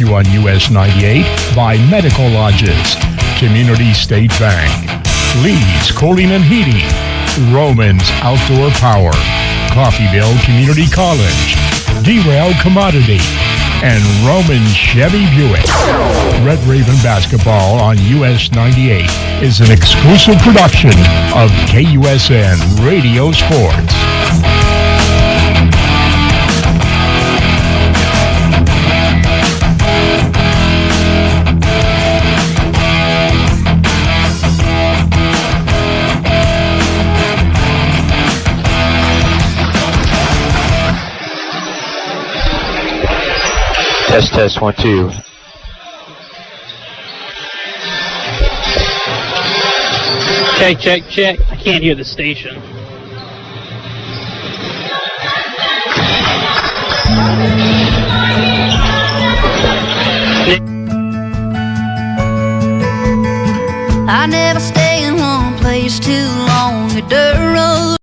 to you on US 98 by Medical Lodges, Community State Bank, Lee's Cooling and Heating, Romans Outdoor Power, Coffeyville Community College, Derail Commodity, and Roman Chevy Buick. Red Raven Basketball on US 98 is an exclusive production of KUSN Radio Sports. Test 1 2. Check. I can't hear the station. I never stay in one place too long. A dirt road.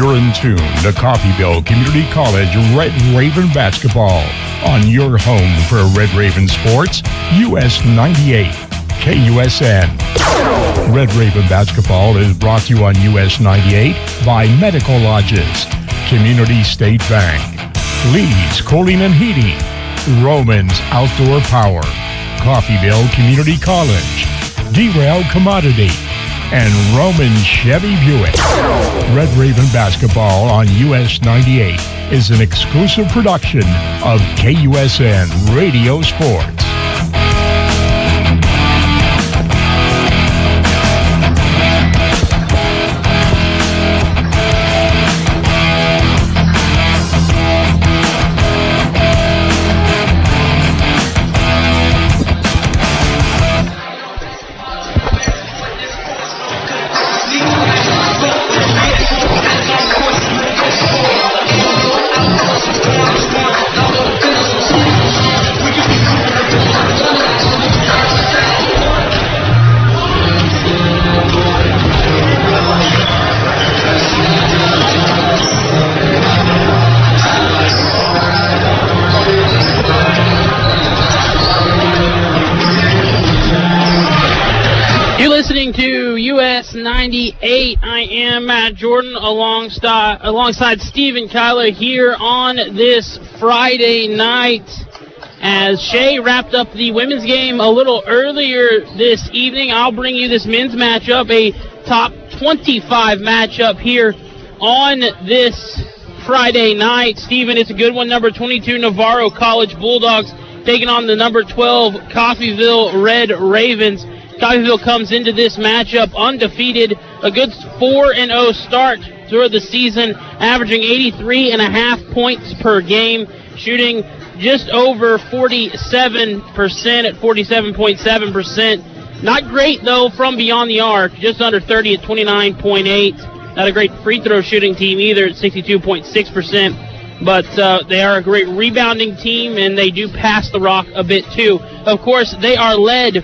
You're in tune to Coffeyville Community College Red Raven Basketball on your home for Red Raven Sports, US 98, KUSN. Red Raven Basketball is brought to you on US 98 by Medical Lodges, Community State Bank, Lee's Cooling and Heating, Romans Outdoor Power, Coffeyville Community College, Derail Commodity, and Roman Chevy Buick. Red Raven Basketball on US 98 is an exclusive production of KUSN Radio Sports. We 98. I am Matt Jordan alongside Stephen Kyler here on this Friday night. As Shay wrapped up the women's game a little earlier this evening, I'll bring you this men's matchup, a top 25 matchup here on this Friday night. Stephen, it's a good one. Number 22 Navarro College Bulldogs taking on the number 12 Coffeyville Red Ravens. Coffeyville comes into this matchup undefeated, a good 4-0 start through the season, averaging 83.5 points per game, shooting just over 47% at 47.7%. Not great, though, from beyond the arc, just under 30 at 29.8. Not a great free throw shooting team either at 62.6%. But they are a great rebounding team, and they do pass the rock a bit, too. Of course, they are led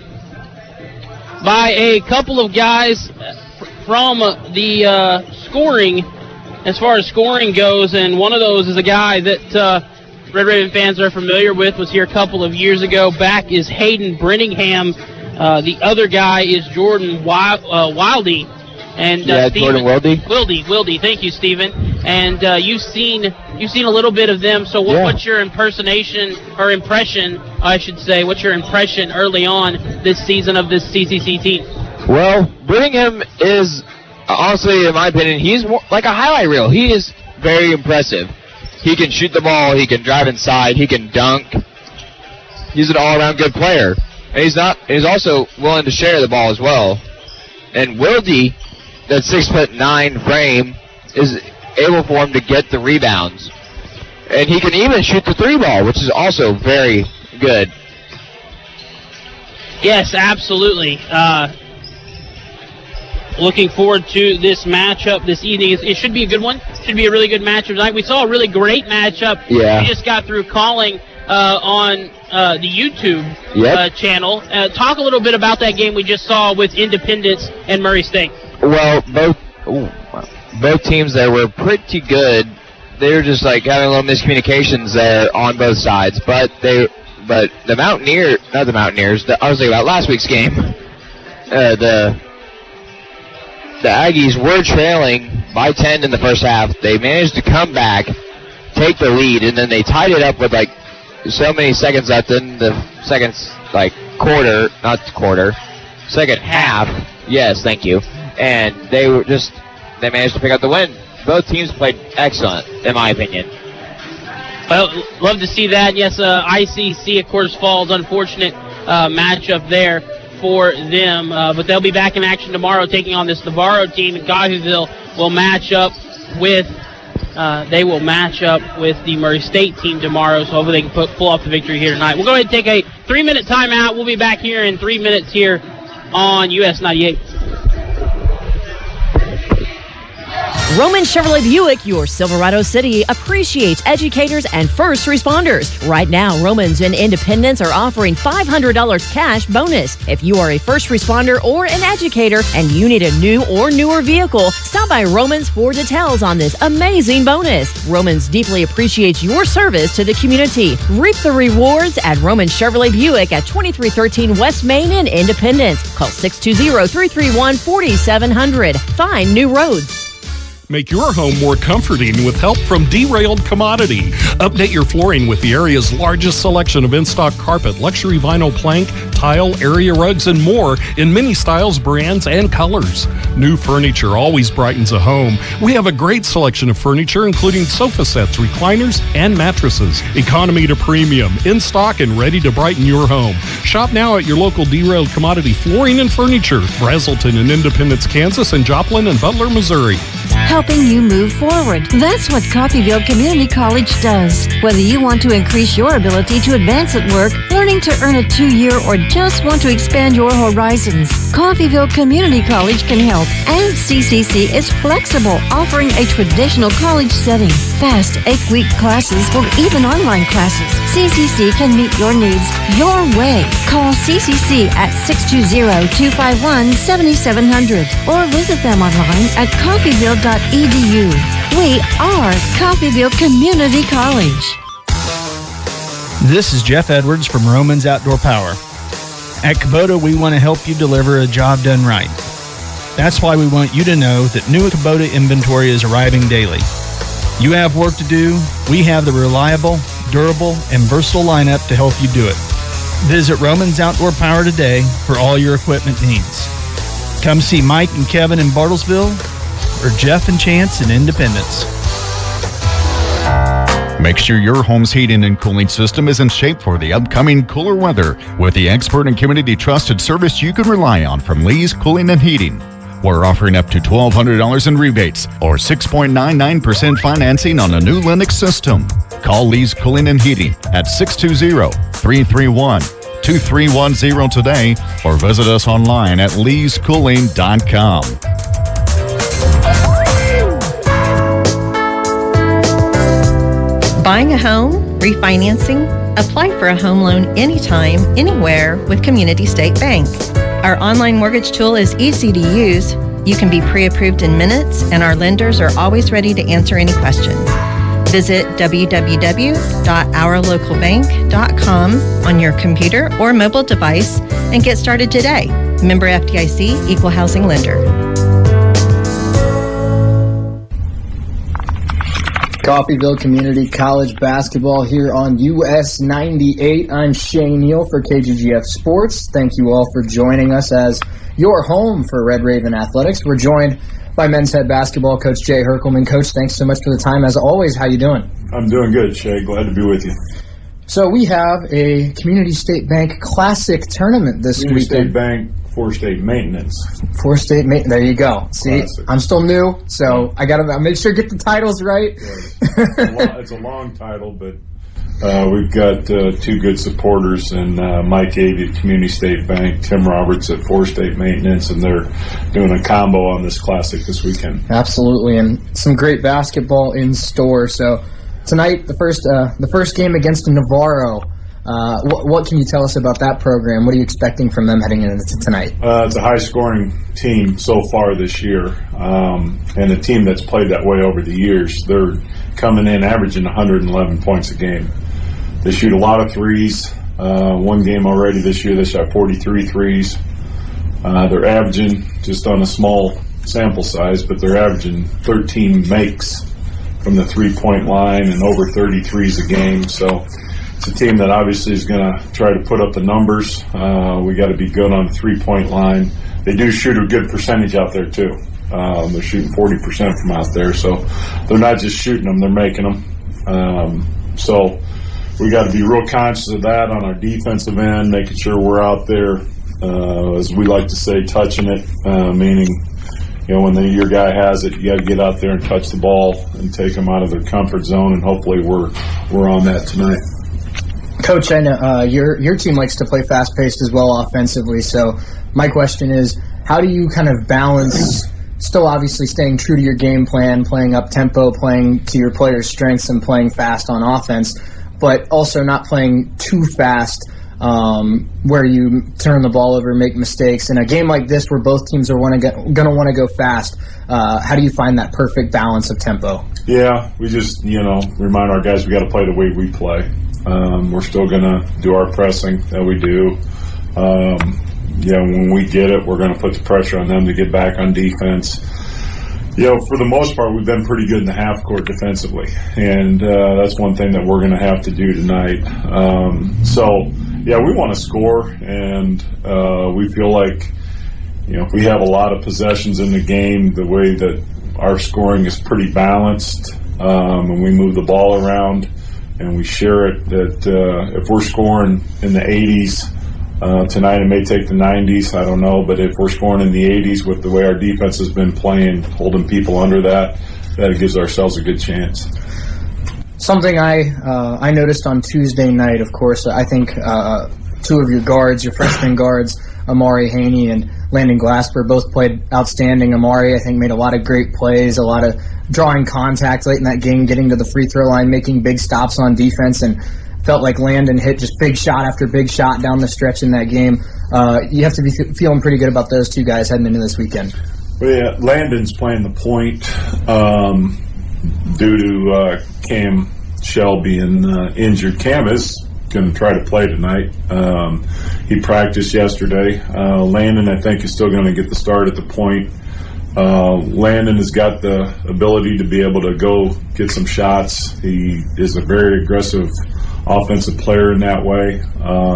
by a couple of guys from the scoring, as far as scoring goes, and one of those is a guy that Red Raven fans are familiar with, was here a couple of years ago. Back is Hayden Brenningham. The other guy is Jordan Wildy. And Jordan Wildy. Wildy, thank you, Stephen. And you've seen a little bit of them. So what's your impression, I should say? What's your impression early on this season of this CCC team? Well, Brittingham is, honestly, in my opinion, he's more like a highlight reel. He is very impressive. He can shoot the ball. He can drive inside. He can dunk. He's an all-around good player. And he's also willing to share the ball as well. And Wildy, that 6'9" frame, is able for him to get the rebounds. And he can even shoot the three ball, which is also very good. Yes, absolutely. Looking forward to this matchup this evening. It should be a good one. Should be a really good matchup tonight. We saw a really great matchup. Yeah. We just got through calling on the YouTube channel. Talk a little bit about that game we just saw with Independence and Murray State. Well, both teams there were pretty good. They were just like having a little miscommunications there on both sides. But the Mountaineers, I was thinking about last week's game. The Aggies were trailing by 10 in the first half. They managed to come back, take the lead, and then they tied it up with like so many seconds left in the second half. Yes, thank you. And they managed to pick up the win. Both teams played excellent, in my opinion. Well, love to see that. Yes, ICC, of course, falls. Unfortunate matchup there for them. But they'll be back in action tomorrow taking on this Navarro team. And Coffeyville will match up with the Murray State team tomorrow. So hopefully they can pull off the victory here tonight. We'll go ahead and take a 3-minute timeout. We'll be back here in 3 minutes here on US 98. Roman Chevrolet Buick, your Silverado City, appreciates educators and first responders. Right now, Romans and Independence are offering $500 cash bonus. If you are a first responder or an educator and you need a new or newer vehicle, stop by Romans for details on this amazing bonus. Romans deeply appreciates your service to the community. Reap the rewards at Roman Chevrolet Buick at 2313 West Main in Independence. Call 620-331-4700. Find new roads. Make your home more comforting with help from Derailed Commodity. Update your flooring with the area's largest selection of in-stock carpet, luxury vinyl plank, tile, area rugs, and more in many styles, brands, and colors. New furniture always brightens a home. We have a great selection of furniture, including sofa sets, recliners, and mattresses. Economy to premium, in stock and ready to brighten your home. Shop now at your local Derailed Commodity Flooring and Furniture, Brazelton in Independence, Kansas, and Joplin and Butler, Missouri. Helping you move forward. That's what Coffeyville Community College does. Whether you want to increase your ability to advance at work, learning to earn a 2-year, or just want to expand your horizons, Coffeyville Community College can help. And CCC is flexible, offering a traditional college setting, fast 8-week classes, or even online classes. CCC can meet your needs your way. Call CCC at 620-251-7700 or visit them online at coffeyville.edu. We are Coffeyville Community College. This is Jeff Edwards from Romans Outdoor Power. At Kubota, we want to help you deliver a job done right. That's why we want you to know that new Kubota inventory is arriving daily. You have work to do. We have the reliable, durable, and versatile lineup to help you do it. Visit Roman's Outdoor Power today for all your equipment needs. Come see Mike and Kevin in Bartlesville or Jeff and Chance in Independence. Make sure your home's heating and cooling system is in shape for the upcoming cooler weather with the expert and community trusted service you can rely on from Lee's Cooling and Heating. We're offering up to $1,200 in rebates or 6.99% financing on a new Lennox system. Call Lee's Cooling and Heating at 620-331-2310 today or visit us online at leescooling.com. Buying a home, refinancing, apply for a home loan anytime, anywhere with Community State Bank. Our online mortgage tool is easy to use. You can be pre-approved in minutes, and our lenders are always ready to answer any questions. Visit www.ourlocalbank.com on your computer or mobile device and get started today. Member FDIC, Equal Housing Lender. Coffeyville Community College basketball here on US 98. I'm Shane Neal for KGGF Sports. Thank you all for joining us as your home for Red Raven Athletics. We're joined by men's head basketball coach Jay Herkelman. Coach, thanks so much for the time. As always, how you doing? I'm doing good, Shay. Glad to be with you. So we have a Community State Bank Classic tournament this weekend. Community State Bank for State Maintenance. For State Maintenance. There you go. See, Classic. I'm still new, so I got to make sure to get the titles right. It's a long title, but we've got two good supporters, and Mike Avey at Community State Bank, Tim Roberts at For State Maintenance, and they're doing a combo on this Classic this weekend. Absolutely, and some great basketball in store. So tonight, the first game against Navarro. What can you tell us about that program? What are you expecting from them heading into tonight? It's a high-scoring team so far this year, and a team that's played that way over the years. They're coming in averaging 111 points a game. They shoot a lot of threes. One game already this year, they shot 43 threes. They're averaging, just on a small sample size, but they're averaging 13 makes from the three-point line and over 30 threes a game. So it's a team that obviously is going to try to put up the numbers. We got to be good on the three-point line. They do shoot a good percentage out there too. They're shooting 40% from out there, so they're not just shooting them; they're making them. So we got to be real conscious of that on our defensive end, making sure we're out there, as we like to say, touching it, meaning, you know, when your guy has it, you got to get out there and touch the ball and take them out of their comfort zone, and hopefully we're on that tonight. Coach, I know your team likes to play fast-paced as well offensively, so my question is, how do you kind of balance still obviously staying true to your game plan, playing up-tempo, playing to your players' strengths and playing fast on offense, but also not playing too fast where you turn the ball over and make mistakes? In a game like this where both teams are going to want to go fast, how do you find that perfect balance of tempo? Yeah, we just, remind our guys we got to play the way we play. We're still going to do our pressing that we do. When we get it, we're going to put the pressure on them to get back on defense. For the most part, we've been pretty good in the half court defensively, and that's one thing that we're going to have to do tonight. We want to score, and we feel like, if we have a lot of possessions in the game, the way that our scoring is pretty balanced, and we move the ball around and we share it, that if we're scoring in the 80s, tonight it may take the 90s, I don't know, but if we're scoring in the 80s with the way our defense has been playing, holding people under that gives ourselves a good chance. Something I noticed on Tuesday night, of course, I think two of your guards, your freshman guards, Amari Haney and Landon Glasper, both played outstanding. Amari, I think, made a lot of great plays, a lot of drawing contact late in that game, getting to the free throw line, making big stops on defense, and felt like Landon hit just big shot after big shot down the stretch in that game. You have to be feeling pretty good about those two guys heading into this weekend. Well, yeah, Landon's playing the point due to Cam Shell being injured. Cam is going to try to play tonight. He practiced yesterday. Landon, I think, is still going to get the start at the point. Landon has got the ability to be able to go get some shots. He is a very aggressive offensive player in that way,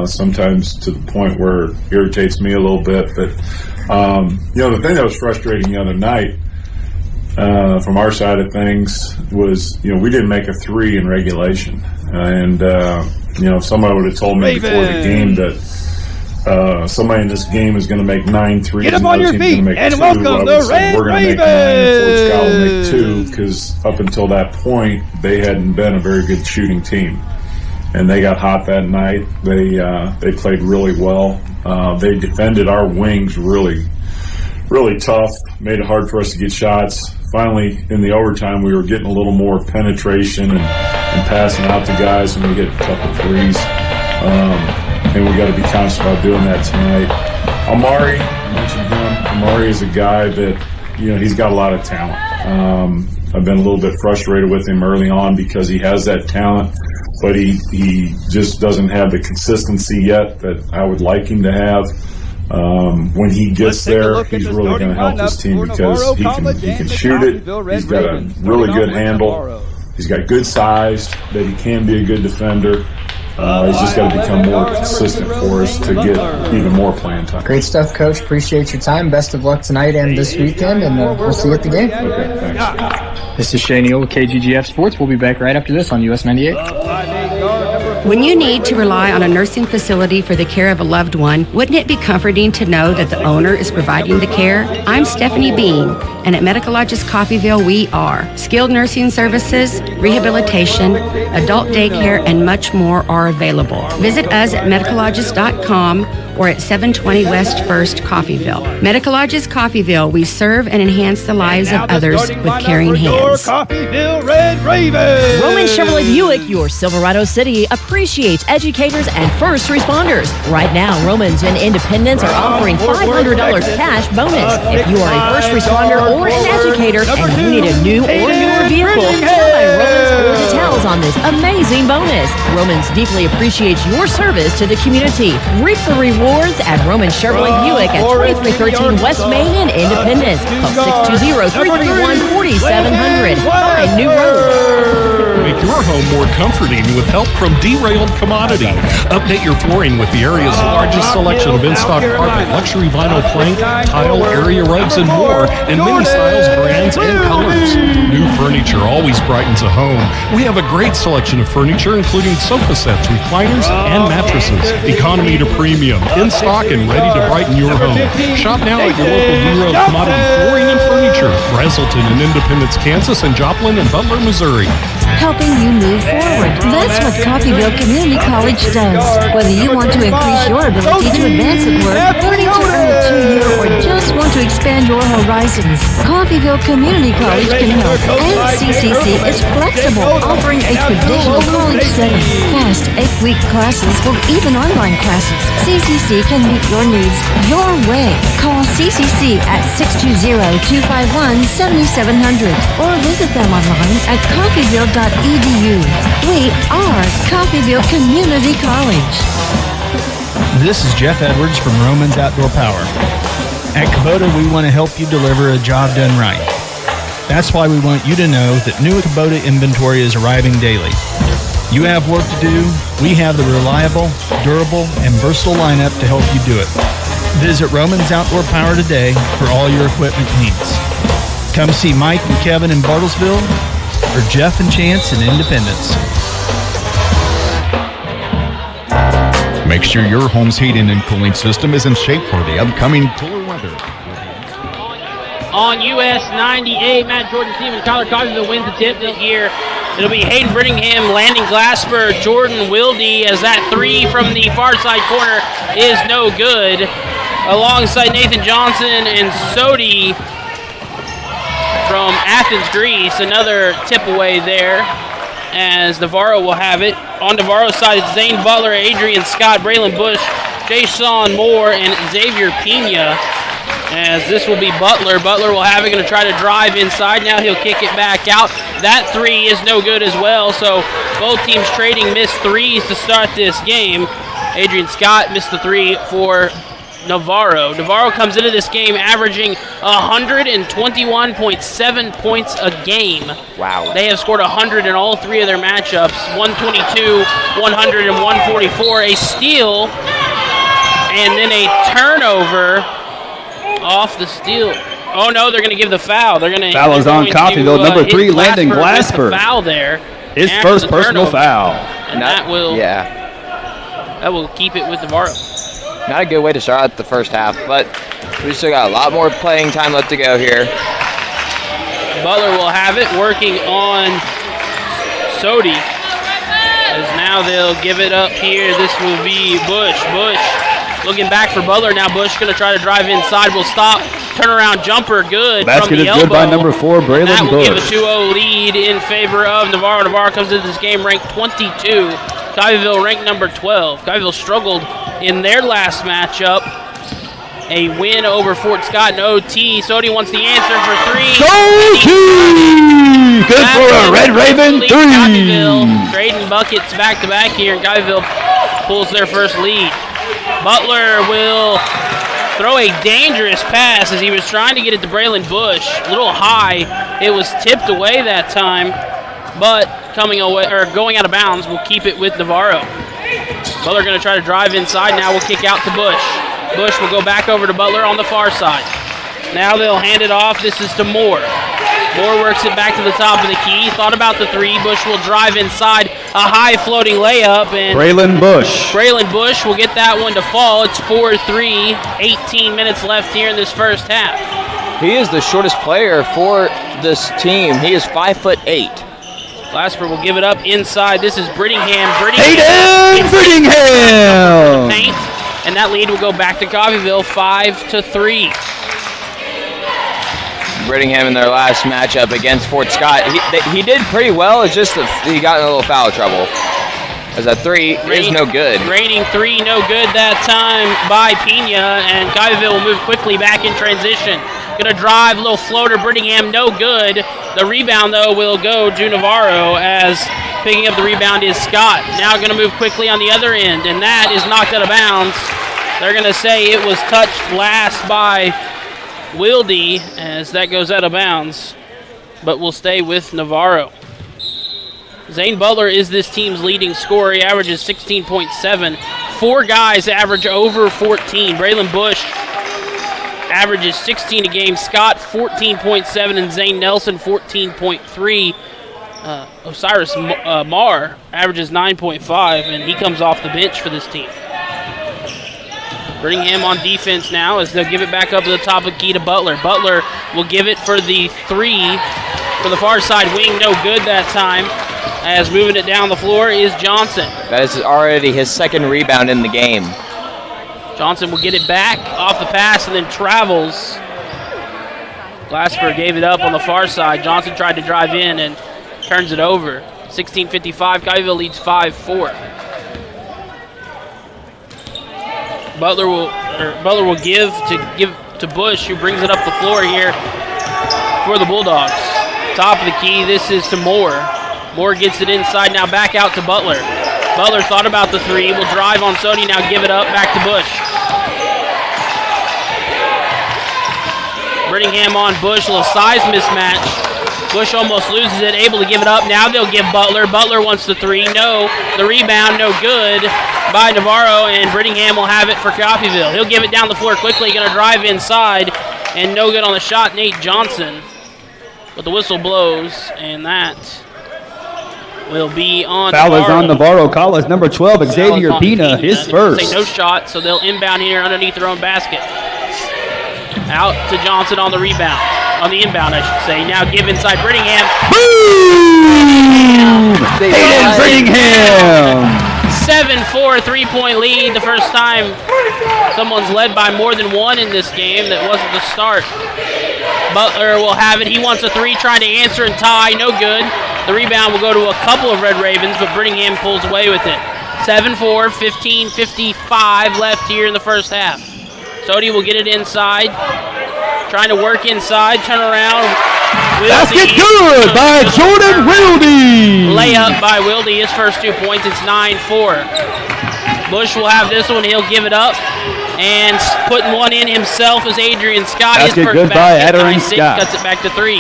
sometimes to the point where it irritates me a little bit. But, the thing that was frustrating the other night from our side of things was, we didn't make a three in regulation. And, if somebody would have told me before the game that somebody in this game is going to make 9 threes Get up on your feet and welcome the Red we're going to make 9 and Fort Scott will make 2, because up until that point they hadn't been a very good shooting team, and they got hot that night. They played really well. They defended our wings really tough, made it hard for us to get shots. Finally, in the overtime, we were getting a little more penetration and passing out to guys, and we get a couple threes. And we got to be conscious about doing that tonight. Amari, I mentioned him. Amari is a guy that, he's got a lot of talent. I've been a little bit frustrated with him early on because he has that talent, but he just doesn't have the consistency yet that I would like him to have. When he gets there, he's really going to help this team because he can shoot it. He's got a really good handle. He's got good size, that he can be a good defender. He's just got to become more consistent for us to get even more playing time. Great stuff, Coach. Appreciate your time. Best of luck tonight and this weekend, and we'll see you at the game. Okay, thanks. This is Shay Neal with KGGF Sports. We'll be back right after this on US 98. When you need to rely on a nursing facility for the care of a loved one, wouldn't it be comforting to know that the owner is providing the care? I'm Stephanie Bean, and at Medical Lodges Coffeyville, we are. Skilled nursing services, rehabilitation, adult daycare, and much more are available. Visit us at medicallodges.com or at 720 West 1st, Coffeyville. Medical Lodges Coffeyville, we serve and enhance the lives of others with caring hands. Coffeyville Red Ravens! Roman Chevrolet Buick, your Silverado City, appreciates educators and first responders. Right now, Romans and Independence are offering $500 cash bonus. If you are a first responder or an educator and you need a new or newer vehicle, stop by Romans or details on this amazing bonus. Romans deeply appreciates your service to the community. Reap the rewards at Roman Chevrolet Buick at 2313 West Main in Independence. Call 620-331-4700. Find new roads. Make your home more comforting with help from Derailed Commodity. Update your flooring with the area's largest selection of in-stock carpet, luxury vinyl plank, tile, area rugs, and more, in many styles, brands, and colors. New furniture always brightens a home. We have a great selection of furniture, including sofa sets, recliners, and mattresses. Economy to premium, in stock and ready to brighten your home. Shop now at your local Derailed Commodity Flooring and Furniture, Brazelton in Independence, Kansas, and Joplin and Butler, Missouri. Helping you move forward. That's what Coffeyville Community College does. Whether you want to increase your ability to advance at work, learning to earn a 2-year, or just want to expand your horizons, Coffeyville Community College can help. And CCC is flexible, offering a traditional college setting. Fast 8-week classes or even online classes. CCC can meet your needs your way. Call CCC at 620-251-7700 or visit them online at coffeyville.edu. We are Coffeyville Community College. This is Jeff Edwards from Romans Outdoor Power. At Kubota, we want to help you deliver a job done right. That's why we want you to know that new Kubota inventory is arriving daily. You have work to do. We have the reliable, durable, and versatile lineup to help you do it. Visit Romans Outdoor Power today for all your equipment needs. Come see Mike and Kevin in Bartlesville or Jeff and Chance in Independence. Make sure your home's heating and cooling system is in shape for the upcoming cooler weather. On US 98, Matt Jordan, Stephen Tyler Coffeyville wins the tip this year. It'll be Hayden Brittingham, Landon Glasper, Jordan Wilde, as that three from the far side corner is no good. Alongside Nathan Johnson and Sodi from Athens, Greece. Another tip away there as Navarro will have it. On Navarro's side, it's Zane Butler, Adrian Scott, Braylon Bush, Jason Moore, and Xavier Pena. As this will be Butler. Butler will have it, going to try to drive inside. Now he'll kick it back out. That three is no good as well, so both teams trading missed threes to start this game. Adrian Scott missed the three for Navarro. Navarro comes into this game averaging 121.7 points a game. Wow. They have scored 100 in all three of their matchups, 122, 100, and 144. A steal, and then a turnover off the steal. Oh, no, they're going to give the foul. Foul is on Coffeyville. Number 3, Landon Glasper. Foul there. His first personal foul. And that will keep it with Navarro. Not a good way to start out the first half, but we still got a lot more playing time left to go here. Butler will have it, working on Sodi. As now they'll give it up here. This will be Bush. Bush looking back for Butler. Now Bush going to try to drive inside. Will stop. Turnaround jumper good. Basket is good by number 4, Braylon Bush. That will give a 2-0 lead in favor of Navarro. Navarro comes into this game ranked 22. Coffeyville ranked number 12. Coffeyville struggled in their last matchup. A win over Fort Scott in OT. Sodi wants the answer for 3. Sodi! Good for a Red Raven 3. Coffeyville trading buckets back-to-back here, and Coffeyville pulls their first lead. Butler will throw a dangerous pass as he was trying to get it to Braylon Bush. A little high. It was tipped away that time, but going out of bounds will keep it with Navarro. Butler going to try to drive inside. Now will kick out to Bush. Bush will go back over to Butler on the far side. Now they'll hand it off. This is to Moore. Moore works it back to the top of the key. Thought about the 3. Bush will drive inside. A high floating layup. And Braylon Bush. Braylon Bush will get that one to fall. It's 4-3. 18 minutes left here in this first half. He is the shortest player for this team. He is 5'8". Glasper will give it up inside. This is Brittingham. Hayden Brittingham! Paint, and that lead will go back to Coffeyville, 5-3. Brittingham in their last matchup against Fort Scott. He did pretty well. It's just he got in a little foul trouble. As a 3 is no good. Raining 3, no good that time by Pena, and Coffeyville will move quickly back in transition. Gonna drive, little floater, Brittingham, no good. The rebound, though, will go to Navarro, as picking up the rebound is Scott. Now gonna move quickly on the other end, and that is knocked out of bounds. They're gonna say it was touched last by Wilde, as that goes out of bounds, but will stay with Navarro. Zane Butler is this team's leading scorer. He averages 16.7. 4 guys average over 14. Braylon Bush averages 16 a game. Scott 14.7, and Zane Nelson 14.3. Osiris Marr averages 9.5, and he comes off the bench for this team. Brittingham on defense now as they'll give it back up to the top of the key to Butler. Butler will give it for the 3 for the far side wing. No good that time, as moving it down the floor is Johnson. That is already his 2nd rebound in the game. Johnson will get it back off the pass and then travels. Glasper gave it up on the far side. Johnson tried to drive in and turns it over. 16:55. Coffeyville leads 5-4. Butler will give to Bush, who brings it up the floor here for the Bulldogs. Top of the key. This is to Moore. Moore gets it inside. Now back out to Butler. Butler thought about the 3. Will drive on Sodi. Now give it up. Back to Bush. Brittingham on Bush. A little size mismatch. Bush almost loses it. Able to give it up. Now they'll give Butler. Butler wants the 3. No. The rebound. No good by Navarro. And Brittingham will have it for Coffeyville. He'll give it down the floor quickly. Going to drive inside. And no good on the shot. Nate Johnson. But the whistle blows. And that will be on Foul Navarro. is on Navarro. Call is number 12, Xavier Pena, his first. Say no shot, so they'll inbound here underneath their own basket. Out to Johnson on the rebound. On the inbound, I should say. Now give inside Brittingham. Boom! Hayden Brittingham! 7-4 3-point lead. The first time someone's led by more than 1 in this game. That wasn't the start. Butler will have it. He wants a 3, trying to answer and tie. No good. The rebound will go to a couple of Red Ravens, but Brittingham pulls away with it. 7-4, 15:55 left here in the first half. Sodi will get it inside. Trying to work inside, turn around. Basket good by Jordan Wilde. Layup by Wilde, his first 2 points. It's 9-4. Bush will have this one. He'll give it up. And putting one in himself is Adrian Scott. Basket good by Adrian Scott. Cuts it back to 3.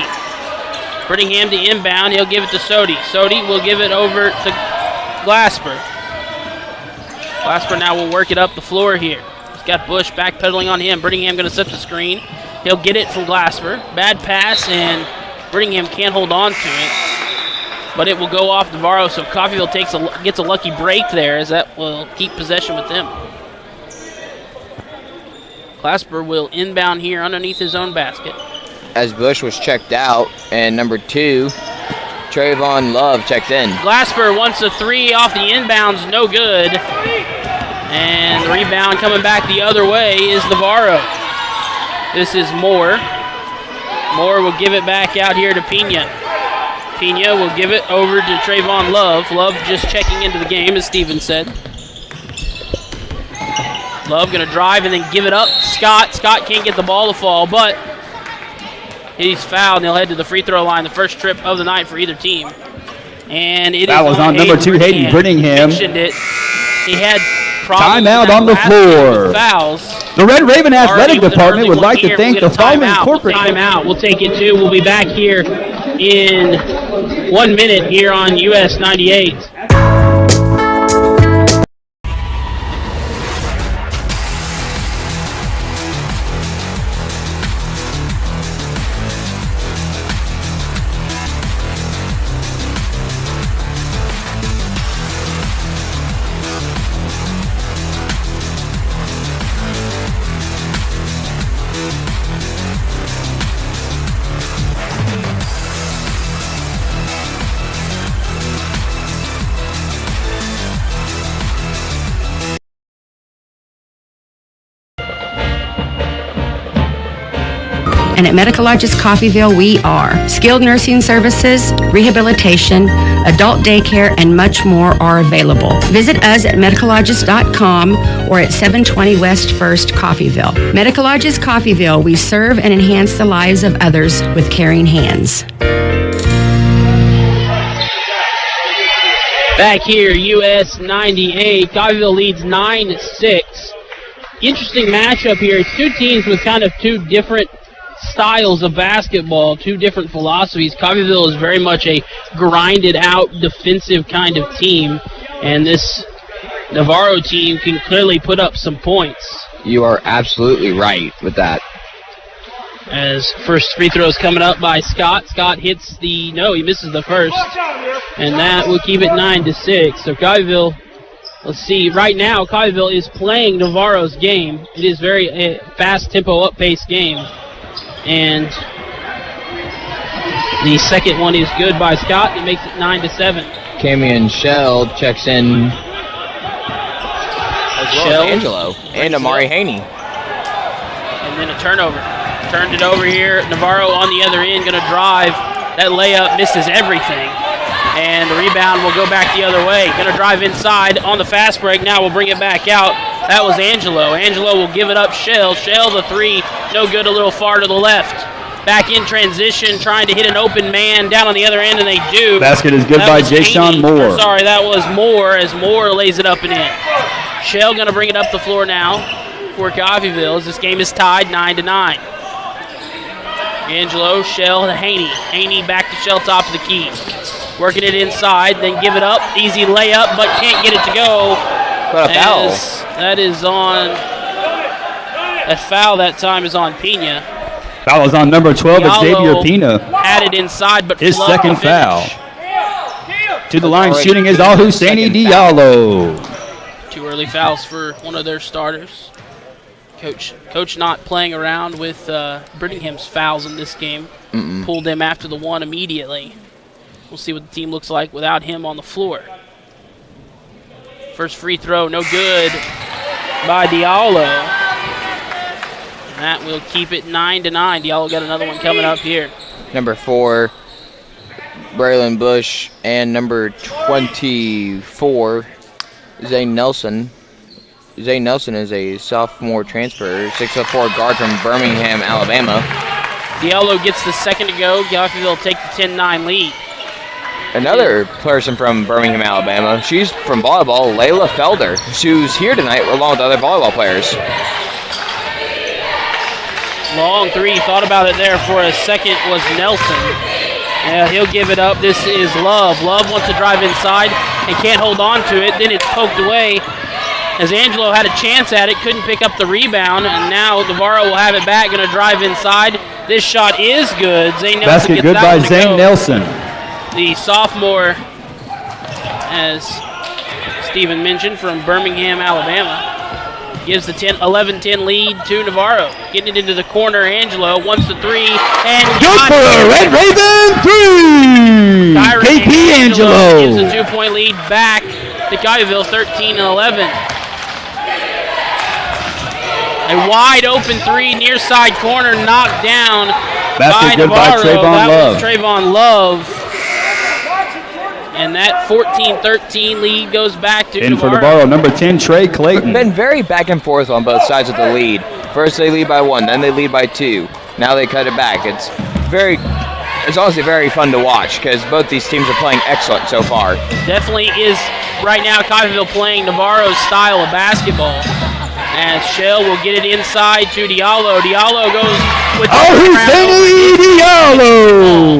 Brittingham to inbound. He'll give it to Sodi. Sodi will give it over to Glasper. Glasper now will work it up the floor here. He's got Bush backpedaling on him. Brittingham going to set the screen. He'll get it from Glasper. Bad pass, and Brittingham can't hold on to it. But it will go off Navarro, so Coffeyville gets a lucky break there, as that will keep possession with them. Glasper will inbound here underneath his own basket. As Bush was checked out, and number 2, Trayvon Love checks in. Glasper wants a 3 off the inbounds, no good. And the rebound coming back the other way is Navarro. This is Moore. Moore will give it back out here to Pena. Pena will give it over to Trayvon Love. Love just checking into the game, as Steven said. Love going to drive and then give it up. Scott can't get the ball to fall, but he's fouled, and he'll head to the free throw line, the first trip of the night for either team. And it that was on number 2, Hayden Brittingham. He had problems. Timeout on the floor. Fouls. The Red Raven Athletic Department would like to thank the following corporate. Timeout. We'll take it too. We'll be back here in 1 minute here on US 98. And at Medical Lodges Coffeyville, we are. Skilled nursing services, rehabilitation, adult daycare, and much more are available. Visit us at medicallodges.com or at 720 West 1st, Coffeyville. Medical Lodges Coffeyville, we serve and enhance the lives of others with caring hands. Back here, US 98. Coffeyville leads 9-6. Interesting matchup here. It's two teams with kind of two different styles of basketball, two different philosophies. Coffeyville is very much a grinded-out defensive kind of team, and this Navarro team can clearly put up some points. You are absolutely right with that. As first free throw is coming up by Scott. Scott hits he misses the first, and that will keep it 9-6. So Coffeyville, let's see, right now Coffeyville is playing Navarro's game. It is very fast tempo, up-paced game. And the second one is good by Scott. It makes it 9-7. Camion Shell checks in. Shell, Angelo, and Amari Haney. And then a turnover. Turned it over here. Navarro on the other end, going to drive. That layup misses everything. And the rebound will go back the other way. Going to drive inside on the fast break. Now we'll bring it back out. That was Angelo. Angelo will give it up. Shell the 3. No good, a little far to the left. Back in transition, trying to hit an open man down on the other end, and they do. Basket is good by Jayshawn Moore. Sorry, that was Moore, as Moore lays it up and in. Shell going to bring it up the floor now for Coffeyville, as this game is tied 9-9. Angelo, Shell to Haney. Haney back to Shell, top of the key. Working it inside, then give it up. Easy layup, but can't get it to go. What a foul. That is on. That foul that time is on Pena. Foul is on number 12, Xavier Pena. Had it inside, but his second foul. To the line shooting is Al Husseini Diallo. 2 early fouls for one of their starters. Coach not playing around with Brittingham's fouls in this game. Pulled him after the one immediately. We'll see what the team looks like without him on the floor. First free throw, no good by Diallo. And that will keep it 9-9. Diallo got another one coming up here. Number 4, Braylon Bush, and number 24, Zane Nelson. Zane Nelson is a sophomore transfer, 6'4" guard from Birmingham, Alabama. Diallo gets the second to go. Coffeyville take the 10-9 lead. another person from Birmingham, Alabama. She's from volleyball, Layla Felder, who's here tonight along with other volleyball players. Long three, thought about it there for a second, was Nelson. Yeah, he'll give it up. This is Love. Love wants to drive inside and can't hold on to it. Then it's poked away as Angelo had a chance at it, couldn't pick up the rebound, and now Navarro will have it back, going to drive inside. This shot is good. Zane Nelson Basket gets good that by one to Zane go. Nelson. The sophomore, as Stephen mentioned, from Birmingham, Alabama, gives the 11-10 lead to Navarro. Getting it into the corner, Angelo wants the three, and good for a Red Raven three! KP Angelo gives a 2-point lead back to Coffeyville, 13-11. A wide open three, near side corner, knocked down by Basket good by Navarro. Trayvon That Love. was Trayvon Love. And that 14-13 lead goes back to In for Navarro. Navarro, number 10, Trey Clayton. Been very back and forth on both sides of the lead. First they lead by 1, then they lead by 2. Now they cut it back. It's honestly very fun to watch because both these teams are playing excellent so far. Definitely is right now Coffeyville playing Navarro's style of basketball. As Shell will get it inside to Diallo. Diallo goes with Husseini Diallo!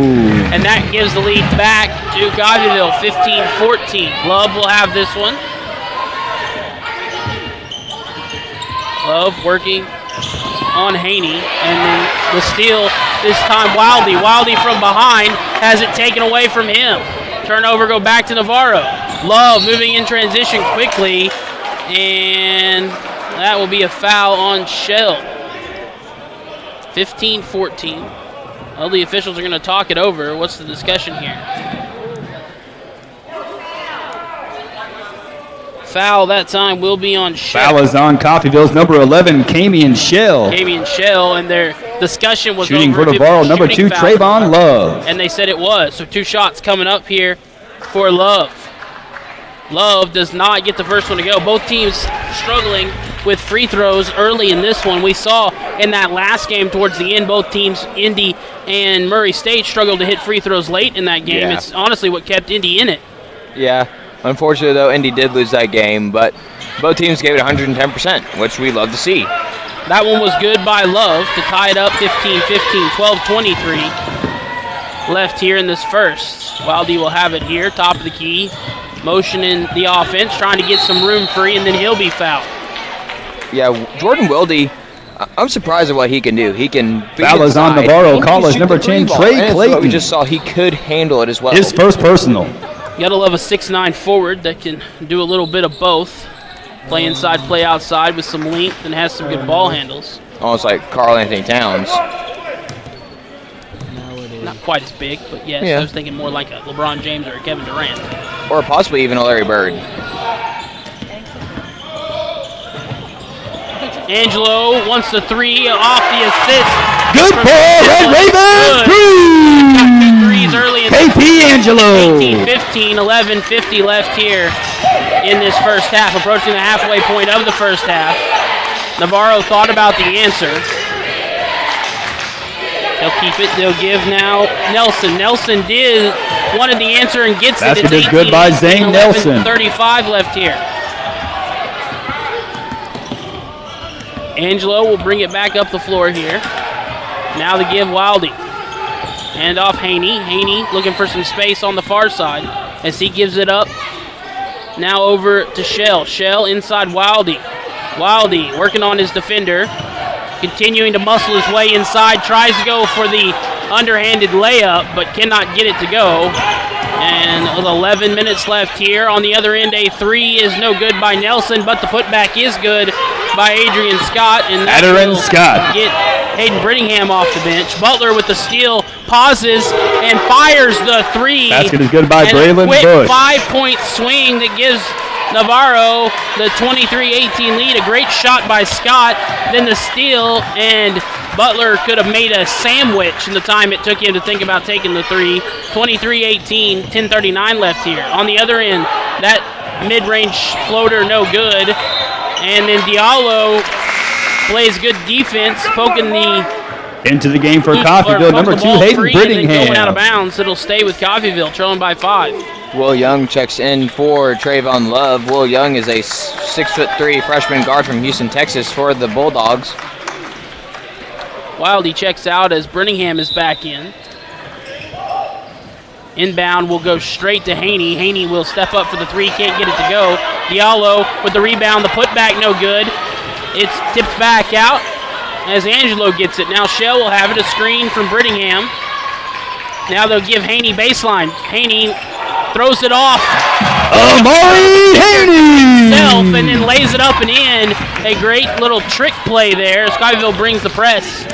And that gives the lead back to Coffeyville, 15-14. Love will have this one. Love working on Haney, and then the steal this time Wildy. Wildy from behind has it taken away from him. Turnover go back to Navarro. Love moving in transition quickly, and that will be a foul on Shell. 15-14. Well, the officials are going to talk it over. What's the discussion here? Foul that time will be on Shell. Foul is on Coffeyville's number 11, Camion Shell. Camion Shell, and their discussion was Shooting over for Navarro, number 2, shooting foul. Trayvon Love. And they said it was. So 2 shots coming up here for Love. Love does not get the first one to go. Both teams struggling with free throws early in this one. We saw in that last game towards the end, both teams, Indy and Murray State, struggled to hit free throws late in that game. Yeah. It's honestly what kept Indy in it. Yeah, unfortunately though, Indy did lose that game, but both teams gave it 110%, which we love to see. That one was good by Love to tie it up 15-15, 12-23 left here in this first. Wildy will have it here, top of the key, motioning the offense, trying to get some room free, and then he'll be fouled. Yeah, Jordan Wildy, I'm surprised at what he can do. He can beat Foul is on inside. Navarro, He can College shoot number the 10, three ball. Trey And that's Clayton. what we just saw he could handle it as well. His first personal. You gotta love a 6'9" forward that can do a little bit of both. Play inside, play outside with some length, and has some good ball handles. Almost like Karl Anthony Towns. Not quite as big, but yes, Yeah. I was thinking more like a LeBron James or a Kevin Durant. Or possibly even a Larry Bird. Angelo wants the three off the assist. Good ball, Red Raven, three! Got 2 threes early in KP Angelo. 18-15, 11:50 left here in this first half, approaching the halfway point of the first half. Navarro thought about the answer. They'll keep it. They'll give now Nelson. Nelson wanted the answer and gets Basket it. It's is good by 18-18, Zane Nelson. 35 left here. Angelo will bring it back up the floor here. Now to give Wildy. Hand off Haney. Haney looking for some space on the far side as he gives it up. Now over to Shell. Shell inside Wildy. Wildy working on his defender. Continuing to muscle his way inside. Tries to go for the underhanded layup, but cannot get it to go. And with 11 minutes left here. On the other end, a 3 is no good by Nelson, but the putback is good by Adrian Scott. And that Adrian will Scott. get Hayden Brittingham off the bench. Butler with the steal, pauses, and fires the 3. Basket is good by And Braylon a quick Bush. 5-point swing that gives Navarro the 23-18 lead. A great shot by Scott. Then the steal, and Butler could have made a sandwich in the time it took him to think about taking the 3. 23-18, 10:39 left here. On the other end, that mid-range floater no good. And then Diallo plays good defense, poking the Into the game for Coffeyville, number 2, Hayden Brittingham. Going out of bounds, it'll stay with Coffeyville, trailing by 5. Will Young checks in for Trayvon Love. Will Young is a 6'3" freshman guard from Houston, Texas for the Bulldogs. Wildy checks out as Brittingham is back in. Inbound will go straight to Haney. Haney will step up for the 3, can't get it to go. Diallo with the rebound, the putback no good. It's tipped back out as Angelo gets it. Now Shell will have it, a screen from Brittingham. Now they'll give Haney baseline. Haney throws it off. Amari Haney! And then lays it up and in. A great little trick play there. Coffeyville brings the press.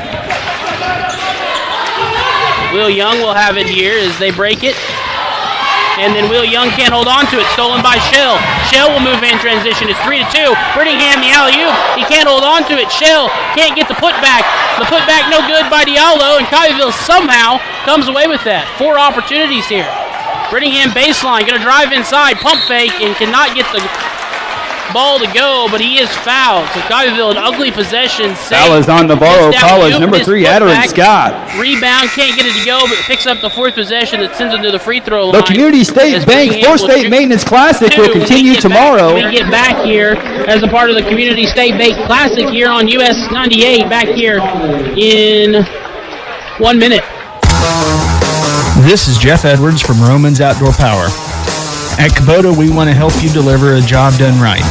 Will Young will have it here as they break it. And then Will Young can't hold on to it. Stolen by Shell. Shell will move in transition. It's 3-2. Brittingham, the alley-oop. He can't hold on to it. Shell can't get the putback. The putback no good by Diallo, and Coffeyville somehow comes away with that. 4 opportunities here. Brittingham baseline, going to drive inside, pump fake, and cannot get the ball to go, but he is fouled. So Coffeyville, an ugly possession. Foul is on Navarro College, number 3, Adderin Scott. Rebound, can't get it to go, but picks up the 4th possession that sends him to the free throw line. The Community State Bank 4th State Maintenance Classic will continue tomorrow. We get back here as a part of the Community State Bank Classic here on US 98, back here in 1 minute. This is Jeff Edwards from Romans Outdoor Power. At Kubota, we want to help you deliver a job done right.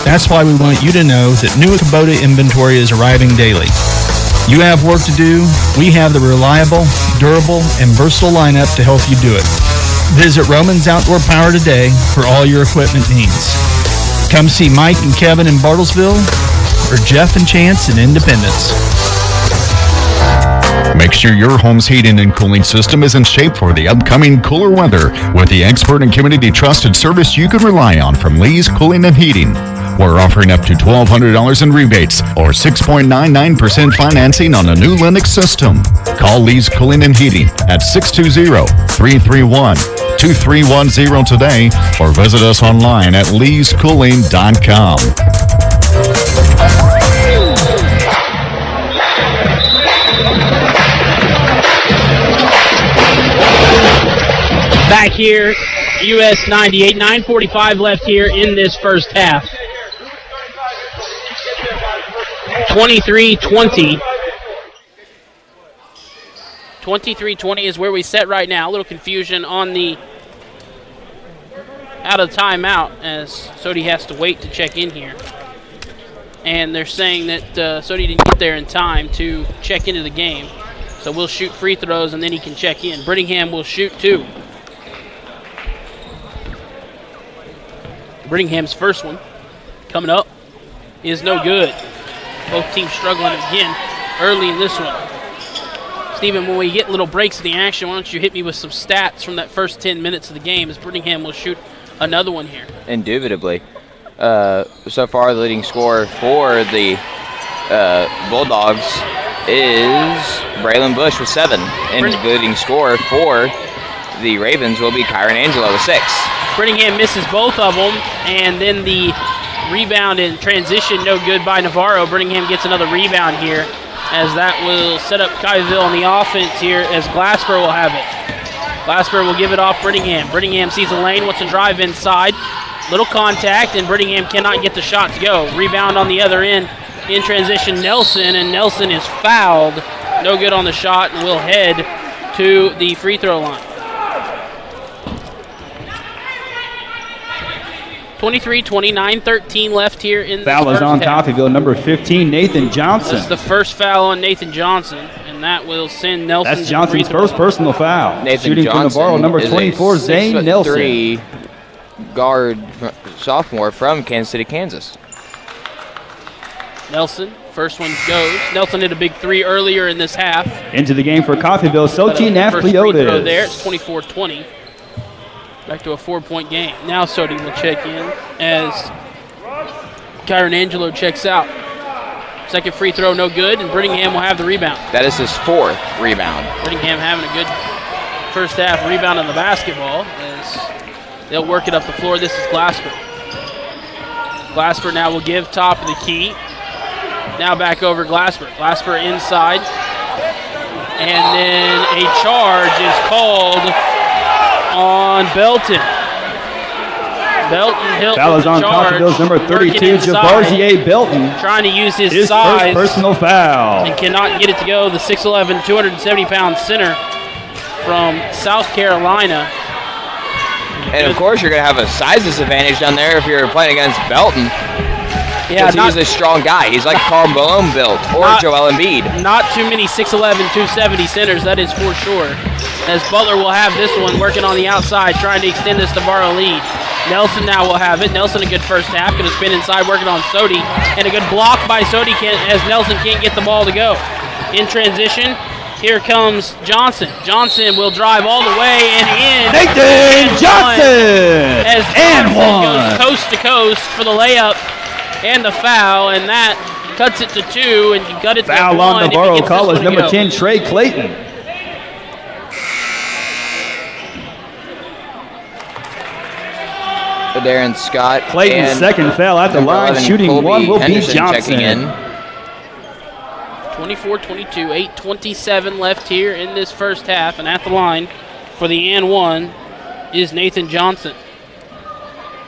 That's why we want you to know that new Kubota inventory is arriving daily. You have work to do. We have the reliable, durable, and versatile lineup to help you do it. Visit Romans Outdoor Power today for all your equipment needs. Come see Mike and Kevin in Bartlesville or Jeff and Chance in Independence. Make sure your home's heating and cooling system is in shape for the upcoming cooler weather with the expert and community trusted service you can rely on from Lee's Cooling and Heating. We're offering up to $1,200 in rebates or 6.99% financing on a new Linux system. Call Lee's Cooling and Heating at 620-331-2310 today or visit us online at leescooling.com. Back here, US 98, 9:45 left here in this first half. 23-20. 23-20 is where we set right now. A little confusion on the out of timeout as Sodi has to wait to check in here. And they're saying that Sodi didn't get there in time to check into the game. So we'll shoot free throws and then he can check in. Brittingham will shoot 2. Brittingham's first one coming up is no good. Both teams struggling again early in this one. Stephen, when we get little breaks in the action, why don't you hit me with some stats from that first 10 minutes of the game as Brittingham will shoot another one here. Indubitably. So far, the leading scorer for the Bulldogs is Braylon Bush with 7. And the leading scorer for the Ravens will be Kyron Angelo with 6. Brittingham misses both of them, and then the rebound in transition no good by Navarro. Brittingham gets another rebound here as that will set up Coffeyville on the offense here as Glasper will have it. Glasper will give it off Brittingham. Brittingham sees a lane, wants to drive inside. Little contact, and Brittingham cannot get the shot to go. Rebound on the other end in transition, Nelson, and Nelson is fouled. No good on the shot, and will head to the free throw line. 23-20, 9:13 left here in the foul first is on half. Coffeyville, number 15, Nathan Johnson. That's the first foul on Nathan Johnson, and that will send Nelson. That's Johnson's first personal foul. Nathan Shooting Johnson from Navarro, number 24, Zane Nelson. 6'3" guard sophomore from Kansas City, Kansas. Nelson, first one goes. Nelson hit a big 3 earlier in this half. Into the game for Coffeyville, Sochi Nafliotis. There, it's 24-20. Back to a 4-point game. Now Sodi will check in as Kyron Angelo checks out. Second free throw, no good, and Brittingham will have the rebound. That is his 4th rebound. Brittingham having a good first half rebound on the basketball as they'll work it up the floor. This is Glasper. Glasper now will give top of the key. Now back over Glasper. Glasper inside. And then a charge is called on Belton. Foul is on Coffeyville's number 32, Javarzier Belton. Trying to use his His size. first personal foul. And cannot get it to go. The 6'11", 270-pound center from South Carolina. And of course, you're going to have a size disadvantage down there if you're playing against Belton. Yeah, he's a strong guy. He's like Karl Malone built or Joel Embiid. Not too many 6'11", 270 centers, that is for sure. As Butler will have this one working on the outside, trying to extend this Navarro lead. Nelson now will have it. Nelson a good first half. Going to spin inside, working on Sodi. And a good block by Sodi as Nelson can't get the ball to go. In transition, here comes Johnson. Johnson will drive all the way and in. Nathan Johnson! As Johnson goes coast to coast for the layup and the foul, and that cuts it to 2, and you got it to foul 1. On Navarro College, number 10, Trey Clayton. Darren Scott. Clayton's second foul at the line. Shooting Colby 1 will Henderson be Johnson. Checking in. 24-22, 8:27 left here in this first half, and at the line for the and 1 is Nathan Johnson.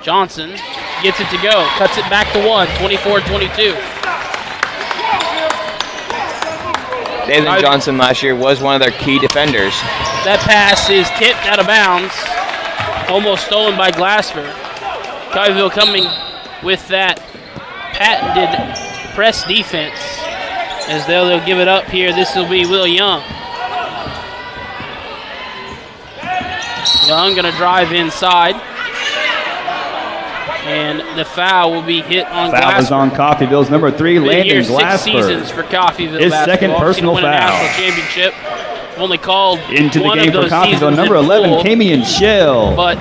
Johnson gets it to go, cuts it back to 1, 24-22. Nathan Johnson last year was one of their key defenders. That pass is tipped out of bounds, almost stolen by Glasper. Coffeyville coming with that patented press defense as they'll give it up here. This will be Will Young. Young going to drive inside. And the foul will be hit on Glasper. Foul is on Coffeyville's number 3, Landon Glasper. 6 seasons for Coffeyville. His second personal foul. National foul. championship. Only called into the one game of for those Coffeyville, seasons number in 11, full, Kamian Shell. But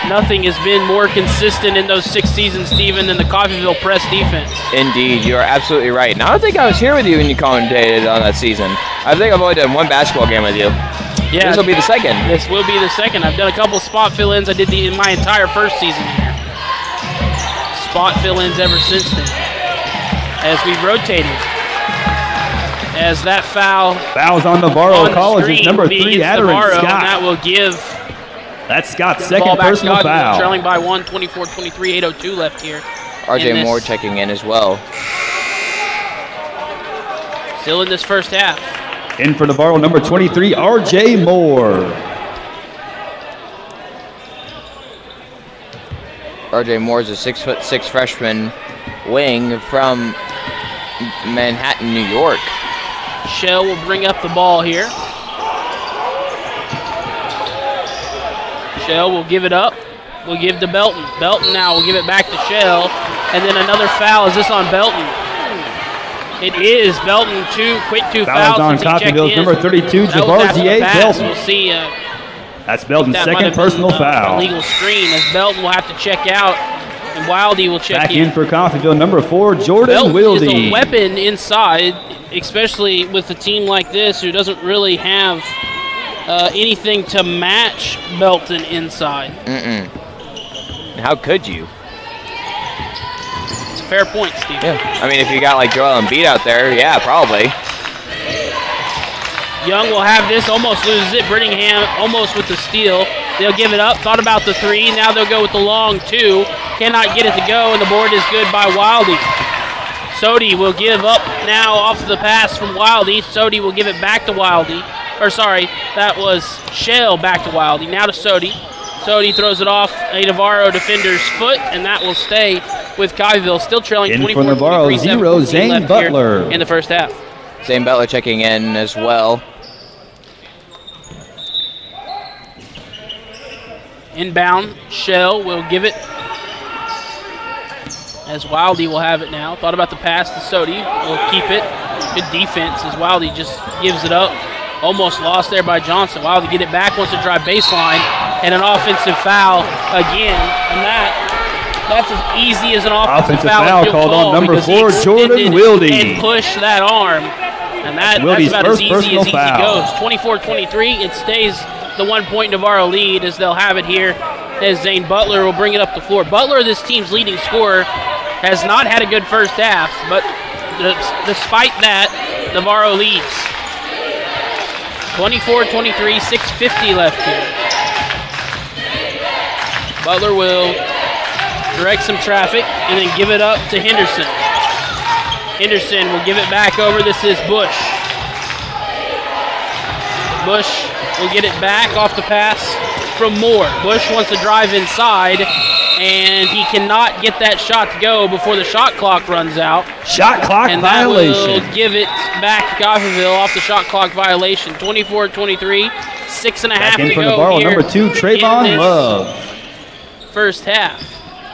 nothing has been more consistent in those 6 seasons, Stephen, than the Coffeyville press defense. Indeed, you are absolutely right. And I don't think I was here with you when you commentated on that season. I think I've only done one basketball game with you. Yeah, this will be the second. This will be the second. I've done a couple spot fill-ins. I did in my entire first season here. Spot fill-ins ever since then. As we rotated. As that foul. Fouls on Navarro College's number 3, Adderant Scott. And that will give. That's Scott's second personal foul. Trailing by 1, 24-23, 8:02 left here. RJ Moore checking in as well. Still in this first half. In for Navarro, number 23, RJ Moore. RJ Moore is a 6'6" freshman wing from Manhattan, New York. Shell will bring up the ball here. Shell will give it up. We'll give to Belton. Belton now will give it back to Shell. And then another foul. Is this on Belton? It is. Belton quick two fouls. On Coffeyville's number 32, Javarzier Belton. We'll see. That's Belton's second personal foul. Illegal screen as Belton will have to check out. And Wildy will check back in for Coffeyville, number 4, Jordan Belton Wildy. Is a weapon inside, especially with a team like this who doesn't really have anything to match Belton inside. How could you? It's a fair point, Steve. Yeah. I mean, if you got like Joel Embiid out there, yeah, probably. Young will have this, almost loses it. Brittingham almost with the steal. They'll give it up. Thought about the 3. Now they'll go with the long 2. Cannot get it to go, and the board is good by Wildy. Sodi will give up now off the pass from Wildy. Sodi will give it back to Wildy. Or sorry, that was Shell back to Wildy. Now to Sodi. Sodi throws it off a Navarro defender's foot, and that will stay with Coffeyville. Still trailing 24-23. For Navarro, 0, Zane Butler. In the first half. Zane Butler checking in as well. Inbound, Shell will give it as Wildy will have it now. Thought about the pass to Sodi. Will keep it. Good defense as Wildy just gives it up. Almost lost there by Johnson. Wildy get it back, wants to drive baseline, and an offensive foul again. And that's as easy as an offensive foul called on number 4, Jordan Wildy. And push that arm. And that's about as easy as goes. 24-23, it stays the 1-point Navarro lead as they'll have it here as Zane Butler will bring it up the floor. Butler, this team's leading scorer, has not had a good first half, but despite that, Navarro leads. 24-23, 6:50 left here. Butler will direct some traffic and then give it up to Henderson. Henderson will give it back over. This is Bush. Bush will get it back off the pass from Moore. Bush wants to drive inside, and he cannot get that shot to go before the shot clock runs out. Shot clock and violation. That will give it back to Coffeyville off the shot clock violation. 24-23, 6.5 Back in to for go Navarro, here number 2, Trayvon in this Love. first half.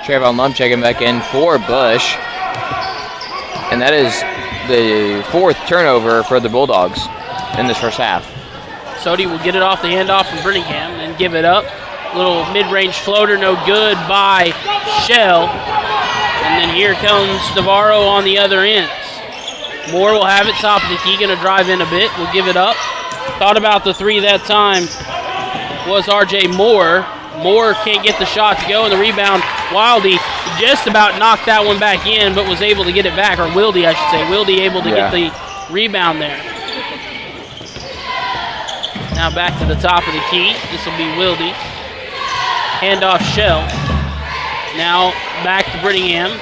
Trayvon Love checking back in for Bush. And that is the 4th turnover for the Bulldogs in this first half. Sodi will get it off the handoff from Birmingham and give it up. Little mid-range floater, no good by Shell. And then here comes Navarro on the other end. Moore will have it top of the key, going to drive in a bit. Will give it up. Thought about the three that time was R.J. Moore. Moore can't get the shot to go, and the rebound, Wildy just about knocked that one back in, but was able to get it back, or Wildy, I should say. Wildy able to get the rebound there. Now back to the top of the key. This will be Wildy. Handoff Shell. Now back to Birmingham.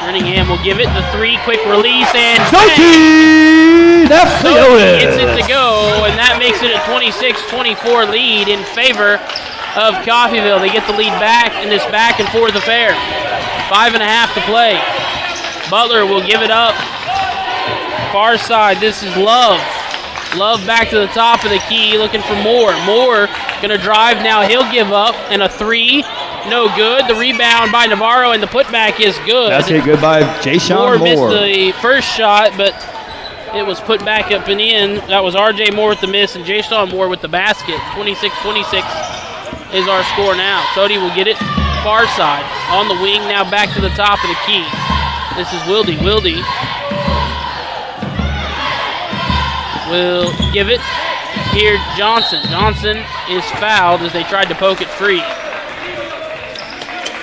Birmingham will give it the three, quick release, and Sochi gets it to go, and that makes it a 26-24 lead in favor of Coffeyville. They get the lead back in this back and forth affair. 5.5 to play. Butler will give it up. Far side, this is Love. Love back to the top of the key, looking for Moore. Moore gonna drive now, he'll give up, and a three, no good. The rebound by Navarro, and the putback is good. That's it, good by Jayshawn Moore. Moore missed the first shot, but it was put back up and in. That was R.J. Moore with the miss and Jayshawn Moore with the basket. 26-26 is our score now. Sodi will get it far side. On the wing, now back to the top of the key. This is Wildy. Wildy will give it. Here, Johnson. Johnson is fouled as they tried to poke it free.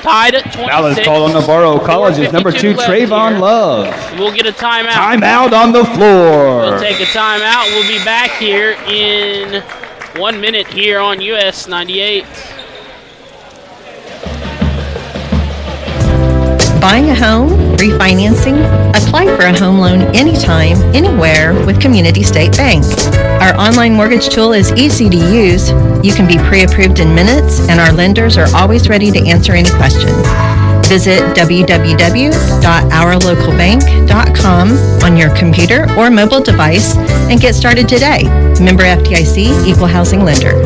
Tied at 26. Foul is called on Navarro College's number 2, Trayvon Love. We'll get a timeout. Timeout on the floor. We'll take a timeout. We'll be back here in 1 minute here on US 98. Buying a home, refinancing, apply for a home loan anytime, anywhere with Community State Bank. Our online mortgage tool is easy to use. You can be pre-approved in minutes, and our lenders are always ready to answer any questions. Visit www.ourlocalbank.com on your computer or mobile device and get started today. Member FDIC, Equal Housing Lender.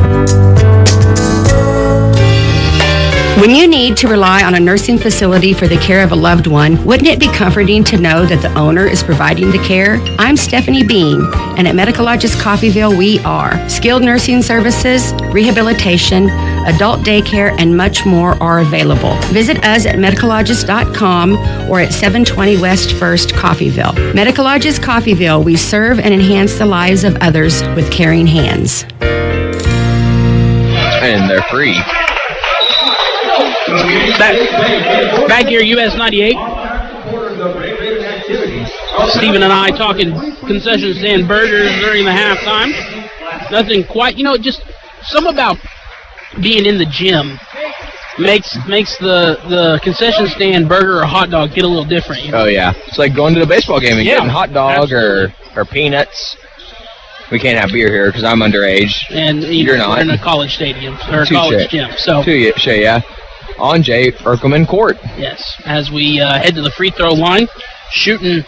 When you need to rely on a nursing facility for the care of a loved one, wouldn't it be comforting to know that the owner is providing the care? I'm Stephanie Bean, and at Medical Lodges Coffeyville, we are. Skilled nursing services, rehabilitation, adult daycare, and much more are available. Visit us at medicallodges.com or at 720 West 1st, Coffeyville. Medical Lodges Coffeyville, we serve and enhance the lives of others with caring hands. And they're free. Back here, US 98. Stephen and I talking concession stand burgers during the halftime. Nothing quite, just something about being in the gym makes the concession stand burger or hot dog get a little different. Oh yeah, it's like going to the baseball game and getting hot dog or peanuts. We can't have beer here because I'm underage. And you're not. We're in a college stadium or a college gym. So yeah. On Jay Erkelman Court. Yes, as we head to the free throw line, shooting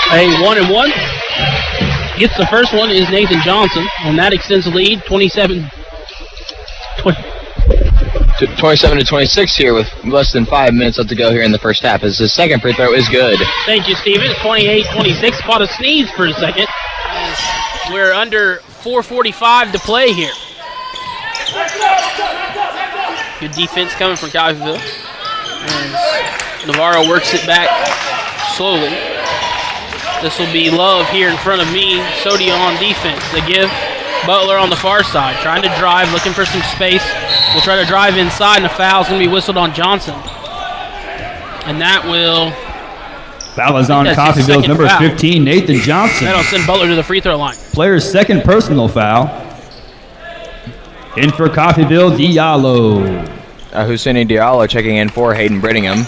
a 1-and-1. Gets the first one is Nathan Johnson, and that extends the lead 27-26 here with less than 5 minutes left to go here in the first half. As his second free throw is good. Thank you, Steven. 28-26. Caught a sneeze for a second. We're under 4:45 to play here. Good defense coming from Coffeyville. As Navarro works it back slowly. This will be Love here in front of me. Sodi on defense. They give Butler on the far side. Trying to drive, looking for some space. We'll try to drive inside, and a foul's going to be whistled on Johnson. And that will Foul is on Coffeyville's number 15, Nathan Johnson. That'll send Butler to the free throw line. Player's second personal foul. In for Coffeyville, Diallo. Husseini Diallo checking in for Hayden Brittingham.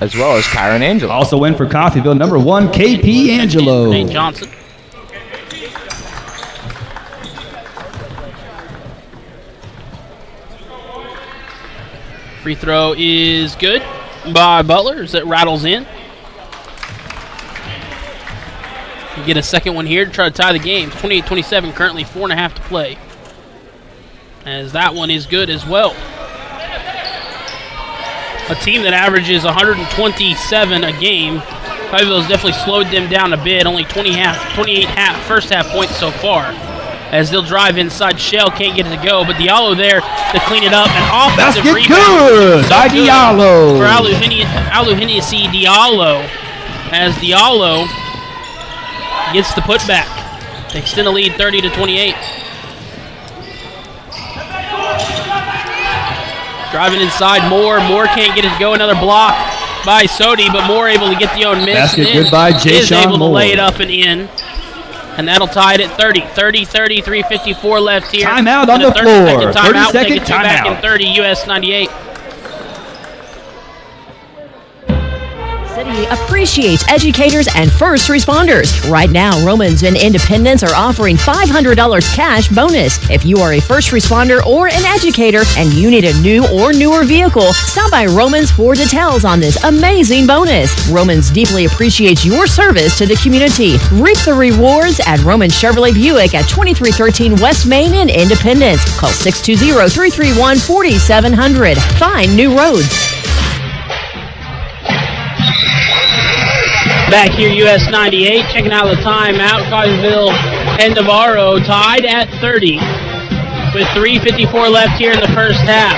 As well as Kyron Angelo. Also in for Coffeyville, number 1, KP Angelo. Nate Johnson. Free throw is good by Butler as it rattles in. You get a second one here to try to tie the game. 28-27, currently 4.5 to play. As that one is good as well. A team that averages 127 a game. Coffeyville's definitely slowed them down a bit. Only 28 first half points so far. As they'll drive inside, Shell can't get it to go, but Diallo there to clean it up. An offensive rebound. Good by Diallo. For Aluhinisi Diallo. As Diallo gets the putback. They extend the lead 30-28. Driving inside, Moore can't get it to go. Another block by Sodi, but Moore able to get the own miss. Basket good by Jay is Sean able Moore. to lay it up and in. And that'll tie it at 30. 30-30, 3:54 left here. Timeout on the floor. 30-second timeout. Back in 30, US 98. City appreciates educators and first responders. Right now, Romans and Independence are offering $500 cash bonus. If you are a first responder or an educator and you need a new or newer vehicle, stop by Romans for details on this amazing bonus. Romans deeply appreciates your service to the community. Reap the rewards at Roman Chevrolet Buick at 2313 West Main in Independence. Call 620-331-4700. Find new roads. Back here, US 98, checking out the timeout. Coffeyville and Navarro tied at 30 with 3:54 left here in the first half.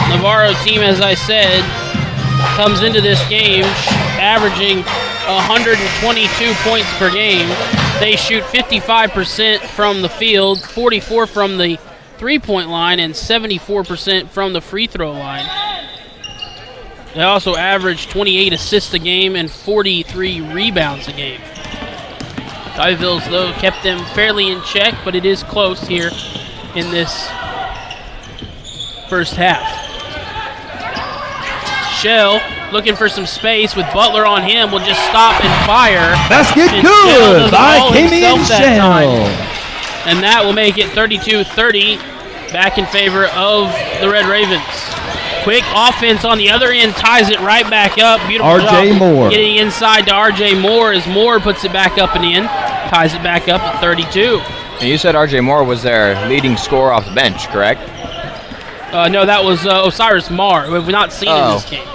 Navarro team, as I said, comes into this game averaging 122 points per game. They shoot 55% from the field, 44 from the three-point line, and 74% from the free throw line. They also average 28 assists a game and 43 rebounds a game. Coffeyville's, though, kept them fairly in check, but it is close here in this first half. Shell looking for some space with Butler on him. Will just stop and fire. Basket good by Kamian Shell. And that will make it 32-30 back in favor of the Red Ravens. Quick offense on the other end, ties it right back up. Beautiful R.J. job Moore. getting inside to R.J. Moore as Moore puts it back up and in. Ties it back up at 32. And you said R.J. Moore was their leading scorer off the bench, correct? No, that was Osiris Marr, who we've not seen in this game.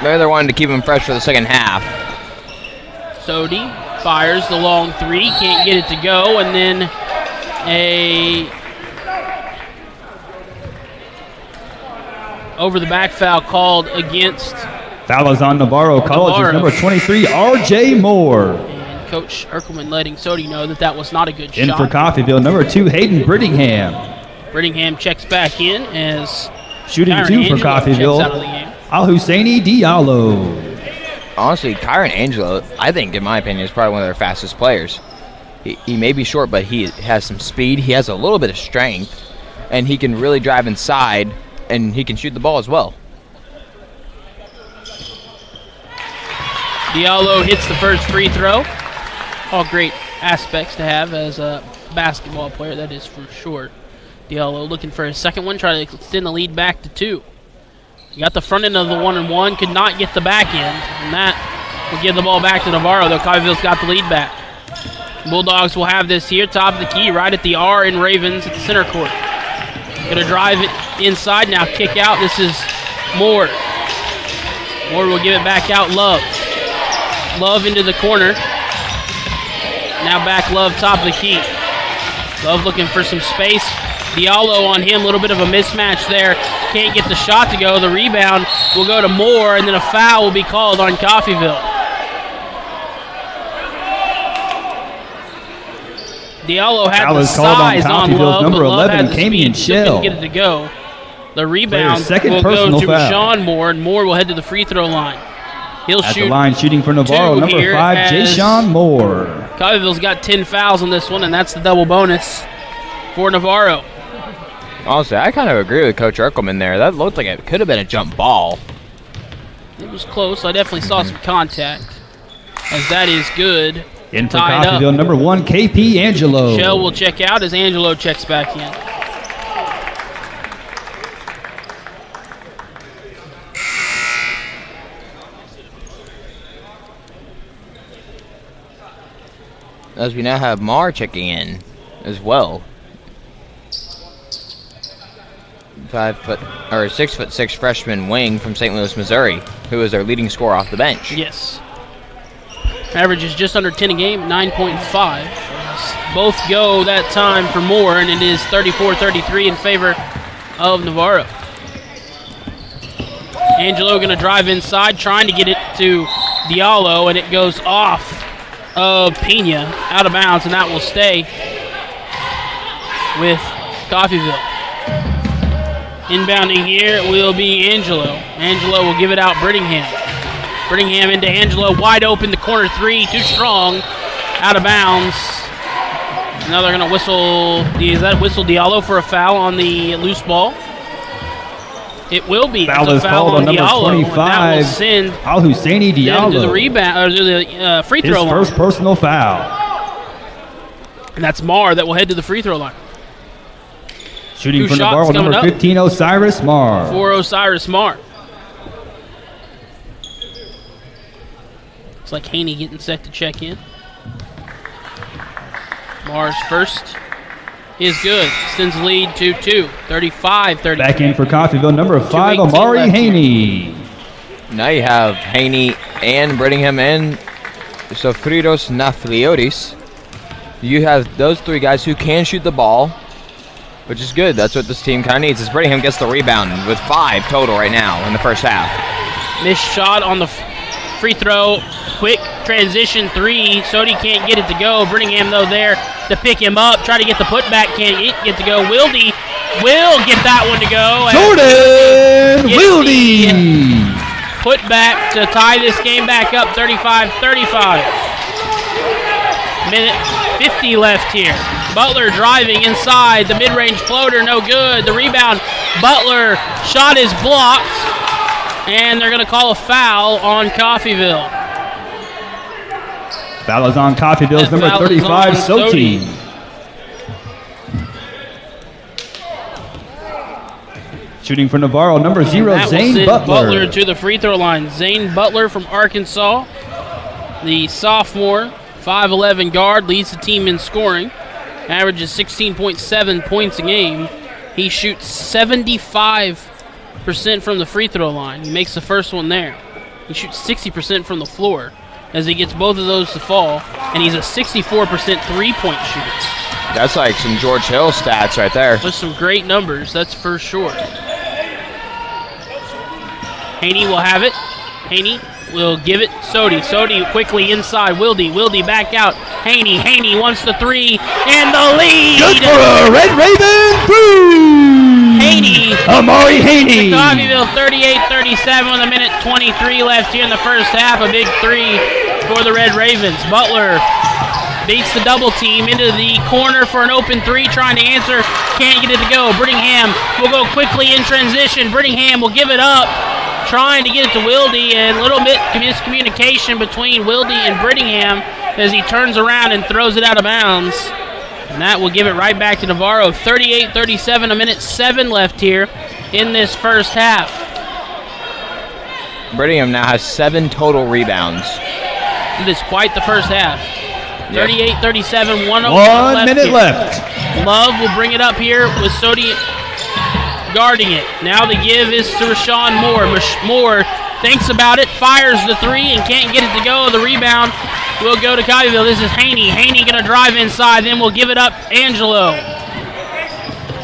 Maybe they're wanting to keep him fresh for the second half. Sodi fires the long three, can't get it to go, and then a over-the-back foul called against Foul is on Navarro College's number 23, R.J. Moore. And Coach Erkelman letting Sodi know that that was not a good In shot. for Coffeyville, number 2, Hayden Brittingham. Brittingham checks back in as Shooting Kyron 2 for Angelo Coffeyville, checks out of the game. Al-Husseini Diallo. Honestly, Kyron Angelo, I think, in my opinion, is probably one of their fastest players. He may be short, but he has some speed. He has a little bit of strength, and he can really drive inside, and he can shoot the ball as well. Diallo hits the first free throw. All great aspects to have as a basketball player, that is for sure. Diallo looking for his second one, trying to extend the lead back to 2. He got the front end of the 1-and-1, could not get the back end, and that will give the ball back to Navarro, though Coffeyville's got the lead back. Bulldogs will have this here, top of the key, right at the R in Ravens at the center court. Gonna drive it inside, now kick out. This is Moore. Moore will give it back out, Love. Love into the corner. Now back Love, top of the key. Love looking for some space. Diallo on him, a little bit of a mismatch there. Can't get the shot to go. The rebound will go to Moore, and then a foul will be called on Coffeyville. Diallo had Foul the is called on size on Coffeyville's Love, number but Love 11, had the Camion speed, still Shell. couldn't get it to go. The rebound second will go personal to foul. Rashawn Moore, and Moore will head to the free throw line. He'll At shoot the line, shooting for Navarro, two number here 5, as Jayshawn Moore. Coffeyville's got 10 fouls on this one, and that's the double bonus for Navarro. Honestly, I kind of agree with Coach Erkelman there. That looked like it could have been a jump ball. It was close. I definitely saw some contact, as that is good. In for Tied up. Coffeyville, number 1, KP Angelo. Shell will check out as Angelo checks back in. As we now have Marr checking in as well. 6'6" freshman wing from St. Louis, Missouri, who is our leading scorer off the bench. Yes. Average is just under 10 a game, 9.5. Both go that time for Moore, and it is 34-33 in favor of Navarro. Angelo going to drive inside, trying to get it to Diallo, and it goes off of Pena, out of bounds, and that will stay with Coffeyville. Inbounding here will be Angelo. Angelo will give it out Brittingham. Brittingham into Angelo, wide open, the corner three, too strong, out of bounds. Now they're going to whistle, is that whistle Diallo for a foul on the loose ball? It will be. Foul There's is a foul called on number Diallo, 25, and that will send Al-Husseini them to the Diallo. rebound, or to the free His throw line. first personal foul. And that's Marr that will head to the free throw line. Shooting Two for shots Navarro, coming number up. 15, Osiris Marr. For Osiris Marr. Looks like Haney getting set to check in. Marr's first is good. Sends the lead to 2. 35-30. Back in for Coffeyville, number 5, 2:18 Amari left here. Haney. Now you have Haney and Brittingham and Sofridos Nafliotis. You have those three guys who can shoot the ball, which is good. That's what this team kind of needs. As Brittingham gets the rebound with 5 total right now in the first half. Missed shot on the free throw. Quick transition three. Sodi can't get it to go. Brittingham, though, there to pick him up. Try to get the putback. Can't get to go. Wilde will get that one to go. Jordan Wilde. Put back to tie this game back up. 35-35. Minute 50 left here. Butler driving inside. The mid-range floater, no good. The rebound, Butler shot is blocked. And they're going to call a foul on Coffeyville. Foul is on Coffeyville's That number foul is 35, on Soti. Shooting for Navarro, number 0, That will Zane send Butler. to the free throw line. Zane Butler from Arkansas, the sophomore, 5'11" guard, leads the team in scoring. Averages 16.7 points a game. He shoots 75% from the free throw line. He makes the first one there. He shoots 60% from the floor as he gets both of those to fall, and he's a 64% three-point shooter. That's like some George Hill stats right there. With some great numbers, that's for sure. Haney will have it. Haney will give it. Sodi quickly inside. Wilde back out. Haney wants the three, and the lead. Good for a Red Raven. Boom! Haney. Amari Haney. Coffeyville 38-37 with a minute 23 left here in the first half. A big three for the Red Ravens. Butler beats the double team into the corner for an open three, trying to answer. Can't get it to go. Brittingham will go quickly in transition. Brittingham will give it up, trying to get it to Wilde, and a little bit of miscommunication between Wilde and Brittingham as he turns around and throws it out of bounds. And that will give it right back to Navarro. 38-37, a minute 7 left here in this first half. Brittingham now has 7 total rebounds. It is quite the first half. 38-37, 1 minute left. Love will bring it up here with Sodi guarding it. Now the give is to Rashawn Moore. Moore thinks about it, fires the three, and can't get it to go. The rebound will go to Coffeyville. This is Haney. Haney going to drive inside, then we'll give it up Angelo.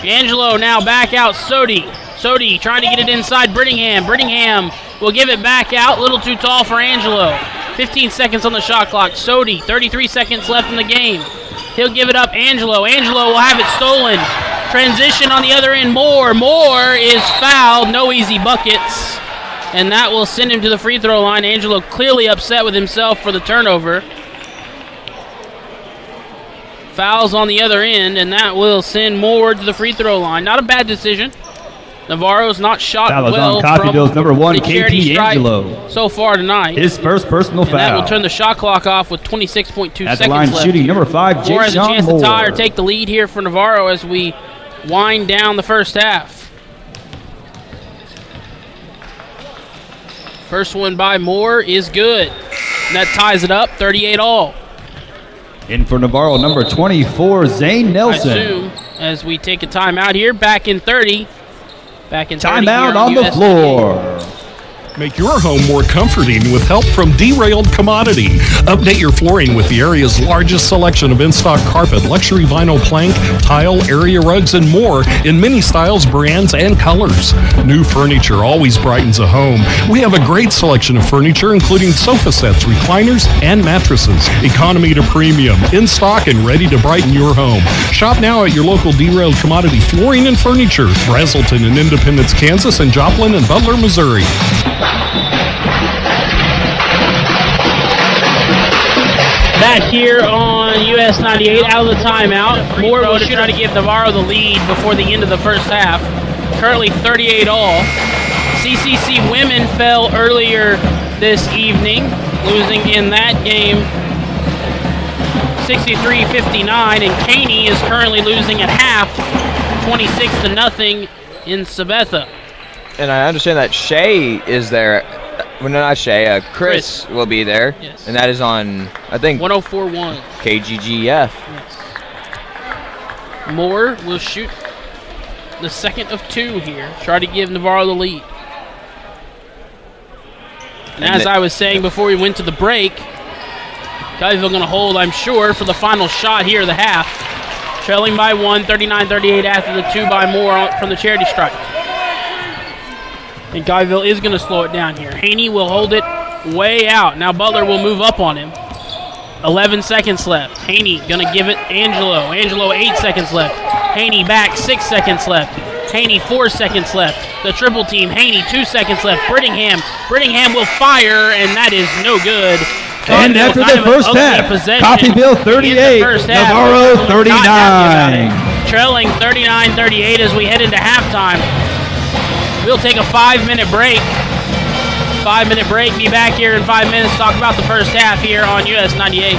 Angelo now back out Sodi. Sodi trying to get it inside Brittingham. Brittingham will give it back out. Little too tall for Angelo. 15 seconds on the shot clock. Sodi, 33 seconds left in the game. He'll give it up. Angelo. Angelo will have it stolen. Transition on the other end. Moore. Moore is fouled. No easy buckets. And that will send him to the free throw line. Angelo clearly upset with himself for the turnover. Fouls on the other end, and that will send Moore to the free throw line. Not a bad decision. Navarro's not shot Foul well on Coffeyville's number 1, the charity KP stripe Angelo. so far tonight. His first personal And that foul. will turn the shot clock off with 26.2 At seconds the line left. shooting number 5, Moore has a Jason chance Moore. to tie or take the lead here for Navarro as we wind down the first half. First one by Moore is good. And that ties it up, 38-all. In for Navarro, number 24, Zane Nelson. I assume, as we take a timeout here, back in 30. Back in 30 Timeout here on the US floor. Make your home more comforting with help from Derailed Commodity. Update your flooring with the area's largest selection of in-stock carpet, luxury vinyl plank, tile, area rugs, and more in many styles, brands, and colors. New furniture always brightens a home. We have a great selection of furniture, including sofa sets, recliners, and mattresses. Economy to premium, in stock and ready to brighten your home. Shop now at your local Derailed Commodity Flooring and Furniture, Brazelton in Independence, Kansas, and Joplin and Butler, Missouri. Back here on US 98, out of the timeout. Moore will try to give Navarro the lead before the end of the first half. Currently 38-all. CCC women fell earlier this evening, losing in that game 63-59, and Caney is currently losing at half 26-0 in Sabetha. And I understand that Shay is there. Well, no, not Shay. Chris will be there. Yes. And that is on, I think, 104.1. KGGF. Yes. Moore will shoot the second of two here. Try to give Navarro the lead. And as I was saying before we went to the break, Coffeyville going to hold, I'm sure, for the final shot here of the half. Trailing by 1, 39-38 after the 2 by Moore from the charity stripe. And Coffeyville is going to slow it down here. Haney will hold it way out. Now Butler will move up on him. 11 seconds left. Haney going to give it Angelo. Angelo, 8 seconds left. Haney back, 6 seconds left. Haney, 4 seconds left. The triple team, Haney, 2 seconds left. Brittingham will fire, and that is no good. And after the first half, Coffeyville 38, Navarro 39. Trailing 39-38 as we head into halftime. We'll take a 5-minute break. 5-minute break. Be back here in 5 minutes. Talk about the first half here on US 98.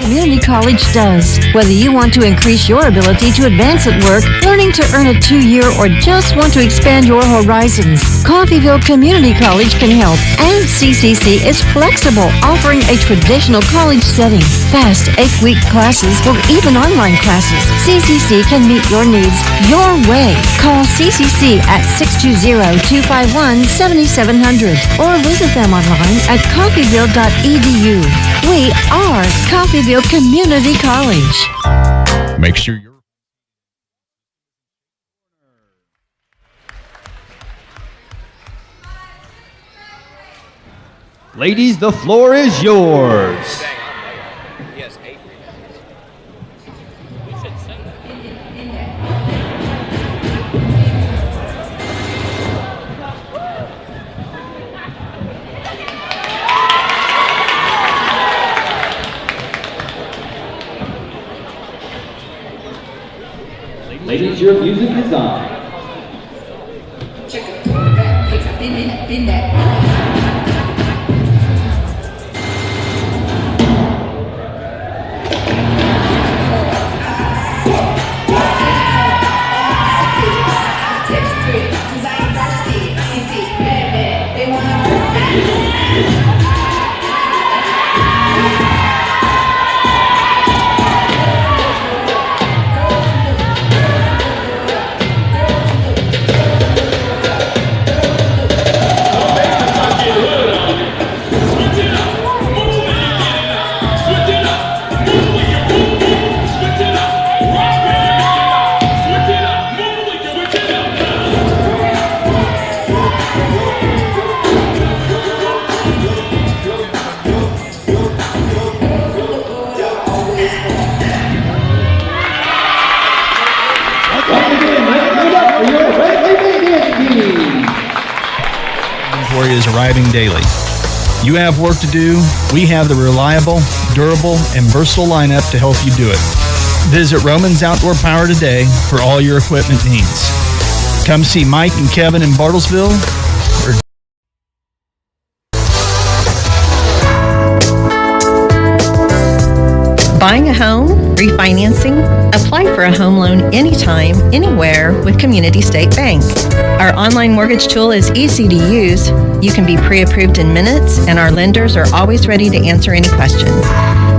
Community college does. Whether you want to increase your ability to advance at work, learning to earn a 2-year, or just want to expand your horizons, Coffeyville Community College can help. And CCC is flexible, offering a traditional college setting, fast 8-week classes, or even online classes. CCC can meet your needs your way. Call CCC at 620-251-7700 or visit them online at coffeyville.edu. We are Coffeyville Community College. Make sure you're... Ladies, the floor is yours. Yes, 8 Ladies, your music is on. inventory is arriving daily. You have work to do. We have the reliable, durable, and versatile lineup to help you do it. Visit Romans Outdoor Power today for all your equipment needs. Come see Mike and Kevin in Bartlesville. Buying a home, refinancing, apply for a home loan anytime, anywhere with Community State Bank. Our online mortgage tool is easy to use. You can be pre-approved in minutes, and our lenders are always ready to answer any questions.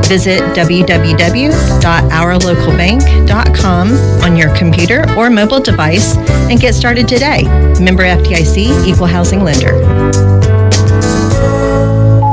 Visit www.ourlocalbank.com on your computer or mobile device and get started today. Member FDIC, Equal Housing Lender.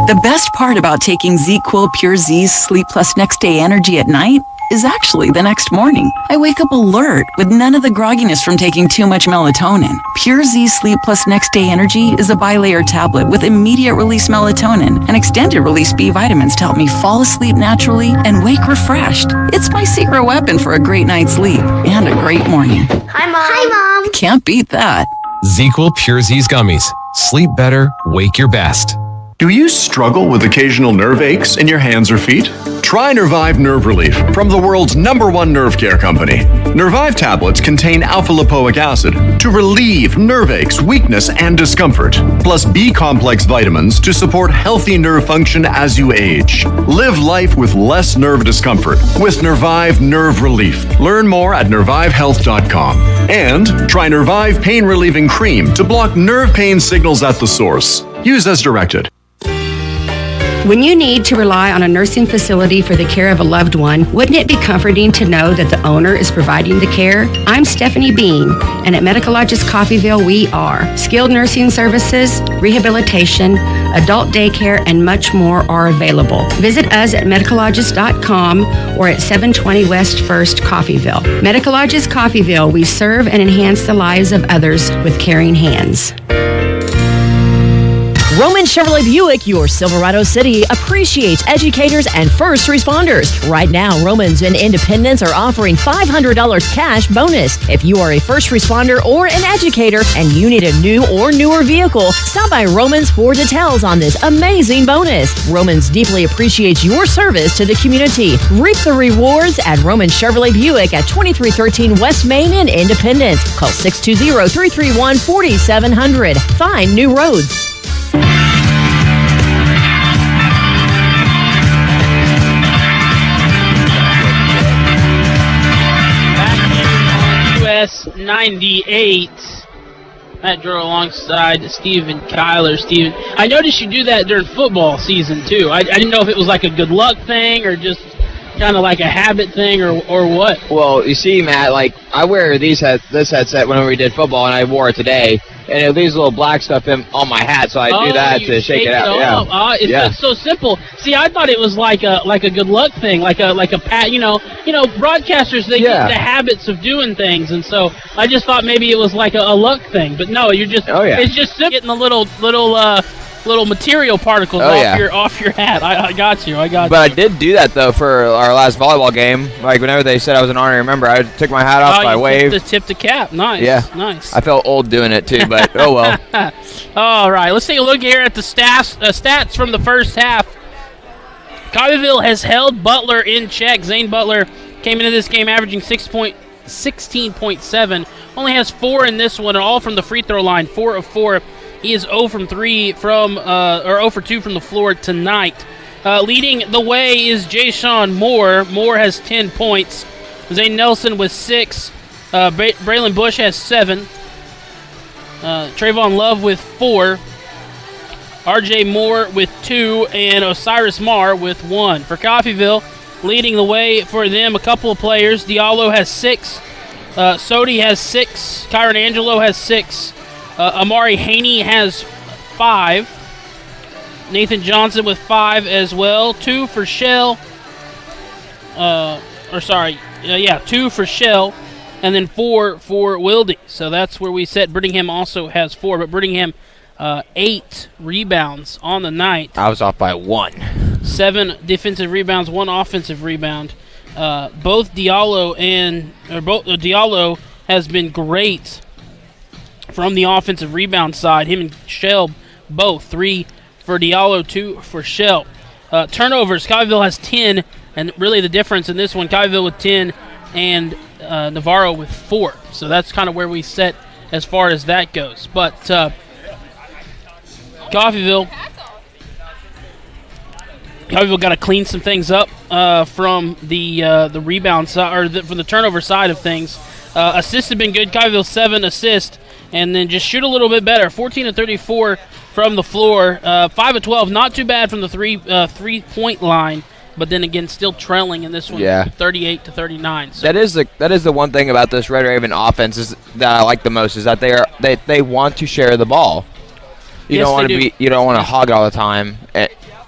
The best part about taking ZQuil Pure Z's Sleep Plus Next Day Energy at night is actually the next morning. I wake up alert with none of the grogginess from taking too much melatonin. Pure Z Sleep Plus Next Day Energy is a bilayer tablet with immediate release melatonin and extended release B vitamins to help me fall asleep naturally and wake refreshed. It's my secret weapon for a great night's sleep and a great morning. Hi, Mom. Hi, Mom. Can't beat that. ZQuil Pure Z's Gummies. Sleep better, wake your best. Do you struggle with occasional nerve aches in your hands or feet? Try Nervive Nerve Relief from the world's #1 nerve care company. Nervive tablets contain alpha-lipoic acid to relieve nerve aches, weakness, and discomfort, plus B-complex vitamins to support healthy nerve function as you age. Live life with less nerve discomfort with Nervive Nerve Relief. Learn more at nervivehealth.com. And try Nervive Pain Relieving Cream to block nerve pain signals at the source. Use as directed. When you need to rely on a nursing facility for the care of a loved one, wouldn't it be comforting to know that the owner is providing the care? I'm Stephanie Bean, and at Medicologist Coffeyville, we are. Skilled nursing services, rehabilitation, adult daycare, and much more are available. Visit us at medicologist.com or at 720 West 1st, Coffeyville. Medicologist Coffeyville, we serve and enhance the lives of others with caring hands. Roman Chevrolet Buick, your Silverado City, appreciates educators and first responders. Right now, Romans and Independence are offering $500 cash bonus. If you are a first responder or an educator and you need a new or newer vehicle, stop by Romans for details on this amazing bonus. Romans deeply appreciates your service to the community. Reap the rewards at Roman Chevrolet Buick at 2313 West Main in Independence. Call 620-331-4700. Find new roads. US 98. Matt Drew alongside Steven Kyler. Steven, I noticed you do that during football season too. I didn't know if it was like a good luck thing or just kind of like a habit thing or what. Well, you see, Matt, like I wear this headset whenever we did football, and I wore it today. And it leaves a little black stuff on my hat, so I do that to shake it out. Yeah. It's so simple. See, I thought it was like a good luck thing, like a pat. You know, broadcasters they get into habits of doing things, and so I just thought maybe it was like a luck thing. But no, you're just it's just getting the little material particles off your hat. I got you. But I did do that though for our last volleyball game. Like whenever they said I was an honorary member, I took my hat off, I waved. Tip the cap. Nice. Yeah. Nice. I felt old doing it too, but oh well. All right, let's take a look here at the stats from the first half. Coffeyville has held Butler in check. Zane Butler came into this game averaging 16.7. Only has 4 in this one, and all from the free throw line. 4 of 4. He is 0 from 3 from, or 0 for 2 from the floor tonight. Leading the way is Jayshawn Moore. Moore has 10 points. Zane Nelson with 6. Braylon Bush has 7. Trayvon Love with 4. RJ Moore with 2. And Osiris Marr with 1. For Coffeyville, leading the way for them, a couple of players. Diallo has 6. Sodi has 6. Kyron Angelo has 6. Amari Haney has 5. Nathan Johnson with 5 as well. 2 for Shell. 2 for Shell. And then 4 for Wildy. So that's where we set. Brittingham also has 4, but Brittingham 8 rebounds on the night. I was off by 1. 7 defensive rebounds, 1 offensive rebound. Both Diallo has been great from the offensive rebound side. Him and Shell both. 3 for Diallo, 2 for Shell. Turnovers, Coffeyville has 10, and really the difference in this one, Coffeyville with 10 and Navarro with 4. So that's kind of where we set as far as that goes. But Coffeyville got to clean some things up from the rebound side, or from the turnover side of things. Assists have been good. Coffeyville 7 assists, and then just shoot a little bit better. 14 of 34 from the floor. 5 of 12, not too bad from the three-point line. But then again, still trailing in this one, 38 to 39. So. That is the one thing about this Red Raven offense is that I like the most is that they want to share the ball. You don't want to hog it all the time.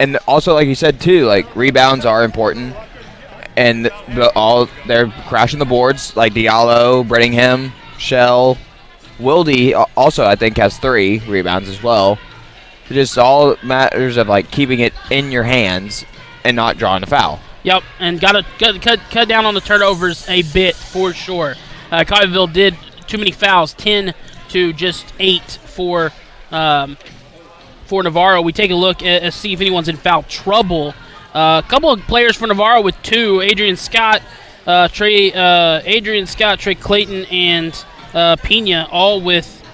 And also, like you said too, like rebounds are important, and they're crashing the boards. Like Diallo, Brittingham, Shell, Wilde also I think has 3 rebounds as well. It just all matters of like keeping it in your hands and not drawing a foul. Yep, and got to cut down on the turnovers a bit for sure. Coffeyville did too many fouls, 10 to just 8 for Navarro. We take a look at see if anyone's in foul trouble. A couple of players for Navarro with 2: Adrian Scott, Trey Clayton, and Pena, all with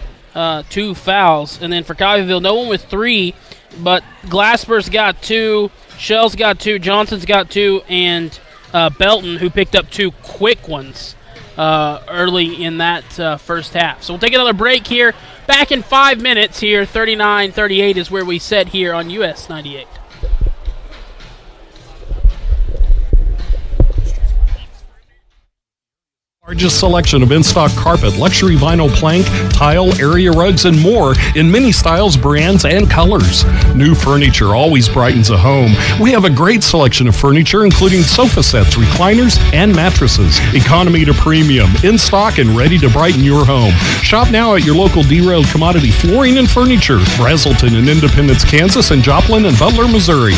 2 fouls. And then for Coffeyville, no one with 3, but Glasper's got 2. Shell's got 2, Johnson's got 2, and Belton, who picked up 2 quick ones early in that first half. So we'll take another break here. Back in 5 minutes here. 39-38 is where we set here on US 98. Largest selection of in-stock carpet, luxury vinyl plank, tile, area rugs, and more in many styles, brands, and colors. New furniture always brightens a home. We have a great selection of furniture, including sofa sets, recliners, and mattresses. Economy to premium, in stock and ready to brighten your home. Shop now at your local Derailed Commodity Flooring and Furniture, Brazelton in Independence, Kansas, and Joplin and Butler, Missouri.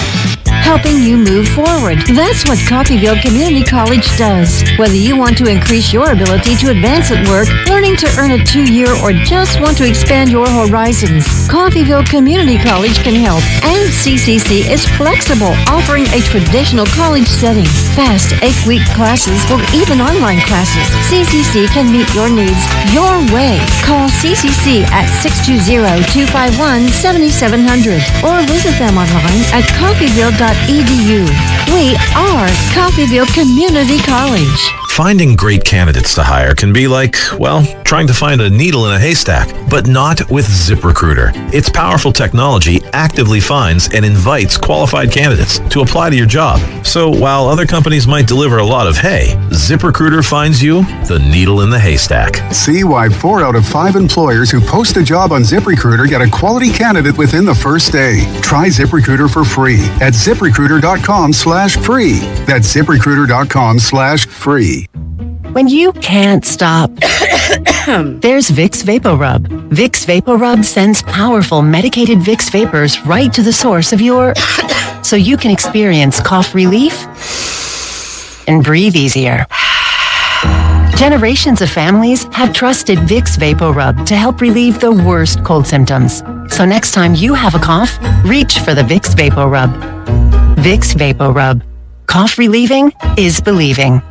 Helping you move forward. That's what Coffeyville Community College does. Whether you want to increase your ability to advance at work, learning to earn a 2-year, or just want to expand your horizons, Coffeyville Community College can help. And CCC is flexible, offering a traditional college setting, fast 8-week classes, or even online classes. CCC can meet your needs your way. Call CCC at 620-251-7700 or visit them online at coffeyville.edu. We are Coffeyville Community College. Finding great candidates to hire can be like, well, trying to find a needle in a haystack, but not with ZipRecruiter. Its powerful technology actively finds and invites qualified candidates to apply to your job. So while other companies might deliver a lot of hay, ZipRecruiter finds you the needle in the haystack. See why 4 out of 5 employers who post a job on ZipRecruiter get a quality candidate within the first day. Try ZipRecruiter for free at ZipRecruiter.com/free. That's ZipRecruiter.com/free. When you can't stop, there's Vicks VapoRub. Vicks VapoRub sends powerful medicated Vicks vapors right to the source of your... so you can experience cough relief and breathe easier. Generations of families have trusted Vicks VapoRub to help relieve the worst cold symptoms. So next time you have a cough, reach for the Vicks VapoRub. Vicks VapoRub. Cough relieving is believing.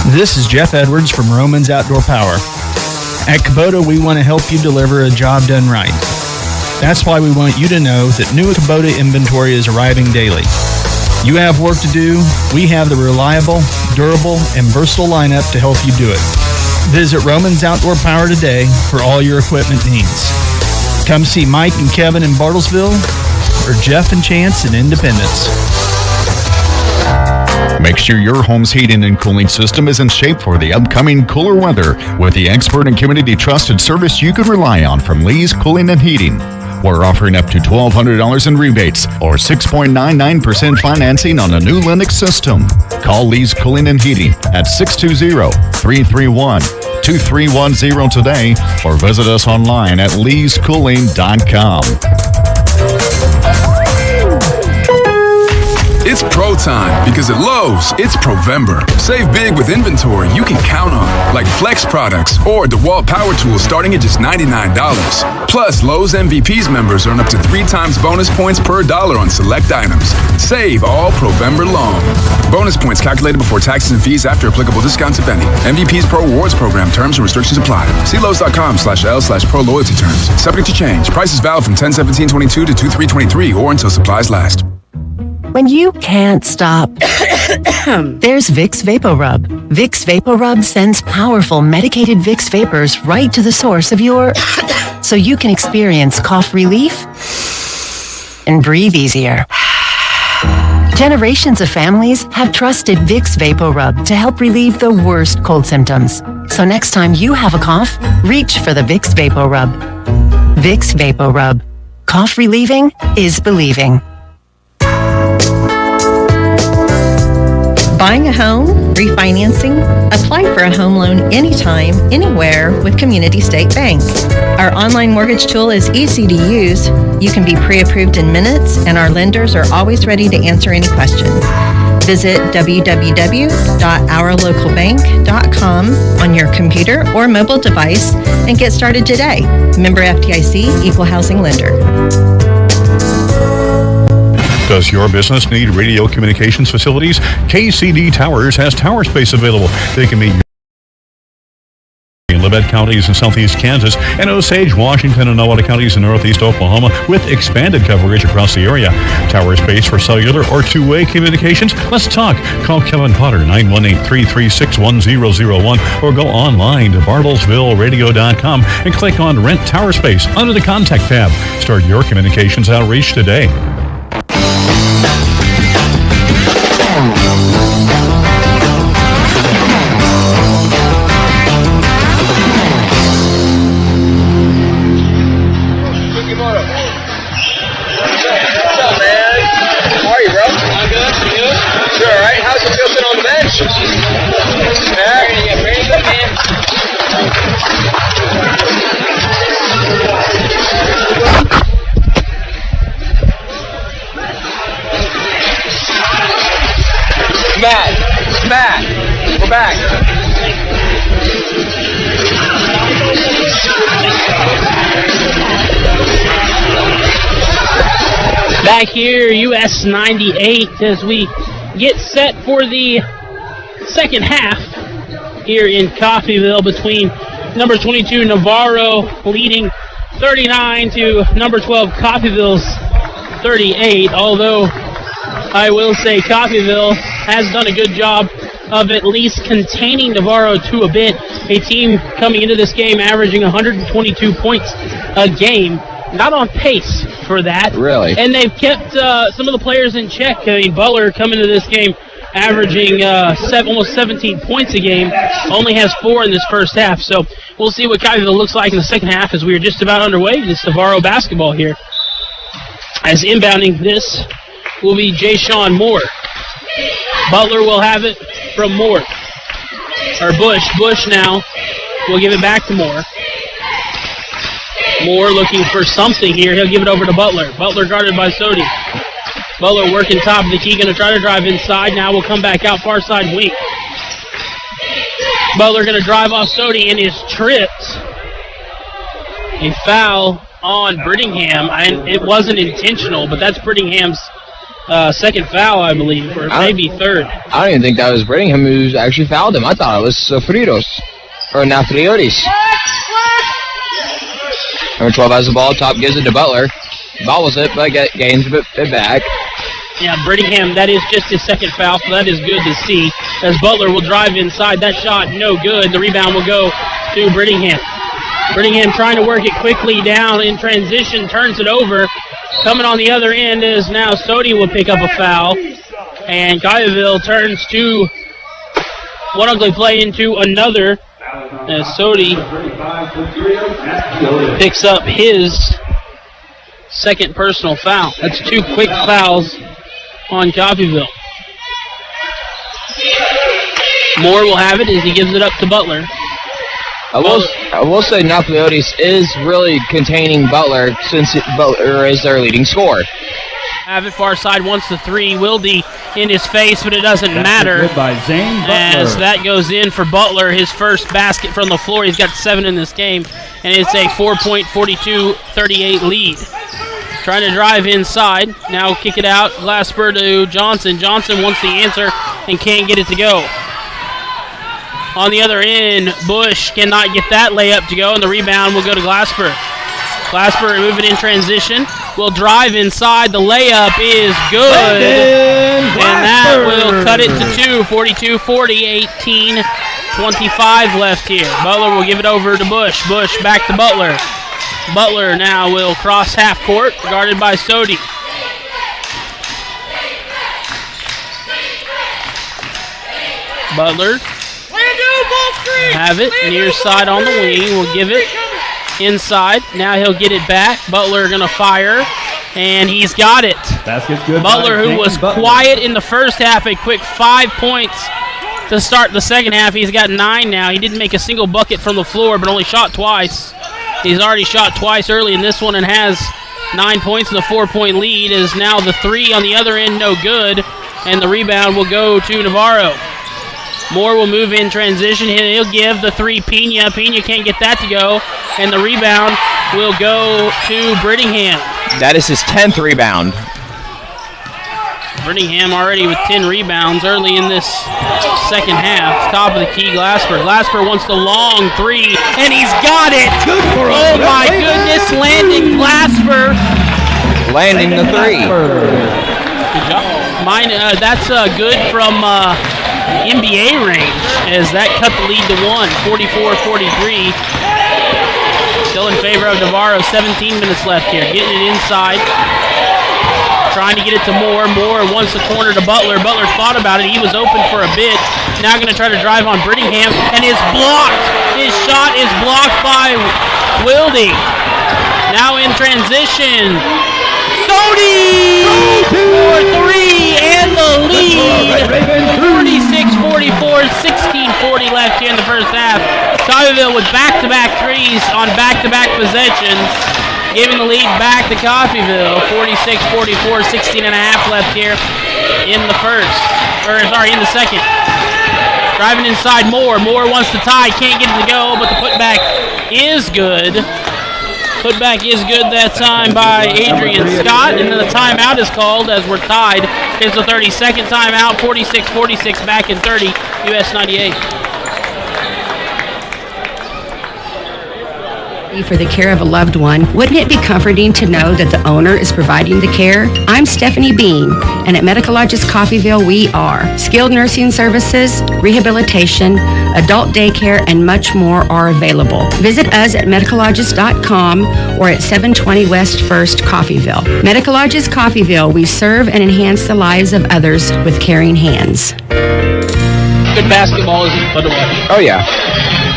This is Jeff Edwards from Romans Outdoor Power. At Kubota, we want to help you deliver a job done right. That's why we want you to know that new Kubota inventory is arriving daily. You have work to do. We have the reliable, durable, and versatile lineup to help you do it. Visit Romans Outdoor Power today for all your equipment needs. Come see Mike and Kevin in Bartlesville or Jeff and Chance in Independence. Make sure your home's heating and cooling system is in shape for the upcoming cooler weather with the expert and community trusted service you can rely on from Lee's Cooling and Heating. We're offering up to $1,200 in rebates or 6.99% financing on a new Lennox system. Call Lee's Cooling and Heating at 620-331-2310 today or visit us online at leescooling.com. It's Pro time, because at Lowe's, it's Provember. Save big with inventory you can count on, like Flex products or DeWalt power tools starting at just $99. Plus, Lowe's MVPs members earn up to 3 times bonus points per dollar on select items. Save all Provember long. Bonus points calculated before taxes and fees after applicable discounts, if any. MVPs Pro Rewards Program. Terms and restrictions apply. See Lowe's.com/L/Pro Loyalty Terms. Subject to change. Prices valid from 10/17/22 to 2/3/23 or until supplies last. When you can't stop, there's Vicks VapoRub. Vicks VapoRub sends powerful medicated Vicks vapors right to the source of your... so you can experience cough relief and breathe easier. Generations of families have trusted Vicks VapoRub to help relieve the worst cold symptoms. So next time you have a cough, reach for the Vicks VapoRub. Vicks VapoRub. Cough relieving is believing. Buying a home, refinancing, apply for a home loan anytime, anywhere with Community State Bank. Our online mortgage tool is easy to use. You can be pre-approved in minutes, and our lenders are always ready to answer any questions. Visit www.ourlocalbank.com on your computer or mobile device and get started today. Member FDIC, Equal Housing Lender. Does your business need radio communications facilities? KCD Towers has tower space available. They can meet in Labette counties in southeast Kansas and Osage, Washington, and Navajo counties in northeast Oklahoma with expanded coverage across the area. Tower space for cellular or two-way communications? Let's talk. Call Kevin Potter, 918-336-1001, or go online to bartlesvilleradio.com and click on Rent Tower Space under the Contact tab. Start your communications outreach today. Matt, we're back. Back here, US 98, as we get set for the second half here in Coffeyville between number 22 Navarro leading 39 to number 12 Coffeyville's 38, although I will say Coffeyville has done a good job of at least containing Navarro to a bit. A team coming into this game averaging 122 points a game. Not on pace for that. Really? And they've kept some of the players in check. I mean, Butler coming into this game averaging almost 17 points a game. Only has 4 in this first half. So we'll see what Coffeyville looks like in the second half as we are just about underway. This Navarro basketball here. As inbounding this will be Jay Sean Moore. Butler will have it from Moore. Or Bush. Bush now will give it back to Moore. Moore looking for something here. He'll give it over to Butler. Butler guarded by Sodi. Butler working top of the key. Going to try to drive inside. Now will come back out far side wing. Butler going to drive off Sodi and is tripped. A foul on Brittingham. And it wasn't intentional, but that's Brittingham's second foul, I believe, or maybe third. I don't even think that was Brittingham who actually fouled him. I thought it was Fritos. Or Nafriotis. Number 12 has the ball. Top gives it to Butler. Bobbles it, but gains it back. Yeah, Brittingham, that is just his second foul, so that is good to see. As Butler will drive inside. That shot, no good. The rebound will go to Brittingham. Brittingham trying to work it quickly down in transition, turns it over. Coming on the other end is now Sodi will pick up a foul. And Coffeyville turns to one ugly play into another. As Sodi picks up his second personal foul. That's 2 quick fouls on Coffeyville. Moore will have it as he gives it up to Butler. I will say Nafliotis is really containing Butler since Butler is their leading scorer. have it far side, wants the three. Wilde in his face, but it doesn't matter. Good by Zane Butler. As that goes in for Butler, his first basket from the floor. He's got 7 in this game, and it's a 4-point, 42-38 lead. Trying to drive inside. Now kick it out. Glasper to Johnson. Johnson wants the answer and can't get it to go. On the other end, Bush cannot get that layup to go, and the rebound will go to Glasper. Glasper moving in transition. Will drive inside. The layup is good. And that will cut it to 2. 42-40, 18-25 left here. Butler will give it over to Bush. Bush back to Butler. Butler now will cross half court, guarded by Sodi. Butler have it near side on the wing. Will give it inside. Now he'll get it back. Butler gonna fire, and he's got it. Basket's good. Butler, who was quiet in the first half, a quick 5 points to start the second half. He's got 9 now. He didn't make a single bucket from the floor, but only shot twice. He's already shot twice early in this one and has 9 points in the 4-point lead. Is now the three on the other end no good, and the rebound will go to Navarro. Moore will move in transition. He'll give the three Pena. Pena can't get that to go, and the rebound will go to Brittingham. That is his 10th rebound. Brittingham already with 10 rebounds early in this second half. Top of the key, Glasper. Glasper wants the long three, and he's got it! Oh my goodness, landing Glasper. Landing the three. Good job. That's good from NBA range, as that cut the lead to 1, 44-43. Still in favor of Navarro, 17 minutes left here. Getting it inside. Trying to get it to Moore. Moore wants the corner to Butler. Butler thought about it. He was open for a bit. Now going to try to drive on Brittingham, and is blocked. His shot is blocked by Wilde. Now in transition. Sodi for 3 and the lead. 46-44, 16-40 left here in the first half. Coffeyville with back-to-back threes on back-to-back possessions, giving the lead back to Coffeyville. 46-44, 16 and a half left here in the in the second. Driving inside Moore. Moore wants to tie, can't get it to go, but the putback is good. Putback is good that time by Adrian Scott, and then the timeout is called as we're tied. It's the 32nd timeout, 46-46 back in 30, US 98. For the care of a loved one, wouldn't it be comforting to know that the owner is providing the care? I'm Stephanie Bean, and at Medical Lodges Coffeyville, we are skilled nursing services, rehabilitation, adult daycare, and much more are available. Visit us at medicallodges.com or at 720 West 1st, Coffeyville. Medical Lodges Coffeyville, we serve and enhance the lives of others with caring hands. Good basketball is fun to watch. Oh, yeah.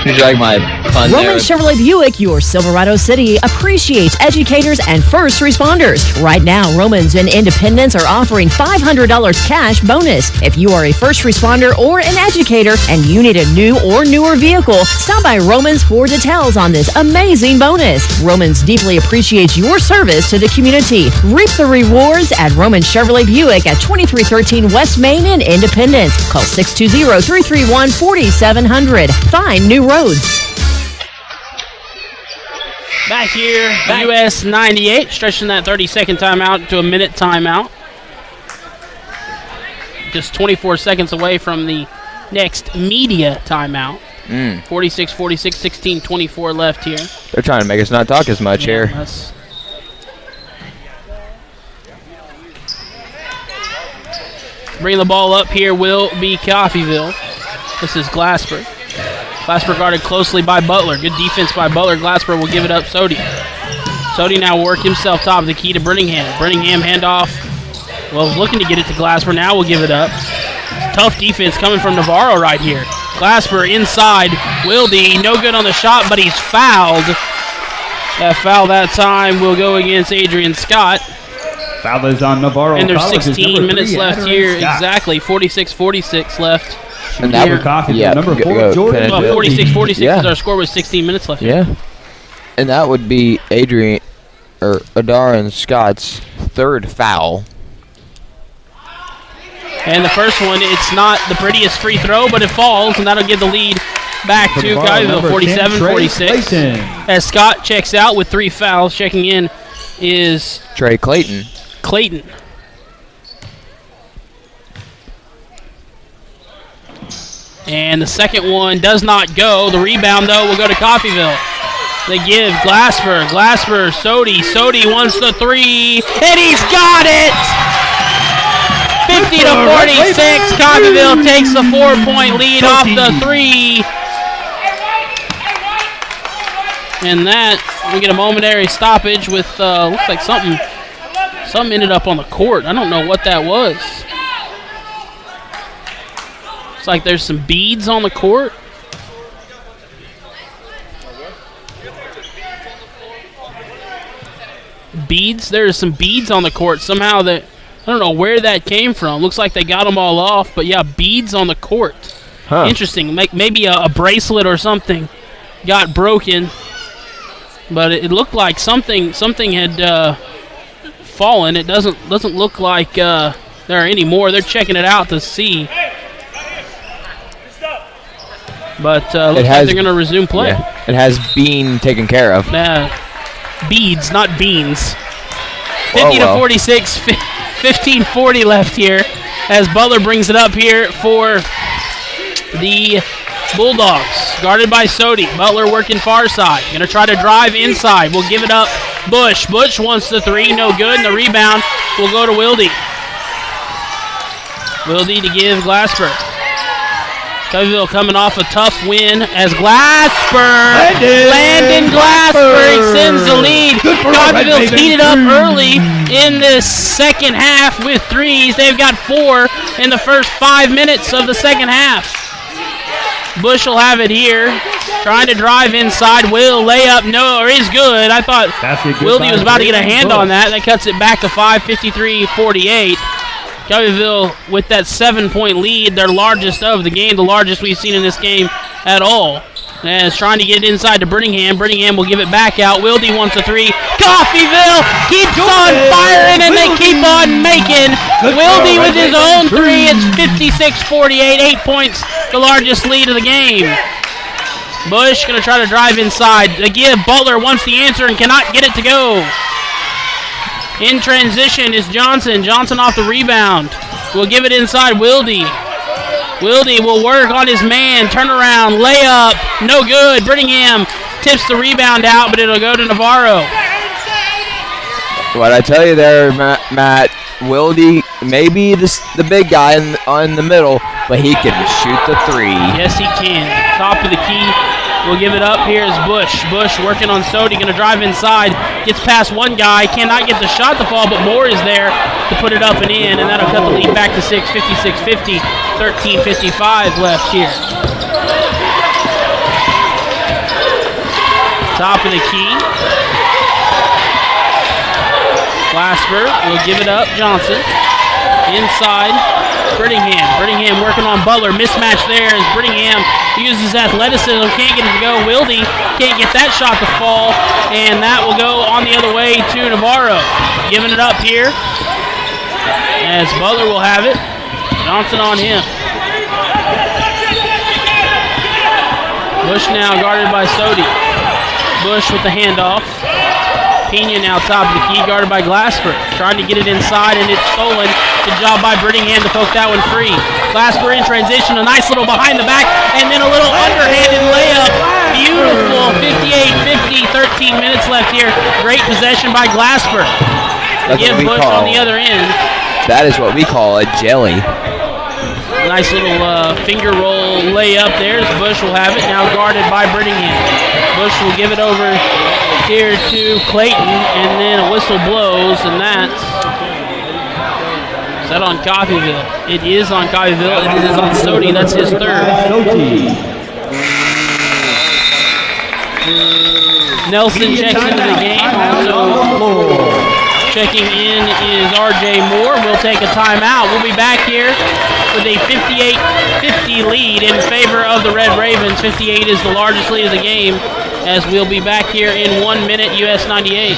Did you like my fun Roman there? Chevrolet Buick, your Silverado City, appreciates educators and first responders. Right now, Romans and Independence are offering $500 cash bonus. If you are a first responder or an educator and you need a new or newer vehicle, stop by Romans for details on this amazing bonus. Romans deeply appreciates your service to the community. Reap the rewards at Roman Chevrolet Buick at 2313 West Main in Independence. Call 620-331-4700. Find new roads. Back here, US 98, stretching that 30-second timeout to a minute timeout. Just 24 seconds away from the next media timeout. 46-46, 16-24 left here. They're trying to make us not talk as much here. Bringing the ball up here will be Coffeyville. This is Glasper. Glasper guarded closely by Butler. Good defense by Butler. Glasper will give it up Sodi. Sodi now work himself top of the key to Brittingham. Brittingham handoff. Well, looking to get it to Glasper. Now will give it up. Tough defense coming from Navarro right here. Glasper inside. Wilde, no good on the shot, but he's fouled. That foul that time will go against Adrian Scott. Foul is on Navarro. And there's College's 16 minutes left Adrian here. Scott. Exactly. 46-46 left. And that would, number 4, Jordan. 46-46 because our score was 16 minutes left. Yeah. And that would be Adarin Scott's third foul And the first one, it's not the prettiest free throw, but it falls, and that'll give the lead back to Coffeyville, 47-46. As Scott checks out with 3 fouls, checking in is Trey Clayton. And the second one does not go. The rebound, though, will go to Coffeyville. They give Glasper, Sodi. Sodi wants the 3, and he's got it! 50-46, Coffeyville takes the 4-point lead off the 3. And that, we get a momentary stoppage with, looks like something ended up on the court. I don't know what that was. Looks like there's some beads on the court. There's some beads on the court. Somehow that, I don't know where that came from. Looks like they got them all off, but yeah, beads on the court. Huh. Interesting. Maybe a bracelet or something got broken, but it looked like something had fallen. It doesn't look like there are any more. They're checking it out to see. But looks like they're going to resume play. Yeah, it has been taken care of. Beads, not beans. 50-46, 15:40 left here as Butler brings it up here for the Bulldogs. Guarded by Sodi. Butler working far side. Going to try to drive inside. We'll give it up. Bush. Bush wants the 3. No good. And the rebound will go to Wilde. Wilde to give Glasper. Coffeyville coming off a tough win as Landon Glasper extends the lead. Coffeyville's heated up early in this second half with 3s. They've got 4 in the first 5 minutes of the second half. Bush will have it here. Trying to drive inside. Will layup. No, or is good. I thought Wilde was about to get a hand on that. That cuts it back to 5, 53-48. Coffeyville with that 7-point lead, their largest of the game, the largest we've seen in this game at all. And is trying to get it inside to Brittingham. Brittingham will give it back out. Wilde wants a 3. Coffeyville keeps on firing, and they keep on making. Wilde with his own 3. It's 56-48. 8 points, the largest lead of the game. Bush going to try to drive inside. Again, Butler wants the answer and cannot get it to go. In transition is Johnson. Johnson off the rebound. We'll give it inside Wilde. Wilde will work on his man. Turnaround. Layup. No good. Brittingham tips the rebound out, but it'll go to Navarro. What I tell you there, Matt, Wilde may be the big guy in the middle, but he can shoot the 3. Yes, he can. Top of the key. We'll give it up. Here's Bush. Bush working on Sodi. Going to drive inside. Gets past one guy. Cannot get the shot to fall, but Moore is there to put it up and in, and that'll cut the lead back to 6, 56-50. 13:55 left here. Top of the key. Glasper will give it up. Johnson. Inside. Brittingham. Brittingham working on Butler. Mismatch there as Brittingham uses athleticism. Can't get it to go. Wilde can't get that shot to fall. And that will go on the other way to Navarro. Giving it up here as Butler will have it. Johnson on him. Bush now guarded by Sodi. Bush with the handoff. Pena now top of the key, guarded by Glasper. Trying to get it inside, and it's stolen. Good job by Brittingham to poke that one free. Glasper in transition, a nice little behind the back, and then a little underhanded layup. Beautiful, 58-50, 13 minutes left here. Great possession by Glasper. Again, Bush on the other end. That is what we call a jelly. Nice little finger roll layup there as Bush will have it, now guarded by Brittingham. Bush will give it over here to Clayton, and then a whistle blows, and that's... Is that on Coffeyville? It is on Coffeyville. It is on Sodi. That's his 3rd. Nelson checks into the game. Also checking in is R.J. Moore. We'll take a timeout. We'll be back here with a 58-50 lead in favor of the Red Ravens. 58 is the largest lead of the game, as we'll be back here in 1 minute, US 98.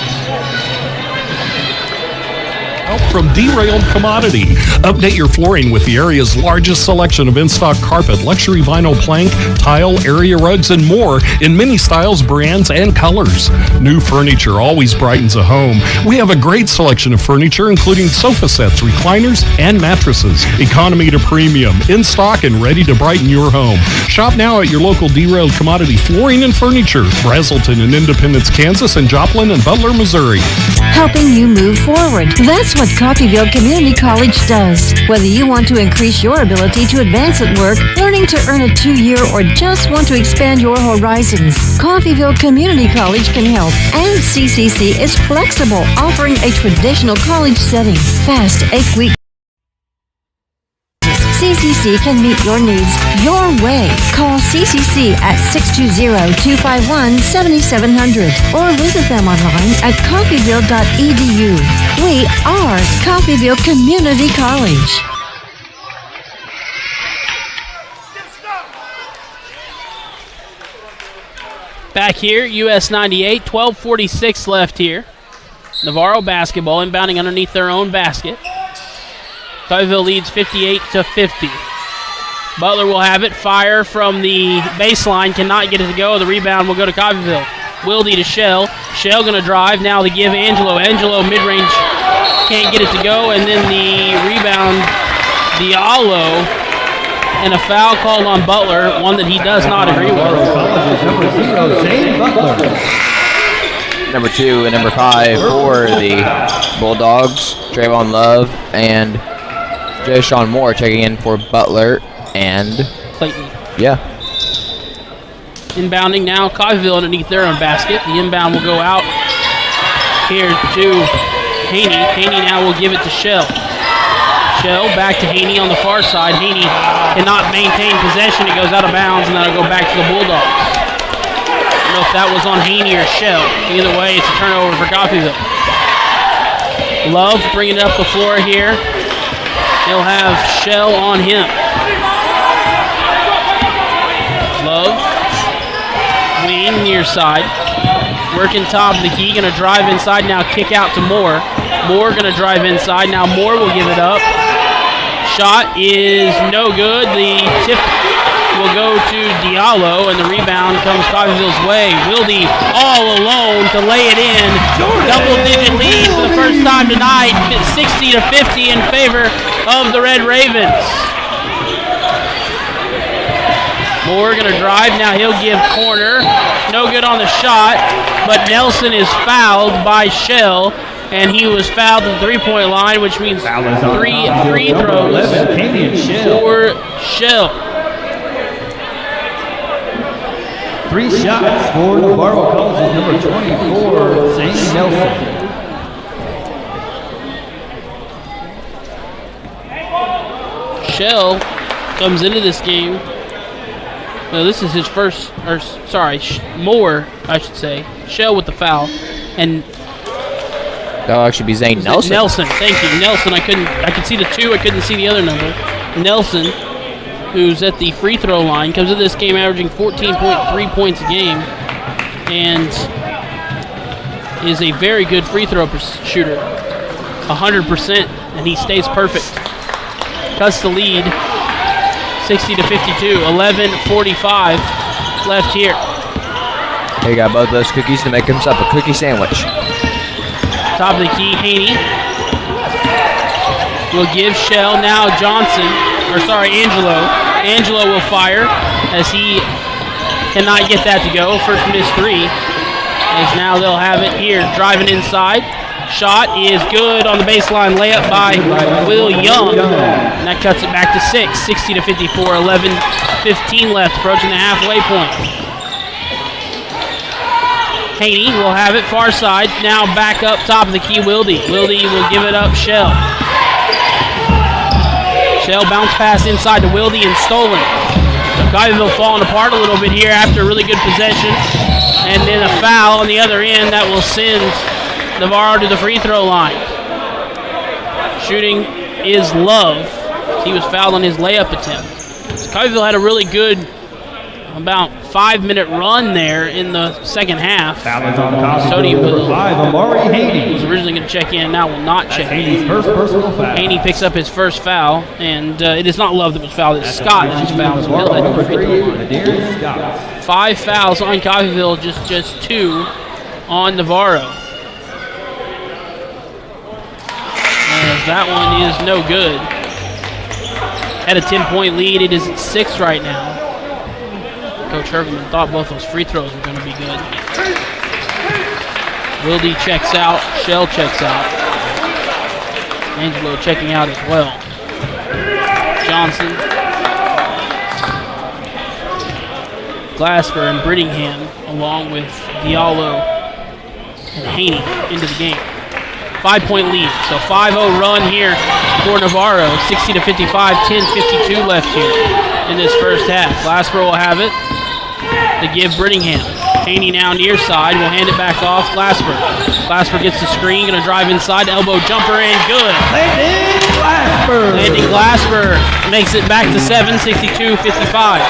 help from Derailed Commodity. Update your flooring with the area's largest selection of in-stock carpet, luxury vinyl plank, tile, area rugs, and more in many styles, brands, and colors. New furniture always brightens a home. We have a great selection of furniture, including sofa sets, recliners, and mattresses. Economy to premium, in stock and ready to brighten your home. Shop now at your local Derailed Commodity Flooring and Furniture, Brazelton in Independence, Kansas, and Joplin and Butler, Missouri. Helping you move forward. That's what Coffeyville Community College does. Whether you want to increase your ability to advance at work, learning to earn a 2-year, or just want to expand your horizons, Coffeyville Community College can help. And CCC is flexible, offering a traditional college setting. Fast 8-week. CCC can meet your needs your way. Call CCC at 620-251-7700 or visit them online at coffeyville.edu. We are Coffeyville Community College. Back here, US 98, 12:46 left here. Navarro basketball inbounding underneath their own basket. Coffeyville leads 58-50. Butler will have it. Fire from the baseline. Cannot get it to go. The rebound will go to Coffeyville. Wildy to Shell. Shell going to drive. Now they give Angelo. Angelo mid-range can't get it to go. And then the rebound, Diallo. And a foul called on Butler, one that he does not agree with. Number 2 and number 5 for the Bulldogs. Trayvon Love and Joshawn Moore checking in for Butler and Clayton. Yeah. Inbounding now, Coffeyville underneath their own basket. The inbound will go out here to Haney. Haney now will give it to Shell. Shell back to Haney on the far side. Haney cannot maintain possession. It goes out of bounds, and that'll go back to the Bulldogs. I don't know if that was on Haney or Shell. Either way, it's a turnover for Coffeyville. Love bringing it up the floor here. He'll have Shell on him. Love, wing near side. Working top of the key, gonna drive inside now, kick out to Moore. Moore gonna drive inside, now Moore will give it up. Shot is no good. The tip will go to Diallo, and the rebound comes Coffeyville's way. Wildy all alone to lay it in. Double-digit lead for the first time tonight, 60-50 in favor of the Red Ravens. Moore going to drive. Now he'll give corner. No good on the shot, but Nelson is fouled by Shell, and he was fouled at the three-point line, which means 3 free throws for Shell. 3 shots for Navarro College's number 24, Zane Nelson. Shell comes into this game. No, this is his first, or sorry, Moore, I should say. Shell with the foul, and that'll actually be Zane Nelson. Nelson, thank you, Nelson. I could see the 2. I couldn't see the other number. Nelson, who's at the free throw line, comes into this game averaging 14.3 points a game, and is a very good free throw shooter, 100%, and he stays perfect. Cuts the lead. 60-52, 11:45 left here. He got both those cookies to make himself a cookie sandwich. Top of the key, Haney will give Shell. Now Angelo. Angelo will fire as he cannot get that to go. First missed 3. As now they'll have it here, driving inside. Shot is good on the baseline, layup by Will Young. And that cuts it back to 6, 60-54, 11:15 left, approaching the halfway point. Haney will have it far side. Now back up top of the key, Wildy. Wildy will give it up, Shell. Shell bounce pass inside to Wildy and stolen. Coffeyville falling apart a little bit here after a really good possession. And then a foul on the other end that will send Navarro to the free throw line. Shooting is Love. He was fouled on his layup attempt. So Coffeyville had a really good, about 5-minute run there in the second half. Coffeyville, 5, Amari Haney. Was originally going to check in, now will not check in. Haney's first personal foul. Haney picks up his first foul, and it is not Love that was fouled, it's Scott that was fouled. So he'll head to the free throw line. 5 fouls on Coffeyville, just 2 on Navarro. As that one is no good. Had a 10-point lead. It is at 6 right now. Coach Hergelman thought both those free throws were going to be good. Wilde checks out. Shell checks out. Angelo checking out as well. Johnson. Glasper and Brittingham along with Diallo and Haney into the game. 5-point lead. So 5-0 run here for Navarro. 60-55, 10:52 left here in this first half. Glasper will have it to give Brittingham. Haney now near side. Will hand it back off. Glasper. Glasper gets the screen. Going to drive inside. Elbow jumper in. Good. Landing Glasper makes it back to 7. 62-55.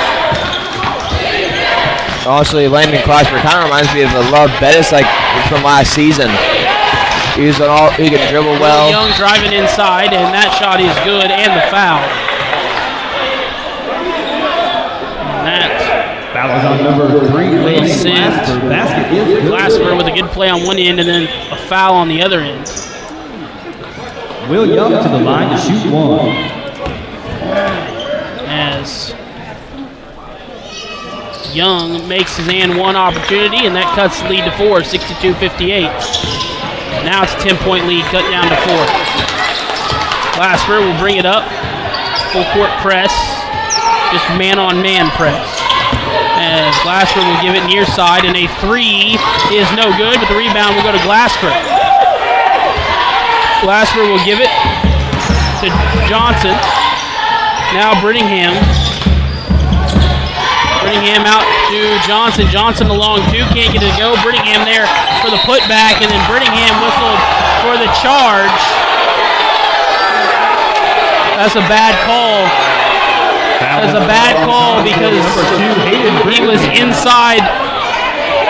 Honestly, Landon Glasper kind of reminds me of a Love Bettis like from last season. He can dribble well. Young driving inside, and that shot is good, and the foul. And that foul is on number 3. will send Glasper with a good play on one end, and then a foul on the other end. Will Young to the line to shoot 1. As Young makes his and one opportunity, and that cuts the lead to 4, 62-58. Now it's a 10-point lead, cut down to 4. Glasper will bring it up. Full court press. Just man-on-man press. As Glasper will give it near side, and a 3 is no good, but the rebound will go to Glasper. Glasper will give it to Johnson. Now Brittingham. Brittingham out to Johnson. Johnson along 2, can't get it to go. Brittingham there for the putback, and then Brittingham whistled for the charge. That's a bad call. That's a bad call because he was inside.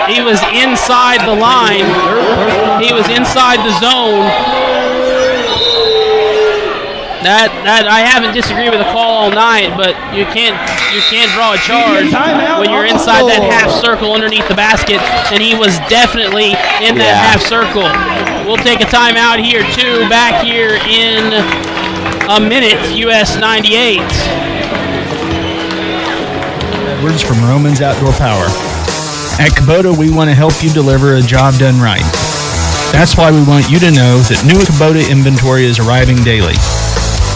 He was inside the line. He was inside the zone. That I haven't disagreed with the call all night, but you can't draw a charge when you're inside that half circle underneath the basket, and he was definitely in that half circle. We'll take a timeout here too. Back here in a minute. US 98. Words from Romans Outdoor Power. At Kubota, we want to help you deliver a job done right. That's why we want you to know that new Kubota inventory is arriving daily.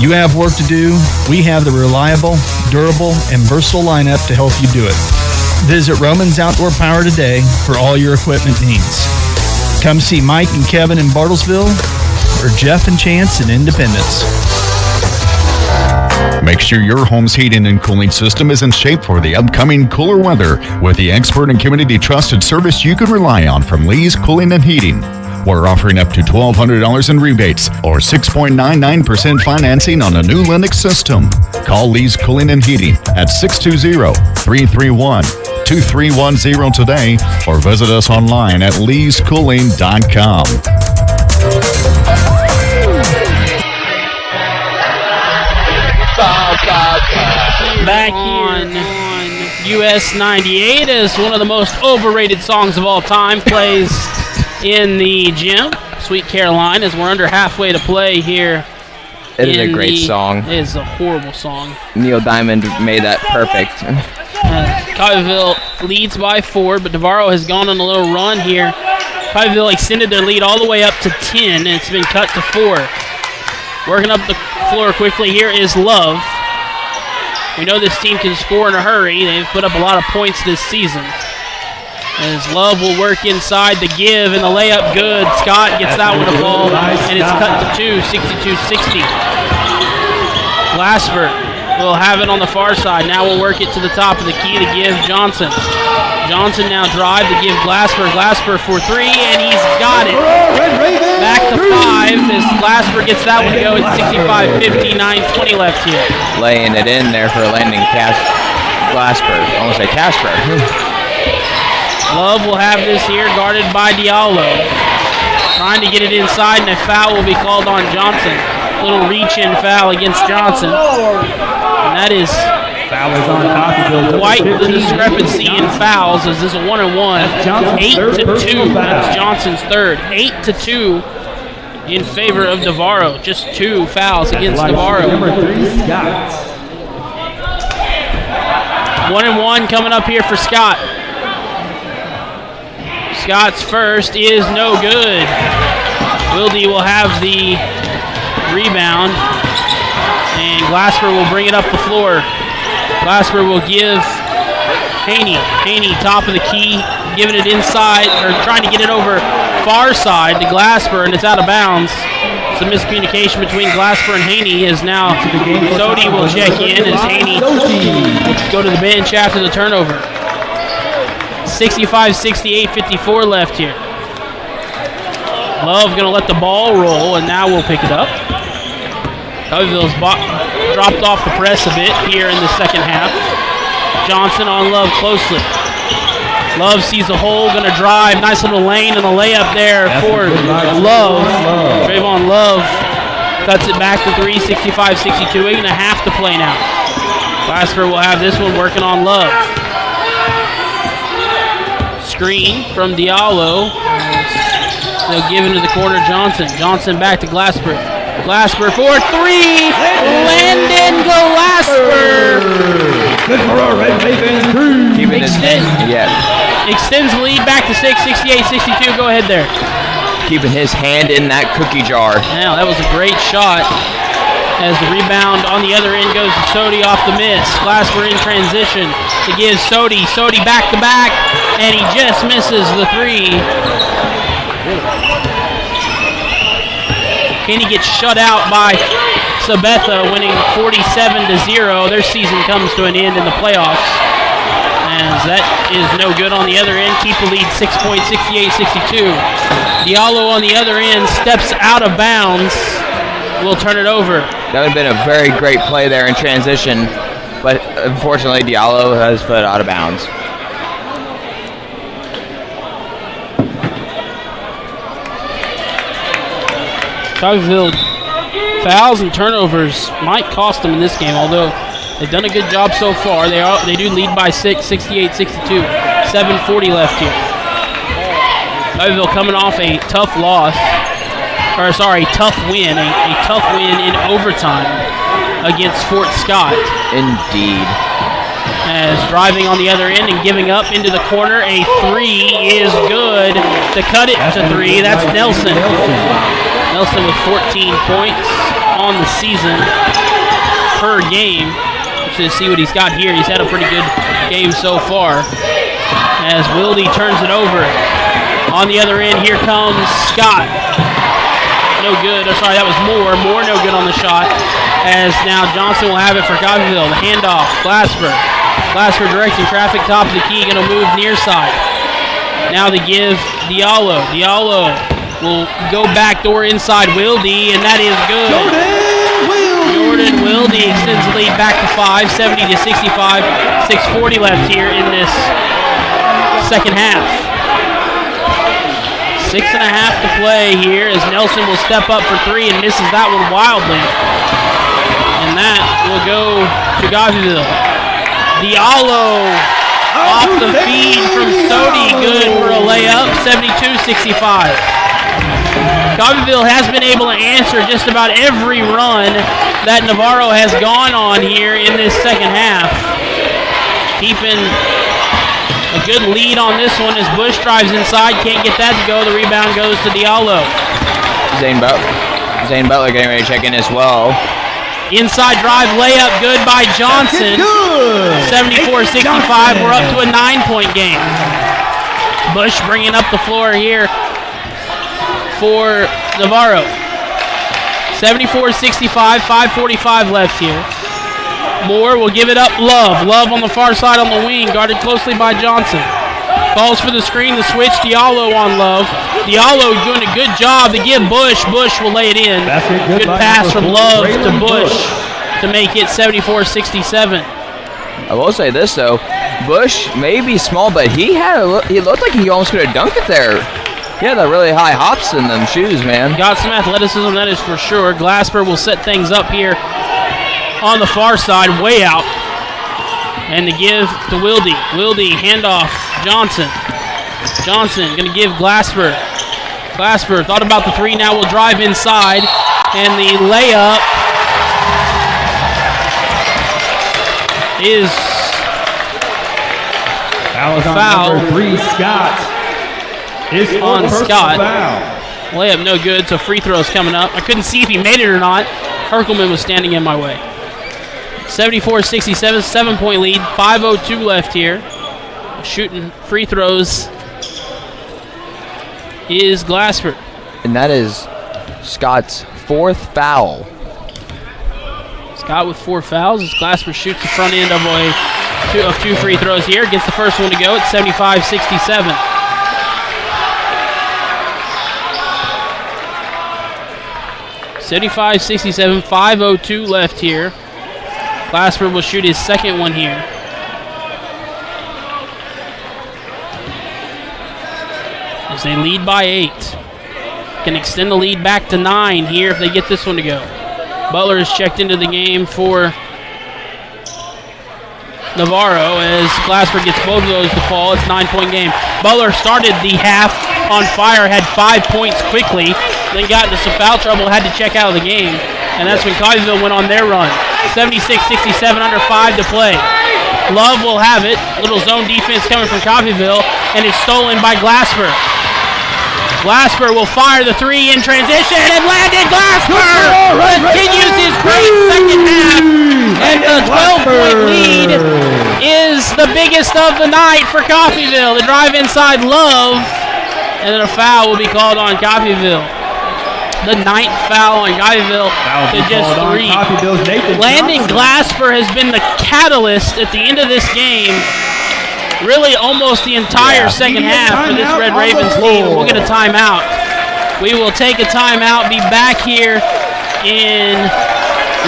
You have work to do. We have the reliable, durable, and versatile lineup to help you do it. Visit Romans Outdoor Power today for all your equipment needs. Come see Mike and Kevin in Bartlesville or Jeff and Chance in Independence. Make sure your home's heating and cooling system is in shape for the upcoming cooler weather with the expert and community trusted service you can rely on from Lee's Cooling and Heating. We're offering up to $1,200 in rebates or 6.99% financing on a new Linux system. Call Lee's Cooling and Heating at 620-331-2310 today or visit us online at leescooling.com. Back on US 98 as one of the most overrated songs of all time plays in the gym. Sweet Caroline, as we're under halfway to play here. It is a great song. It is a horrible song. Neil Diamond made that perfect. Coffeyville leads by 4, but Navarro has gone on a little run here. Coffeyville extended their lead all the way up to 10, and it's been cut to 4. Working up the floor quickly here is Love. We know this team can score in a hurry. They've put up a lot of points this season. As Love will work inside the give and the layup good. Scott gets that one to fall, and it's cut to 2, 62-60. Glasper will have it on the far side. Now we'll work it to the top of the key to give Johnson. Johnson now drive to give Glasper. Glasper for 3, and he's got it. Back to 5 as Glasper gets that one to go. It's 65-50, 9:20 left here. Laying it in there for a landing catch. Glasper. I almost say Casper. Love will have this here, guarded by Diallo. Trying to get it inside, and a foul will be called on Johnson. Little reach-in foul against Johnson. And that is quite the discrepancy in fouls, as this is a 1-on-1. 8-2. That's Johnson's third. 8-2 in favor of Navarro. Just 2 fouls against Navarro. 1-1 coming up here for Scott. Scott's first is no good. Wilde will have the rebound, and Glasper will bring it up the floor. Glasper will give Haney. Haney, top of the key, giving it inside, or trying to get it over far side to Glasper, and it's out of bounds. Some miscommunication between Glasper and Haney is now Sodi will check in as Haney will go to the bench after the turnover. 65-68, 54 left here. Love going to let the ball roll, and now we'll pick it up. Coffeyville's dropped off the press a bit here in the second half. Johnson on Love closely. Love sees a hole, going to drive. Nice little lane and the layup there for Love. Trayvon Love cuts it back to 3, 65-62. 8.5 to play now. Glasper will have this one working on Love. Screen from Diallo. They'll give into the corner Johnson. Johnson back to Glasper. Glasper for 3. Landon Glasper. Good for our Red Ravens crew. Extends the lead back to 6, 68-62. Go ahead there. Keeping his hand in that cookie jar. Now, that was a great shot. As the rebound on the other end goes to Sodi off the miss. Glasper in transition to give Sodi. Sodi back to back, and he just misses the 3. Kenny gets shut out by Sabetha, winning 47-0. Their season comes to an end in the playoffs, as that is no good on the other end. Keep the lead 6 points, 68-62. Diallo on the other end steps out of bounds. We'll turn it over. That would have been a very great play there in transition, but unfortunately Diallo has put it out of bounds. Coffeyville fouls and turnovers might cost them in this game, although they've done a good job so far. They do lead by 6, 68-62. 7:40 left here. Coffeyville coming off a tough loss. Tough win. A tough win in overtime against Fort Scott. Indeed. As driving on the other end and giving up into the corner. A 3 is good to cut it to 3. That's Nelson. Nelson with 14 points on the season per game. Let's see what he's got here. He's had a pretty good game so far. As Wilde turns it over. On the other end, here comes Scott. No good. That was Moore. Moore no good on the shot. As now Johnson will have it for Coffeyville. The handoff. Glasper. Glasper directing traffic top of the key. Going to move near side. Now they give Diallo. Diallo will go back door inside Wilde, and that is good. Jordan Wilde extends the lead back to 5, 70-65. 6:40 left here in this second half. 6.5 to play here as Nelson will step up for 3 and misses that one wildly. And that will go to Coffeyville. Diallo off the feed from Sodi, good for a layup, 72-65. Coffeyville has been able to answer just about every run that Navarro has gone on here in this second half. Keeping a good lead on this one as Bush drives inside. Can't get that to go. The rebound goes to Diallo. Zane Butler getting ready to check in as well. Inside drive layup good by Johnson. 74-65. We're up to a 9-point game. Bush bringing up the floor here for Navarro. 74-65. 5:45 left here. Moore will give it up. Love on the far side on the wing, guarded closely by Johnson. Calls for the screen, the switch. Diallo on Love. Diallo doing a good job to give Bush. Bush will lay it in. Good pass from Love to Bush to make it 74-67. I will say this, though. Bush may be small, but he looked like he almost could have dunked it there. He had the really high hops in them shoes, man. Got some athleticism, that is for sure. Glasper will set things up here on the far side, way out. And to give to Wilde. Wilde, handoff, Johnson. Johnson going to give Glasper. Glasper thought about the three, now will drive inside. And the layup is foul. Number 3, Scott. Is on Scott. Foul. Layup no good, so free throws coming up. I couldn't see if he made it or not. Herkelman was standing in my way. 74-67, 7-point lead. 5:02 left here. Shooting free throws is Glasper. And that is Scott's 4th foul. Scott with 4 fouls as Glasper shoots the front end of two free throws here. Gets the first one to go. It's 75-67. (75-67), 5:02 left here. Glasper will shoot his second one here. As they lead by 8. Can extend the lead back to 9 here if they get this one to go. Butler is checked into the game for Navarro as Glasper gets both of those to fall. It's a 9-point game. Butler started the half on fire, had 5 points quickly, then got into some foul trouble, had to check out of the game. And that's when Coffeyville went on their run. 76-67, under 5 to play. Love will have it. Little zone defense coming from Coffeyville, and it's stolen by Glasper. Glasper will fire the 3 in transition, and landed. Glasper continues his great second half, and the 12-point lead is the biggest of the night for Coffeyville. The drive inside Love, and then a foul will be called on Coffeyville. The 9th foul on Coffeyville to just 3. Landon Glasper has been the catalyst at the end of this game. Really almost the entire second half for this Red Ravens team. We'll get a timeout. We will take a timeout, be back here in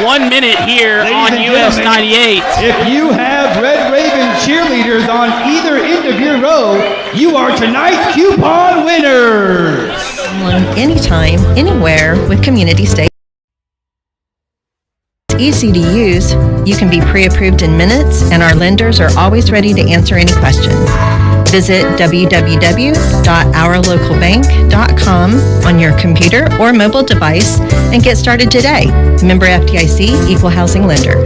1 minute here on US 98. If you have Red Raven cheerleaders on either end of your row, you are tonight's coupon winners. Anytime, anywhere with Community State. It's easy to use. You can be pre-approved in minutes, and our lenders are always ready to answer any questions. Visit www.ourlocalbank.com on your computer or mobile device and get started today. Member FDIC, Equal Housing Lender.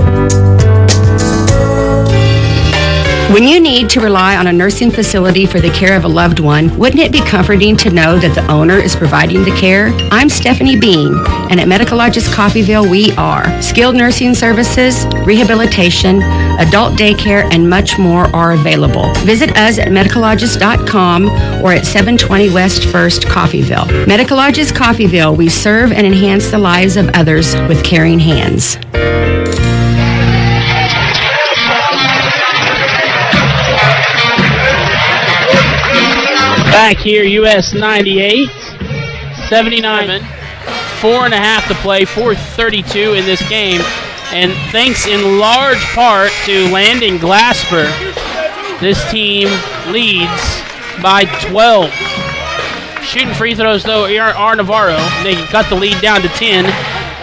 When you need to rely on a nursing facility for the care of a loved one, wouldn't it be comforting to know that the owner is providing the care? I'm Stephanie Bean, and at Medical Lodges Coffeyville, we are. Skilled nursing services, rehabilitation, adult daycare, and much more are available. Visit us at medicallodges.com or at 720 West 1st, Coffeyville. Medical Lodges Coffeyville, we serve and enhance the lives of others with caring hands. Back here, US 98, 79, 4.5 to play, 4:32 in this game. And thanks in large part to Landon Glasper, this team leads by 12. Shooting free throws, though, are Navarro. They can cut the lead down to 10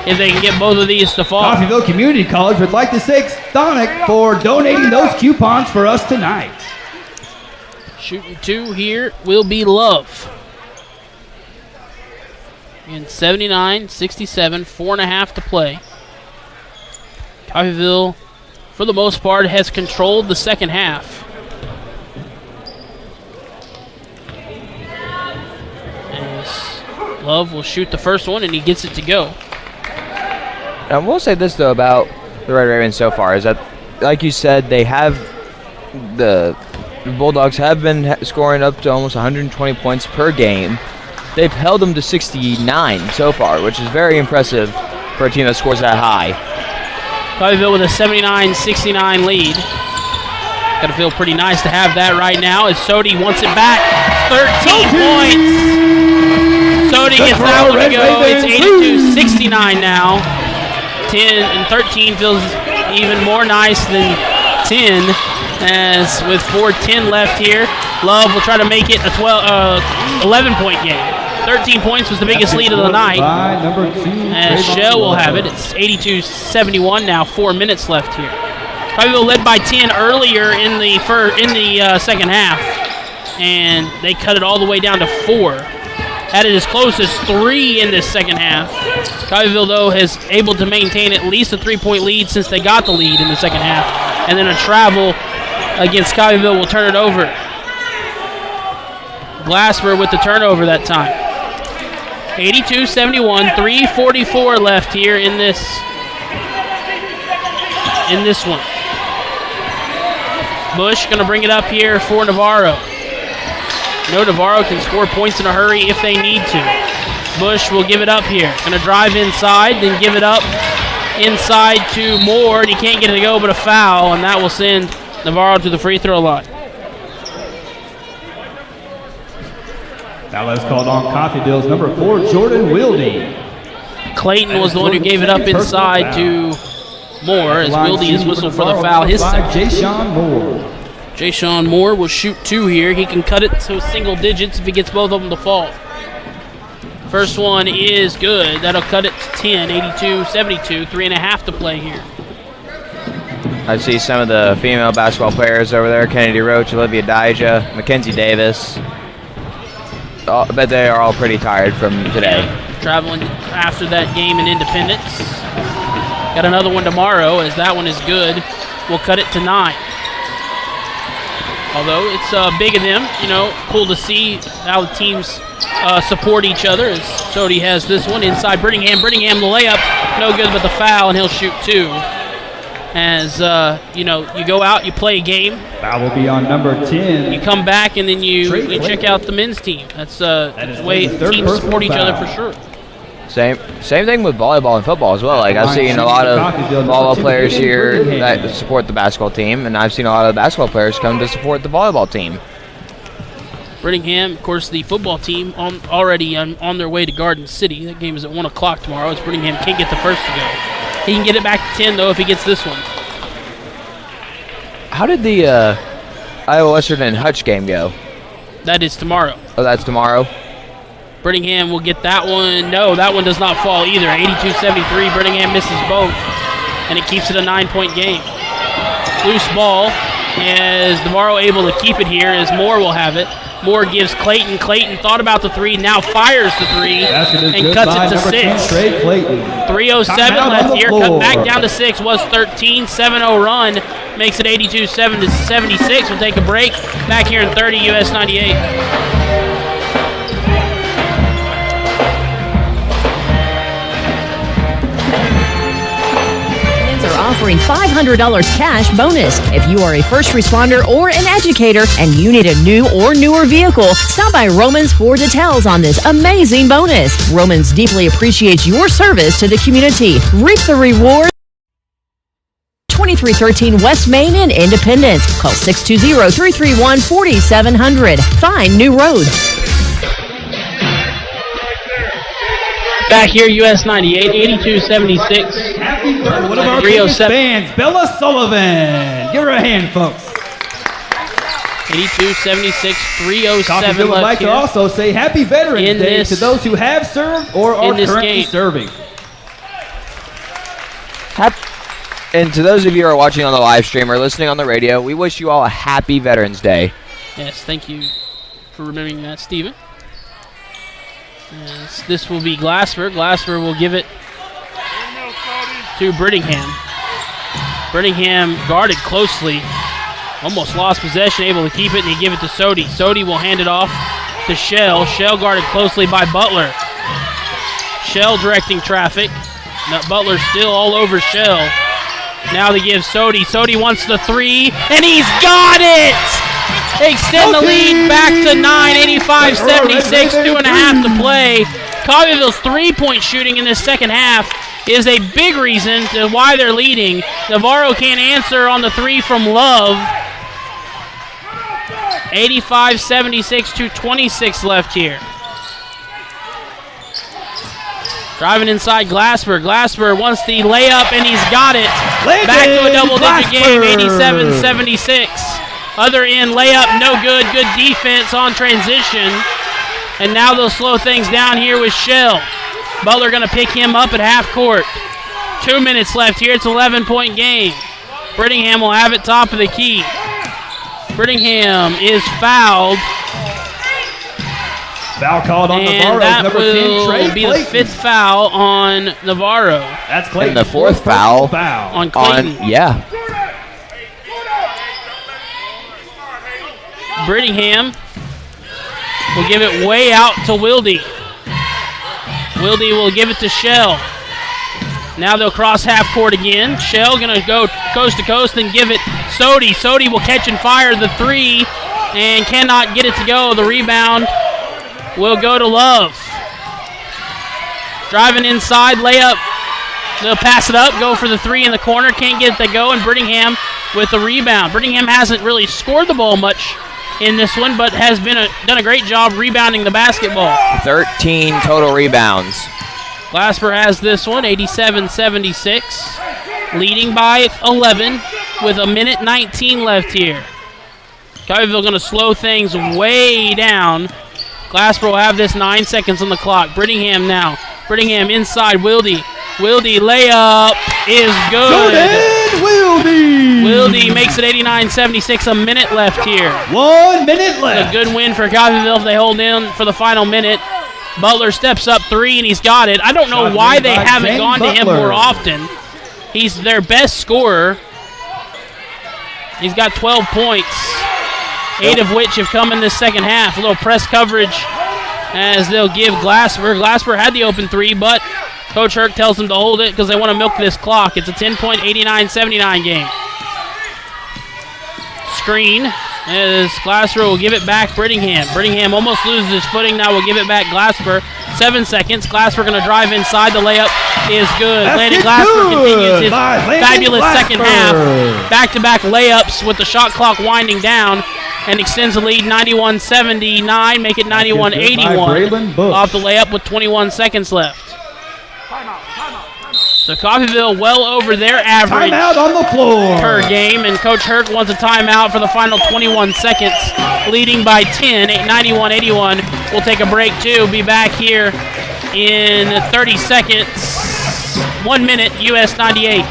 if they can get both of these to fall. Coffeyville Community College would like to thank Stonic for donating those coupons for us tonight. Shooting 2 here will be Love. And 79-67, 4.5 to play. Coffeyville, for the most part, has controlled the second half. As Love will shoot the first one, and he gets it to go. I will say this, though, about the Red Ravens so far, is that, like you said, they have the Bulldogs have been scoring up to almost 120 points per game. They've held them to 69 so far, which is very impressive for a team that scores that high. Coffeyville with a 79-69 lead. Gotta feel pretty nice to have that right now as Sodi wants it back. 13 points. Sodi gets that one to go. It's 82-69 now. 10 and 13 feels even more nice than 10, as with 4:10 left here, Love will try to make it a 11-point game. 13 points was the biggest lead of the night. As Shell will have it. It's 82-71 now, 4 minutes left here. Coffeyville led by 10 earlier in the second half, and they cut it all the way down to 4. Had it as close as 3 in this second half. Coffeyville, though, has able to maintain at least a 3-point lead since they got the lead in the second half. And then a travel against Coffeyville will turn it over. Glasper with the turnover that time. 82-71, 3:44 left here in this one. Bush going to bring it up here for Navarro. Navarro can score points in a hurry if they need to. Bush will give it up here. Going to drive inside, then give it up inside to Moore, and he can't get it to go, but a foul, and that will send Navarro to the free throw line. Foul is called on Coffeyville's number 4, Jordan Wilde. Clayton was the one who gave it up inside to Moore, as Wilde is whistled for the foul. His second. Jayshawn Moore will shoot 2 here. He can cut it to single digits if he gets both of them to fall. First one is good. That'll cut it to 10, 82-72, 3.5 to play here. I see some of the female basketball players over there, Kennedy Roach, Olivia Dijah, Mackenzie Davis. I bet they are all pretty tired from today. Yeah, traveling after that game in Independence. Got another one tomorrow, as that one is good. We'll cut it to 9. Although it's big of them, cool to see how the teams support each other. As Sodi has this one inside Brittingham. Brittingham, the layup, no good, but the foul, and he'll shoot 2. As, you go out, you play a game. Foul will be on number 10. You come back, and then you check out the men's team. That's the way teams support each other for sure. Same thing with volleyball and football as well. Like, I've seen a lot of volleyball players here that support the basketball team, and I've seen a lot of basketball players come to support the volleyball team. Brittingham, of course, the football team already on their way to Garden City. That game is at 1 o'clock tomorrow, as Brittingham can't get the first to go. He can get it back to 10, though, if he gets this one. How did the Iowa Western and Hutch game go? That is tomorrow. Oh, that's tomorrow? Brittingham will get that one. No, that one does not fall either. 82-73, Brittingham misses both, and it keeps it a 9-point game. Loose ball, as Navarro able to keep it here, as Moore will have it. Moore gives Clayton. Clayton thought about the 3, now fires the 3, and cuts it to 6. 3:07 left here, cut back down to 6, was 13, 7-0 run, makes it 82-76. We'll take a break. Back here in 30, US 98. Offering $500 cash bonus. If you are a first responder or an educator and you need a new or newer vehicle, stop by Romans for details on this amazing bonus. Romans deeply appreciates your service to the community. Reap the reward. 2313 West Main in Independence. Call 620-331-4700. Find new roads. Back here, US 98, 82-76. One of our biggest fans, Bella Sullivan. Give her a hand, folks. 82-76, 3:07 Coffeyville would like to also say Happy Veterans Day to those who have served or are currently serving. And to those of you who are watching on the live stream or listening on the radio, we wish you all a happy Veterans Day. Yes, thank you for remembering that, Stephen. Yes, this will be Glasper. Glasper will give it to Brittingham. Brittingham guarded closely. Almost lost possession, able to keep it, and he give it to Sodi. Sodi will hand it off to Shell. Shell guarded closely by Butler. Shell directing traffic. Now Butler still all over Shell. Now they give Sodi. Sodi wants the 3, and he's got it! They extend the lead back to 9, 85-76, 2.5 to play. Coffeyville's 3-point shooting in this second half is a big reason to why they're leading. Navarro can't answer on the 3 from Love. 85-76, 2:26 left here. Driving inside Glasper. Glasper wants the layup, and he's got it. Back to a double-digit game, 87-76. Other end layup, no good. Good defense on transition. And now they'll slow things down here with Shell. Butler going to pick him up at half court. 2 minutes left here. It's an 11-point game. Brittingham will have it top of the key. Brittingham is fouled. Foul called on Navarro. That number 10, Trey will be Clayton. the fifth foul on Navarro. That's Clayton. And the fourth foul on Clayton. Brittingham will give it way out to Wilde. Wilde will give it to Shell. Now they'll cross half court again. Shell going to go coast to coast and give it Sodi. Sodi will catch and fire the three and cannot get it to go. The rebound will go to Love. Driving inside, layup. They'll pass it up, go for the three in the corner. Can't get it to go, and Brittingham with the rebound. Brittingham hasn't really scored the ball much in this one, but has done a great job rebounding the basketball. 13 total rebounds. Glasper has this one, 87-76, leading by 11 with a minute 19 left here. Coffeyville going to slow things way down. Glasper will have this 9 seconds on the clock. Brittingham now. Brittingham inside Wilde. Wilde layup is good. Jordan Wilde. Wilde makes it 89-76, a minute left here. 1 minute left. A good win for Coffeyville if they hold in for the final minute. Butler steps up three, and he's got it. I don't know why they haven't gone to him more often. He's their best scorer. He's got 12 points, 8 of which have come in this second half. A little press coverage as they'll give Glasper. Glasper had the open three, but Coach Herc tells him to hold it because they want to milk this clock. It's a 10-point, 89-79 game. Screen as Glasper will give it back Brittingham. Brittingham almost loses his footing. Now will give it back Glasper. 7 seconds. Glasper going to drive inside. The layup is good. Landon Glasper continues his fabulous second half. Back-to-back layups with the shot clock winding down and extends the lead 91-79. Make it 91-81 off the layup with 21 seconds left. So Coffeyville well over their average Timeout on the floor per game, and Coach Herc wants a timeout for the final 21 seconds, leading by 10, 91-81. We'll take a break too. Be back here in 30 seconds. 1 minute, US 98.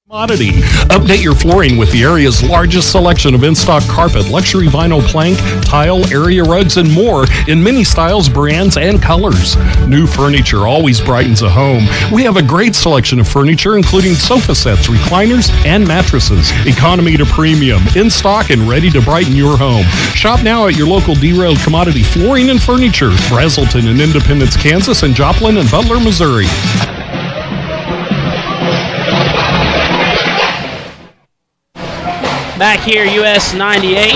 Commodity. Update your flooring with the area's largest selection of in-stock carpet, luxury vinyl plank, tile, area rugs, and more in many styles, brands, and colors. New furniture always brightens a home. We have a great selection of furniture, including sofa sets, recliners, and mattresses. Economy to premium, in stock and ready to brighten your home. Shop now at your local Derailed Commodity Flooring and Furniture, Brazelton in Independence, Kansas, and Joplin and Butler, Missouri. Back here, US 98.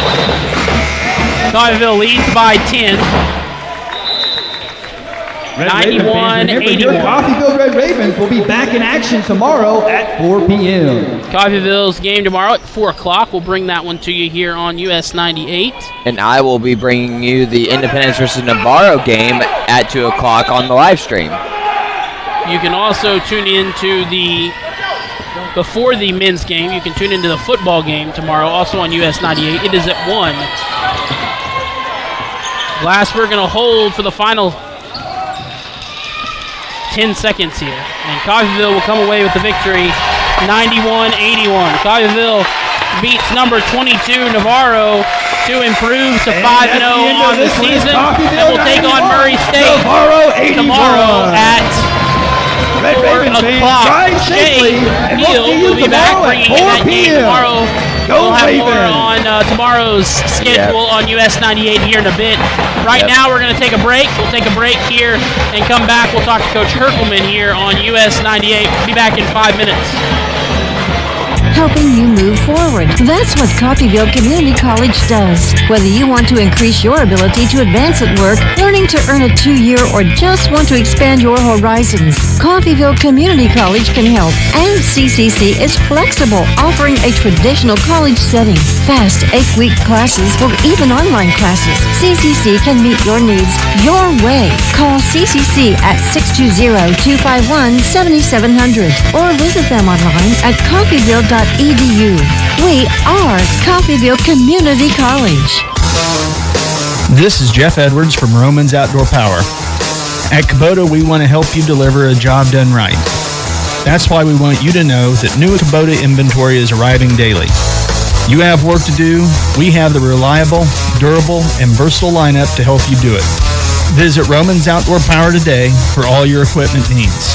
Coffeyville leads by 10. 91-81. Coffeyville Red Ravens will be back in action tomorrow at 4 p.m. Coffeyville's game tomorrow at 4 o'clock. We'll bring that one to you here on US 98. And I will be bringing you the Independence versus Navarro game at 2 o'clock on the live stream. You can also tune in to before the men's game, you can tune into the football game tomorrow, also on US 98. It is at 1. Glasper going to hold for the final 10 seconds here. And Coffeyville will come away with the victory, 91-81. Coffeyville beats number 22, Navarro, to improve to 5-0 on the season. And will take on Murray State tomorrow at 4 o'clock. Shay Hill will be back bringing in that game tomorrow. We'll have more on tomorrow's schedule on US 98 here in a bit. Right now we're going to take a break. We'll take a break here and come back. We'll talk to Coach Herkelman here on US 98. Be back in 5 minutes. Helping you move forward. That's what Coffeyville Community College does. Whether you want to increase your ability to advance at work, learning to earn a 2-year, or just want to expand your horizons, Coffeyville Community College can help. And CCC is flexible, offering a traditional college setting. Fast 8-week classes or even online classes. CCC can meet your needs your way. Call CCC at 620-251-7700 or visit them online at coffeyville.edu. We are Coffeyville Community College. This is Jeff Edwards from Romans Outdoor Power. At Kubota, we want to help you deliver a job done right. That's why we want you to know that new Kubota inventory is arriving daily. You have work to do. We have the reliable, durable, and versatile lineup to help you do it. Visit Romans Outdoor Power today for all your equipment needs.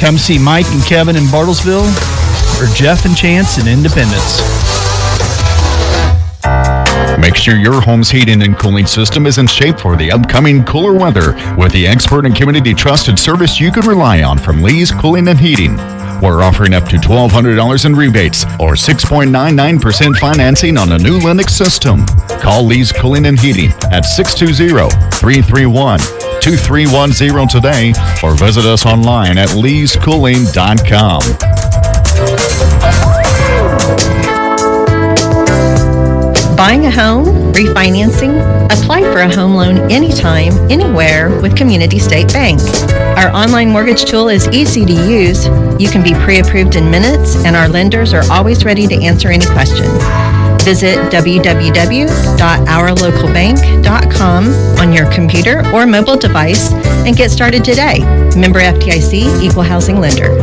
Come see Mike and Kevin in Bartlesville or Jeff and Chance in Independence. Make sure your home's heating and cooling system is in shape for the upcoming cooler weather with the expert and community trusted service you can rely on from Lee's Cooling and Heating. We're offering up to $1,200 in rebates or 6.99% financing on a new Linux system. Call Lee's Cooling and Heating at 620-331-2310 today or visit us online at leescooling.com. Buying a home, refinancing, apply for a home loan anytime, anywhere with Community State Bank. Our online mortgage tool is easy to use. You can be pre-approved in minutes, and our lenders are always ready to answer any questions. Visit www.ourlocalbank.com on your computer or mobile device and get started today. Member FDIC, Equal Housing Lender.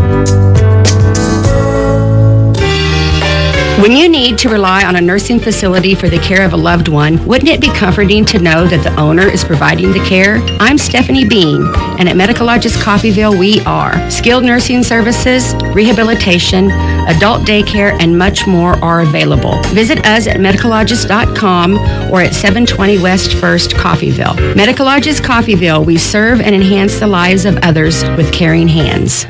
When you need to rely on a nursing facility for the care of a loved one, wouldn't it be comforting to know that the owner is providing the care? I'm Stephanie Bean, and at Medical Lodges Coffeyville, we are. Skilled nursing services, rehabilitation, adult daycare, and much more are available. Visit us at medicallodges.com or at 720 West 1st, Coffeyville. Medical Lodges Coffeyville, we serve and enhance the lives of others with caring hands.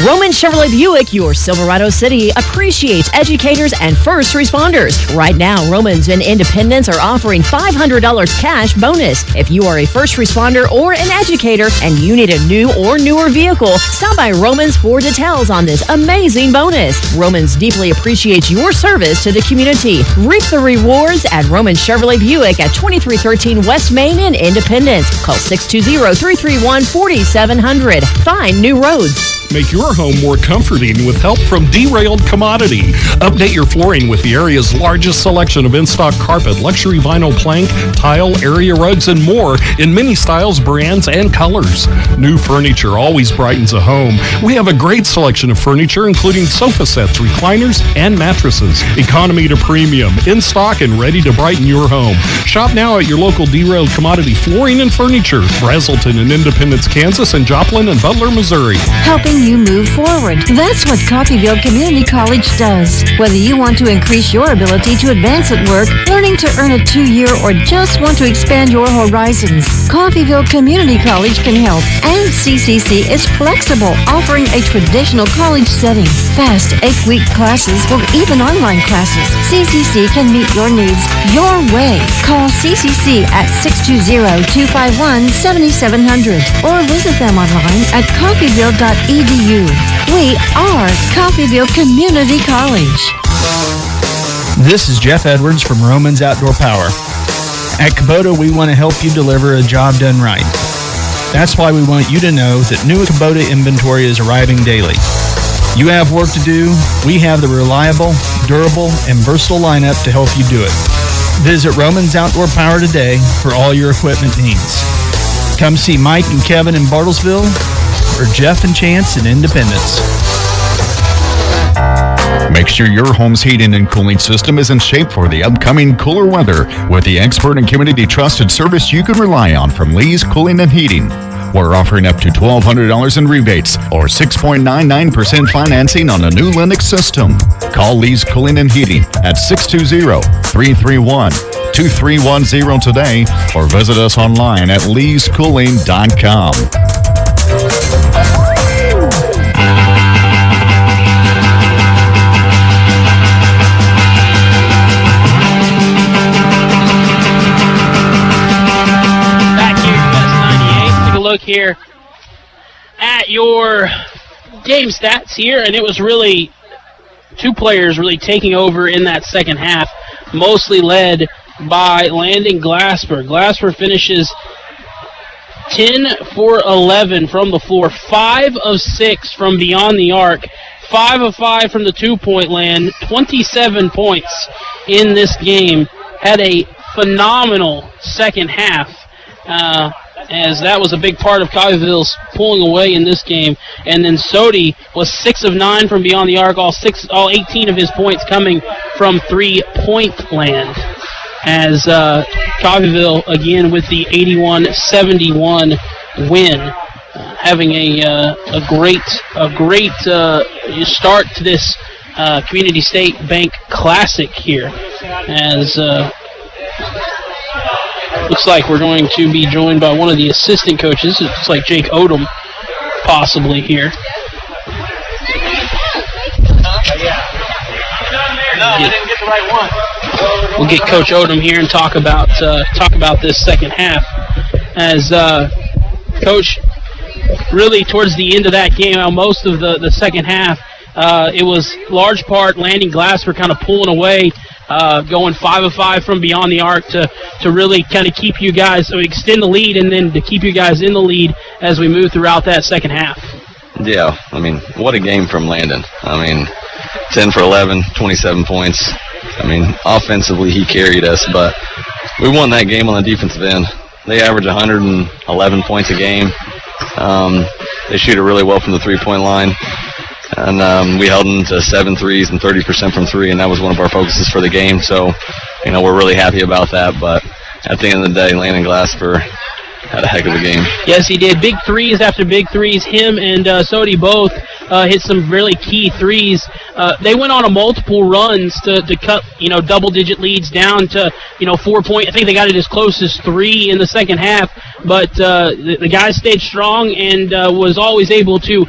Roman Chevrolet Buick, your Silverado City, appreciates educators and first responders. Right now, Romans and Independence are offering $500 cash bonus. If you are a first responder or an educator and you need a new or newer vehicle, stop by Romans for details on this amazing bonus. Romans deeply appreciates your service to the community. Reap the rewards at Roman Chevrolet Buick at 2313 West Main in Independence. Call 620-331-4700. Find new roads. Make your home more comforting with help from Derailed Commodity. Update your flooring with the area's largest selection of in-stock carpet, luxury vinyl plank, tile, area rugs, and more in many styles, brands, and colors. New furniture always brightens a home. We have a great selection of furniture, including sofa sets, recliners, and mattresses. Economy to premium, in stock and ready to brighten your home. Shop now at your local Derailed Commodity Flooring and Furniture, Brazelton in Independence, Kansas, and Joplin and Butler, Missouri. Helping you move forward. That's what Coffeyville Community College does. Whether you want to increase your ability to advance at work, learning to earn a 2-year, or just want to expand your horizons, Coffeyville Community College can help. And CCC is flexible, offering a traditional college setting. Fast 8-week classes or even online classes. CCC can meet your needs your way. Call CCC at 620-251-7700 or visit them online at coffeyville.edu. We are Coffeyville Community College. This is Jeff Edwards from Romans Outdoor Power. At Kubota, we want to help you deliver a job done right. That's why we want you to know that new Kubota inventory is arriving daily. You have work to do. We have the reliable, durable, and versatile lineup to help you do it. Visit Romans Outdoor Power today for all your equipment needs. Come see Mike and Kevin in Bartlesville or Jeff and Chance in Independence. Make sure your home's heating and cooling system is in shape for the upcoming cooler weather with the expert and community trusted service you can rely on from Lee's Cooling and Heating. We're offering up to $1,200 in rebates or 6.99% financing on a new Linux system. Call Lee's Cooling and Heating at 620-331-2310 today or visit us online at leescooling.com. Look here your game stats here, and it was really two players really taking over in that second half, mostly led by Landon Glasper. Glasper finishes 10 for 11 from the floor, 5 of 6 from beyond the arc, 5 of 5 from the two-point land, 27 points in this game. Had a phenomenal second half, as that was a big part of Coffeyville's pulling away in this game. And then Sodi was 6 of 9 from beyond the arc, all 18 of his points coming from three-point land. As Coffeyville, again, with the 81-71 win, having a great start to this Community State Bank Classic here. As looks like we're going to be joined by one of the assistant coaches. It looks like Jake Odom, possibly here. We'll get Coach Odom here and talk about this second half. As Coach, really towards the end of that game, most of the second half, it was large part Landon Glasper kind of pulling away, going 5 of 5 from beyond the arc to really kind of keep you guys, extend the lead, and then to keep you guys in the lead as we move throughout that second half. Yeah, I mean, what a game from Landon. I mean, 10 for 11, 27 points. I mean, offensively he carried us, but we won that game on the defensive end. They average 111 points a game. They shoot it really well from the three-point line. And we held them to 7 threes and 30% from three, and that was one of our focuses for the game. So, we're really happy about that. But at the end of the day, Landon Glasper had a heck of a game. Yes, he did. Big threes after big threes. Him and Sodi both hit some really key threes. They went on a multiple runs to cut, double-digit leads down to, 4 point. I think they got it as close as 3 in the second half. But the guys stayed strong and was always able to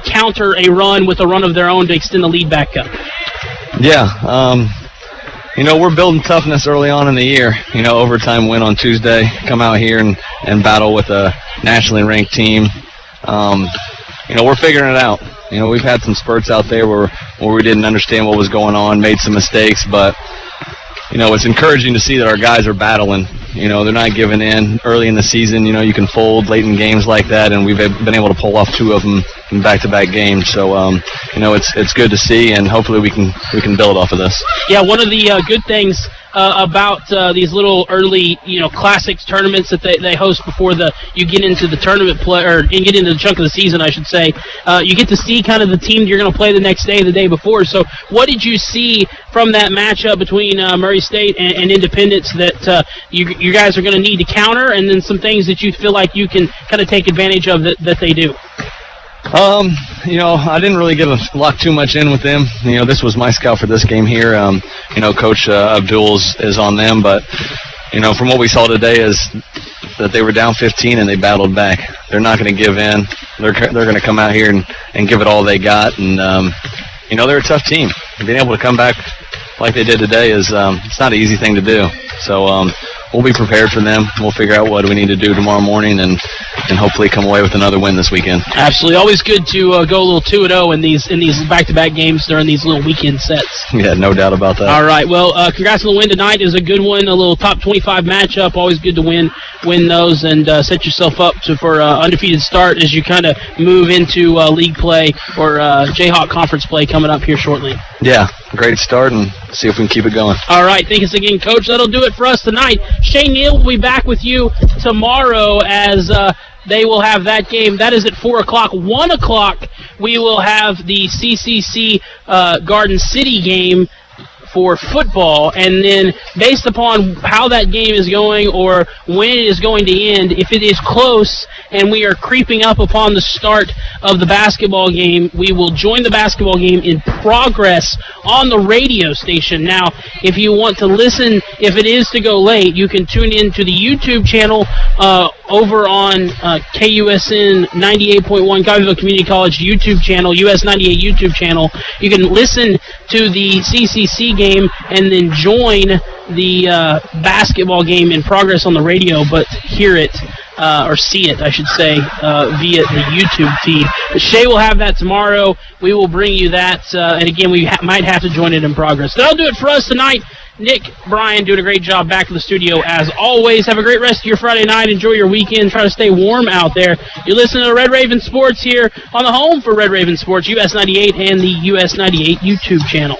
counter a run with a run of their own to extend the lead back up. Yeah, we're building toughness early on in the year. Overtime win on Tuesday. Come out here and battle with a nationally ranked team. We're figuring it out. We've had some spurts out there where we didn't understand what was going on, made some mistakes, but it's encouraging to see that our guys are battling. They're not giving in early in the season. You can fold late in games like that, and we've been able to pull off 2 of them in back-to-back games. So, it's good to see, and hopefully we can build off of this. Yeah, one of the good things about these little early, classics tournaments that they host before you get into the tournament play, or get into the chunk of the season, I should say. You get to see kind of the team you're going to play the next day, the day before. So, what did you see from that matchup between Murray State and Independence that you guys are going to need to counter, and then some things that you feel like you can kind of take advantage of that they do? I didn't really lock too much in with them. This was my scout for this game here. Coach Abdul is on them, but, from what we saw today is that they were down 15 and they battled back. They're not going to give in. They're going to come out here and give it all they got, and, they're a tough team. Being able to come back like they did today is it's not an easy thing to do. So, we'll be prepared for them. We'll figure out what we need to do tomorrow morning and hopefully come away with another win this weekend. Absolutely. Always good to go a little 2-0 in these back-to-back games during these little weekend sets. Yeah, no doubt about that. All right. Well, congrats on the win tonight. It was a good one, a little top 25 matchup. Always good to win those and set yourself up for an undefeated start as you kind of move into league play or Jayhawk conference play coming up here shortly. Yeah, great start, and see if we can keep it going. All right. Thanks again, Coach. That'll do it for us tonight. Shane Neal will be back with you tomorrow as they will have that game. That is at 4 o'clock. 1 o'clock, we will have the CCC Garden City game for football, and then based upon how that game is going or when it is going to end, if it is close and we are creeping up upon the start of the basketball game, we will join the basketball game in progress on the radio station. Now, if you want to listen, if it is to go late, you can tune in to the YouTube channel over on KUSN 98.1 Coffeyville Community College YouTube channel, US 98 YouTube channel. You can listen to the CCC game and then join the basketball game in progress on the radio, but hear it or see it, I should say, via the YouTube feed. But Shay will have that tomorrow. We will bring you that, and again, we might have to join it in progress. That'll do it for us tonight. Nick, Brian, doing a great job back in the studio as always. Have a great rest of your Friday night. Enjoy your weekend. Try to stay warm out there. You're listening to Red Raven Sports here on the home for Red Raven Sports, US 98 and the US 98 YouTube channel.